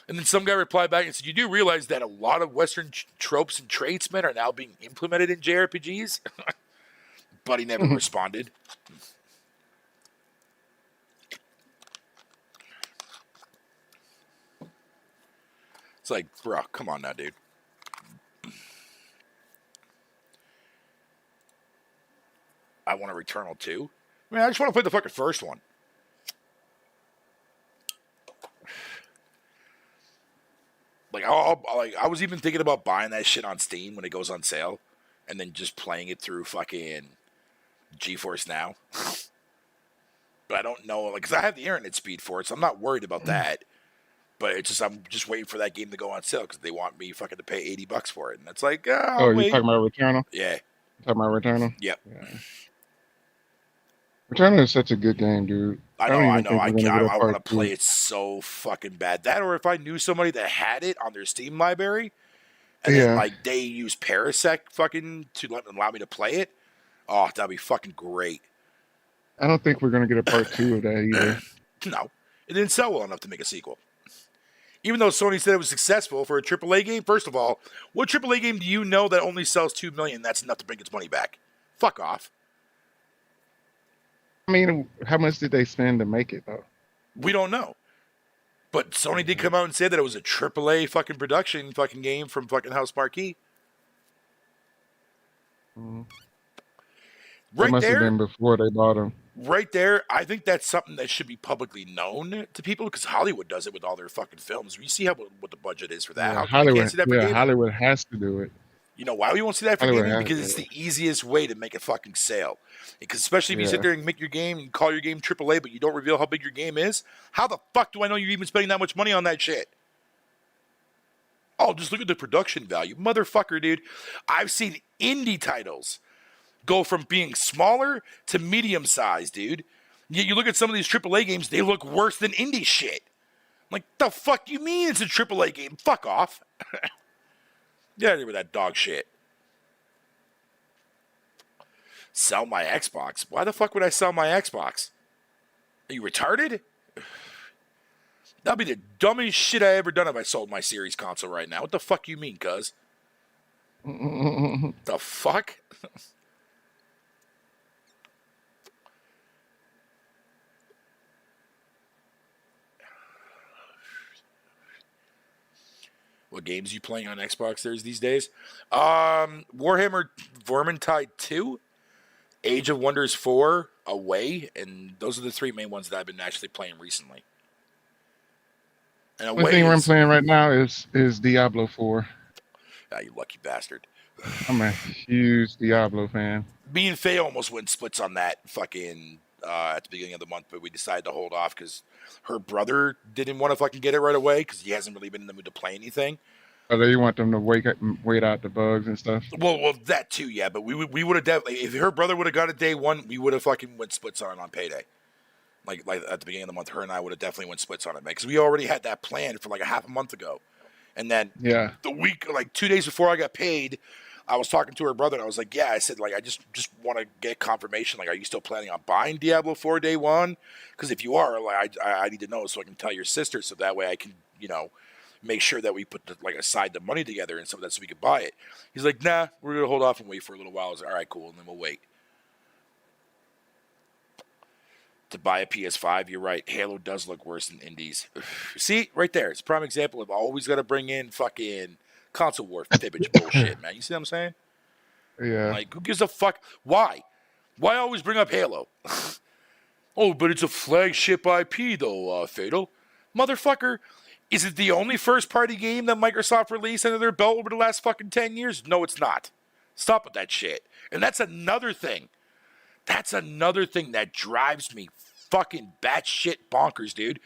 And then some guy replied back and said, "You do realize that a lot of Western tropes and traits, man, are now being implemented in JRPGs?" But he never responded. It's like, bro, come on now, dude. I want a Returnal too. I mean, I just want to play the fucking first one. Like, I was even thinking about buying that shit on Steam when it goes on sale, and then just playing it through fucking GeForce Now. But I don't know, like, because I have the internet speed for it, so I'm not worried about that. But it's just I'm just waiting for that game to go on sale because they want me fucking to pay $80 for it, and it's like, Oh, I'll you wait. talking about Returnal? Yeah. Talking about Returnal? Yep. Yeah. Returnal is such a good game, dude. I I don't know, I even know. think we're gonna get a I want part to play two. it so fucking bad. That, or if I knew somebody that had it on their Steam library, and then Yeah. like they use Parasec fucking to allow me to play it. Oh, that'd be fucking great. I don't think we're gonna get a part two of that either. No, it didn't sell well enough to make a sequel. Even though Sony said it was successful for a AAA game, first of all, what AAA game do you know that only sells 2 million? That's enough to bring its money back. Fuck off. I mean, how much did they spend to make it though? We don't know. But Sony did come out and say that it was a AAA fucking production fucking game from fucking House Marquee. Mhm. That Right must have there, been before they bought them. right there, I think that's something that should be publicly known to people because Hollywood does it with all their fucking films. We see what the budget is for that. Yeah, How come we can't see that for gaming? Hollywood has to do it. You know why we won't see that for Hollywood gaming? has to Because do it's it. the easiest way to make a fucking sale. Because especially if you sit Yeah. there and make your game and call your game AAA, but you don't reveal how big your game is, how the fuck do I know you're even spending that much money on that shit? Oh, just look at the production value. Motherfucker, dude. I've seen indie titles go from being smaller to medium size, dude. Yet you look at some of these AAA games, they look worse than indie shit. Like, the fuck you mean it's a AAA game? Fuck off. Get out of here with that dog shit. Sell my Xbox? Why the fuck would I sell my Xbox? Are you retarded? That'd be the dumbest shit I ever done if I sold my Series console right now. What the fuck you mean, cuz? The fuck? What games are you playing on Xbox these days? Warhammer Vermintide 2, Age of Wonders 4, Away, and those are the three main ones that I've been actually playing recently. And Only Away thing I'm is... playing right now is Diablo 4. Ah, you lucky bastard. I'm a huge Diablo fan. Me and Faye almost went splits on that fucking at the beginning of the month, but we decided to hold off because her brother didn't want to fucking get it right away because he hasn't really been in the mood to play anything. Oh, you want them to wait out the bugs and stuff? Well, that too, yeah. But we would have definitely, if her brother would have got it day one, we would have fucking went splits on it on payday. Like at the beginning of the month, her and I would have definitely went splits on it, man, because we already had that planned for like a half a month ago. And then the week, like 2 days before I got paid, I was talking to her brother, and I was like, yeah, I said, like, I just want to get confirmation. Like, are you still planning on buying Diablo 4 day one? Because if you are, like, I need to know so I can tell your sister so that way I can, make sure that we put, aside the money together and some of that so we could buy it. He's like, nah, we're going to hold off and wait for a little while. I was like, all right, cool, and then we'll wait. To buy a PS5, you're right. Halo does look worse than indies. See, right there. It's a prime example of always got to bring in fucking console war fibbage bullshit, man. You see what I'm saying? Yeah. Like, who gives a fuck? Why? Why always bring up Halo? Oh, but it's a flagship IP, though, Fatal. Motherfucker, is it the only first-party game that Microsoft released under their belt over the last fucking 10 years? No, it's not. Stop with that shit. And that's another thing. That's another thing that drives me fucking batshit bonkers, dude.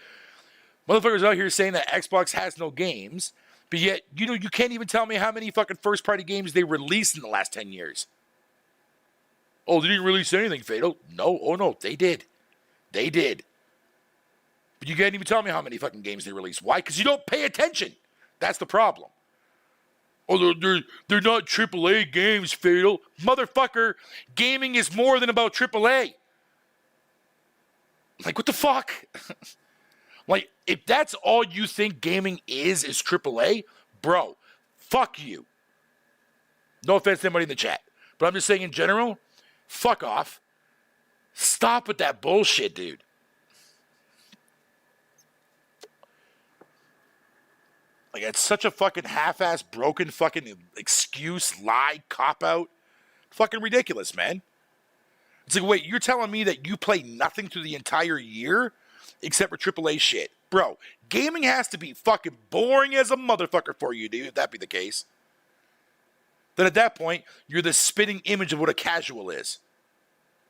Motherfuckers out here saying that Xbox has no games, but yet, you can't even tell me how many fucking first-party games they released in the last 10 years. Oh, they didn't release anything, Fatal. No, oh no, they did. They did. But you can't even tell me how many fucking games they released. Why? Because you don't pay attention. That's the problem. Oh, they're not AAA games, Fatal. Motherfucker, gaming is more than about AAA. Like, what the fuck? Like, if that's all you think gaming is AAA, bro, fuck you. No offense to anybody in the chat. But I'm just saying in general, fuck off. Stop with that bullshit, dude. Like, it's such a fucking half-ass, broken fucking excuse, lie, cop-out. Fucking ridiculous, man. It's like, wait, you're telling me that you play nothing through the entire year except for AAA shit? Bro, gaming has to be fucking boring as a motherfucker for you, dude, if that be the case. Then at that point, you're the spitting image of what a casual is.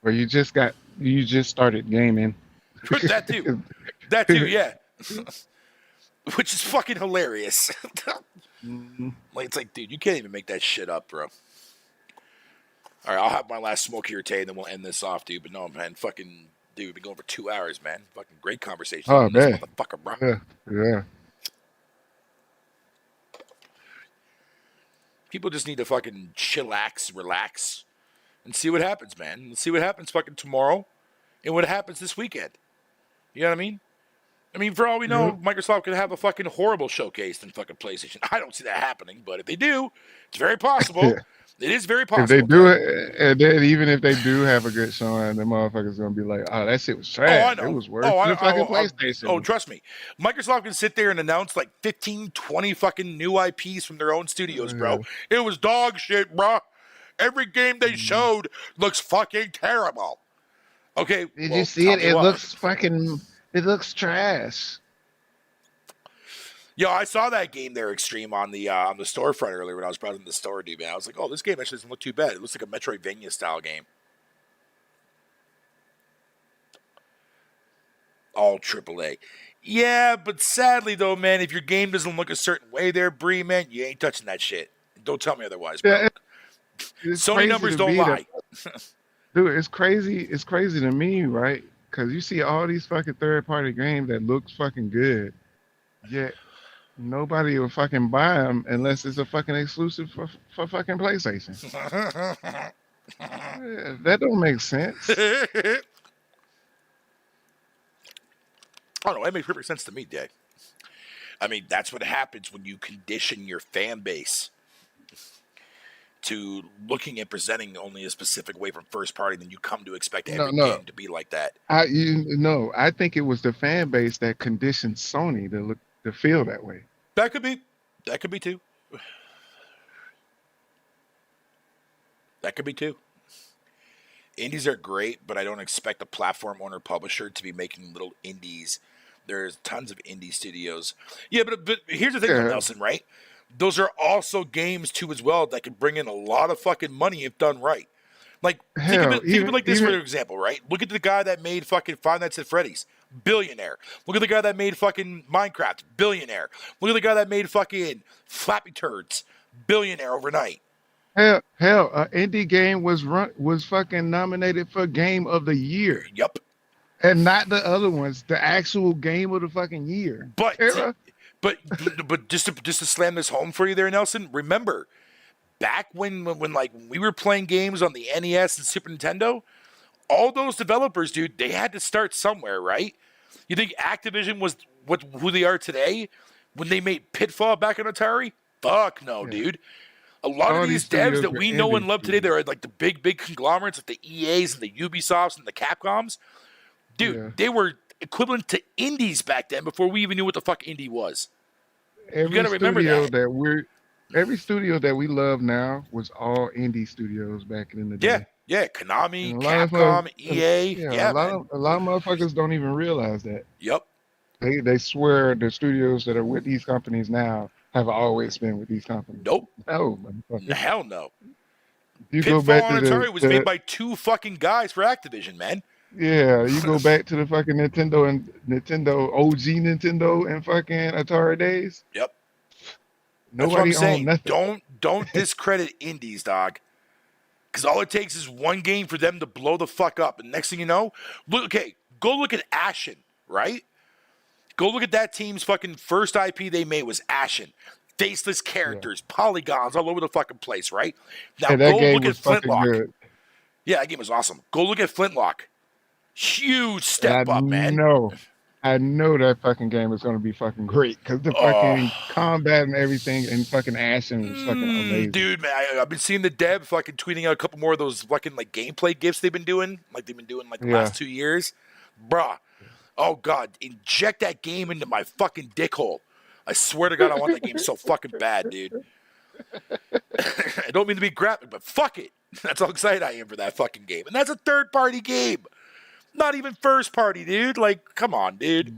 Well, you just started gaming. That too. That too, yeah. Which is fucking hilarious. Like, it's like, dude, you can't even make that shit up, bro. All right, I'll have my last smoke here, Tay, and then we'll end this off, dude. But no, man, fucking, dude, we've been going for 2 hours, man. Fucking great conversation. Oh, This man. motherfucker, bro. Yeah. People just need to fucking chillax, relax, and see what happens, man. Let's see what happens fucking tomorrow and what happens this weekend. You know what I mean? I mean, for all we know, Microsoft could have a fucking horrible showcase in fucking PlayStation. I don't see that happening, but if they do, it's very possible. It is very possible. If they do it, and then even if they do have a good showing, the motherfuckers gonna be like, "Oh, that shit was trash. Oh, I know. It was worse than fucking PlayStation." Oh, trust me. Microsoft can sit there and announce like 15, 20 fucking new IPs from their own studios, bro. It was dog shit, bro. Every game they showed looks fucking terrible. Okay, Did you well, see tell it? me It what. looks fucking. It looks trash. Yo, I saw that game there, Extreme, on the storefront earlier when I was browsing the store, dude. Man, I was like, oh, this game actually doesn't look too bad. It looks like a Metroidvania style game. All AAA. Yeah, but sadly though, man, if your game doesn't look a certain way there, Bree, man, you ain't touching that shit. Don't tell me otherwise, Yeah, bro. it's Sony crazy numbers to don't me that, lie. dude. It's crazy. It's crazy to me, right? Because you see all these fucking third party games that looks fucking good, yet nobody will fucking buy them unless it's a fucking exclusive for fucking PlayStation. Yeah, that don't make sense. I don't know. That makes perfect sense to me, Day. I mean, that's what happens when you condition your fan base to looking and presenting only a specific way from first party, then you come to expect No, every no. game to be like that. I think it was the fan base that conditioned Sony to feel that way. That could be. That could be too. That could be too. Indies are great, but I don't expect a platform owner publisher to be making little indies. There's tons of indie studios. Yeah, but here's the thing though, Yeah, Nelson, right? Those are also games too as well that could bring in a lot of fucking money if done right. Like hell, think of it even like this for even example, right? Look at the guy that made fucking Five Nights at Freddy's, billionaire. Look at the guy that made fucking Minecraft, billionaire. Look at the guy that made fucking Flappy Turds, billionaire overnight. indie game was fucking nominated for Game of the Year, Yup. and not the other ones. The actual Game of the fucking Year. But Terra, but but just to slam this home for you there, Nelson. Remember back when like we were playing games on the NES and Super Nintendo, all those developers, dude, they had to start somewhere, right? You think Activision was who they are today when they made Pitfall back on Atari? Fuck no, yeah, dude. A lot of all these these devs studios that were we know indie and love today, studios. they're like the big conglomerates, like the EAs and the Ubisofts and the Capcoms. Dude, Yeah, they were equivalent to indies back then before we even knew what the fuck indie was. You got every to remember studio that. that we're every studio that we love now was all indie studios back in the Yeah, day. yeah. And Konami, a lot of Capcom, EA. yeah, Yeah, man. a lot of motherfuckers don't even realize that. Yep. They swear the studios that are with these companies now have always been with these companies. Nope. No, motherfucker. Hell no. You go Pitfall back on to Atari was made by two fucking guys for Activision, man. yeah, you go back to the fucking Nintendo OG Nintendo and fucking Atari days. Yep. That's what I'm Nobody owned saying. nothing. Don't discredit indies, dog. Because all it takes is one game for them to blow the fuck up. And next thing you know, look, okay, go look at Ashen, right? Go look at that team's fucking first IP they made was Ashen. Faceless Yeah. characters, polygons all over the fucking place, right? Now And that go game look at was fucking Flintlock. good. Yeah, that game was awesome. Go look at Flintlock. Huge And step up, man. I know that fucking game is gonna be fucking great because the Oh, fucking combat and everything and fucking Ashen was fucking amazing. dude, man, I've been seeing the dev fucking tweeting out a couple more of those fucking like gameplay gifs they've been doing like the Yeah. last 2 years, bruh. Oh god, inject that game into my fucking dick hole. I swear to God, I want that game so fucking bad, dude. I don't mean to be graphic, but fuck it. That's how excited I am for that fucking game, and that's a third-party game, not even first-party, dude. Like, come on, dude.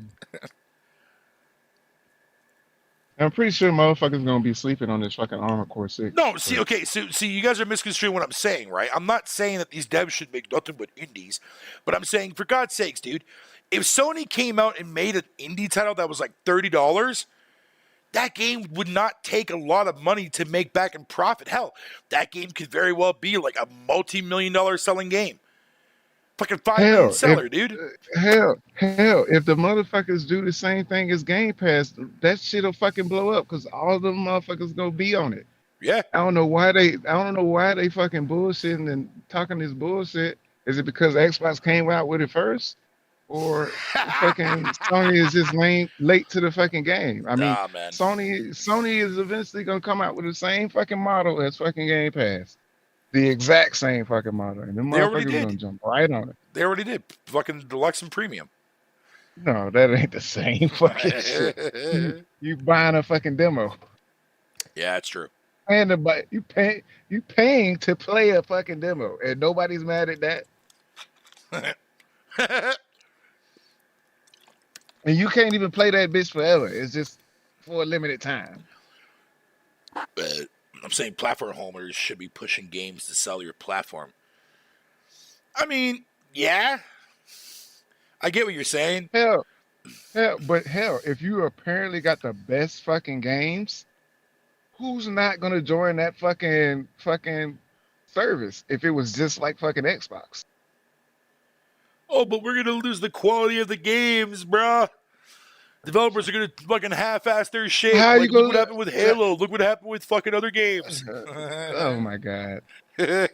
I'm pretty sure motherfuckers gonna be sleeping on this fucking Armor Core 6. No, see, But okay, so see, you guys are misconstruing what I'm saying, right? I'm not saying that these devs should make nothing but indies, but I'm saying, for God's sakes, dude, if Sony came out and made an indie title that was like $30, that game would not take a lot of money to make back in profit. Hell, that game could very well be like a multi-million-dollar selling game. Fucking 5 million hell, if seller, dude. hell, if the motherfuckers do the same thing as Game Pass, that shit'll fucking blow up because all them motherfuckers gonna be on it. Yeah. I don't know why they fucking bullshitting and talking this bullshit. Is it because Xbox came out with it first? Or fucking Sony is just late to the fucking game. I mean, Nah, man. Sony is eventually gonna come out with the same fucking model as fucking Game Pass. The exact same fucking model. And them They already motherfuckers gonna did. jump right on it. They already did. Fucking deluxe and premium. No, that ain't the same fucking shit. You buying a fucking demo. Yeah, it's true. And you paying to play a fucking demo. And nobody's mad at that. And you can't even play that bitch forever. It's just for a limited time. But I'm saying platform holders should be pushing games to sell your platform. I mean, yeah, I get what you're saying. Hell, but hell, if you apparently got the best fucking games, who's not gonna join that fucking service if it was just like fucking Xbox? Oh, but we're gonna lose the quality of the games, bruh. Developers are gonna fucking half-ass their shit. How you Like, look what gonna? happened with Halo. Look what happened with fucking other games. Oh my god, But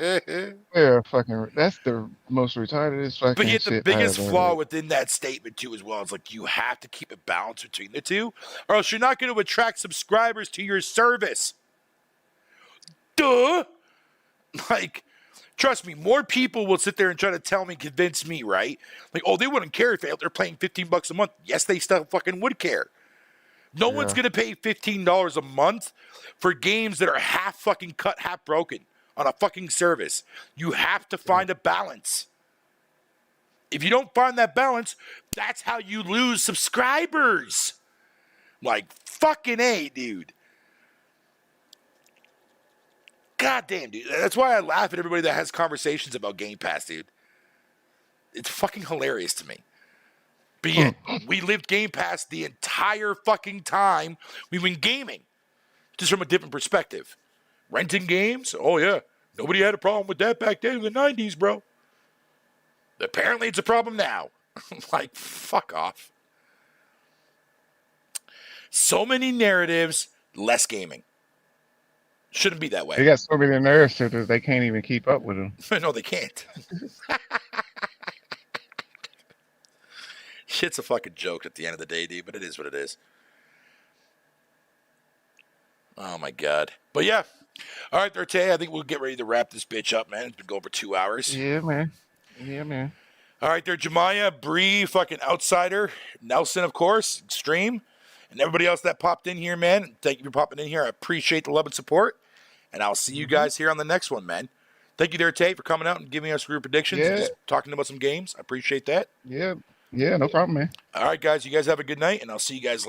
they're fucking. That's the most retarded fucking yet the shit I biggest have ever flaw heard. within that statement too, as well, is like you have to keep a balance between the two, or else you're not going to attract subscribers to your service. Duh. Like, trust me, more people will sit there and try to tell me, convince me, right? Like, oh, they wouldn't care if they're paying $15 a month. Yes, they still fucking would care. No one's Yeah, going to pay $15 a month for games that are half fucking cut, half broken on a fucking service. You have to yeah. find a balance. If you don't find that balance, that's how you lose subscribers. Like, fucking A, dude. God damn, dude. That's why I laugh at everybody that has conversations about Game Pass, dude. It's fucking hilarious to me. But yet, we lived Game Pass the entire fucking time we've been gaming. Just from a different perspective. Renting games? Oh, yeah. Nobody had a problem with that back then in the 90s, bro. Apparently, it's a problem now. Like, fuck off. So many narratives, less gaming. Shouldn't be that They way. got so many nerve shooters they can't even keep up with them. No, they can't. Shit's a fucking joke at the end of the day, dude, but it is what it is. Oh, my God. But yeah. All right, there, Tay. I think we'll get ready to wrap this bitch up, man. It's been going for 2 hours. Yeah, man. Yeah, man. All right, there, Jemiah, Bree, fucking Outsider, Nelson, of course, Extreme, and everybody else that popped in here, man. Thank you for popping in here. I appreciate the love and support, and I'll see you guys here on the next one, man. Thank you there, Tay, for coming out and giving us your predictions and Yeah, just talking about some games. I appreciate that. yeah, yeah. No problem, man. All right, guys, you guys have a good night, and I'll see you guys later.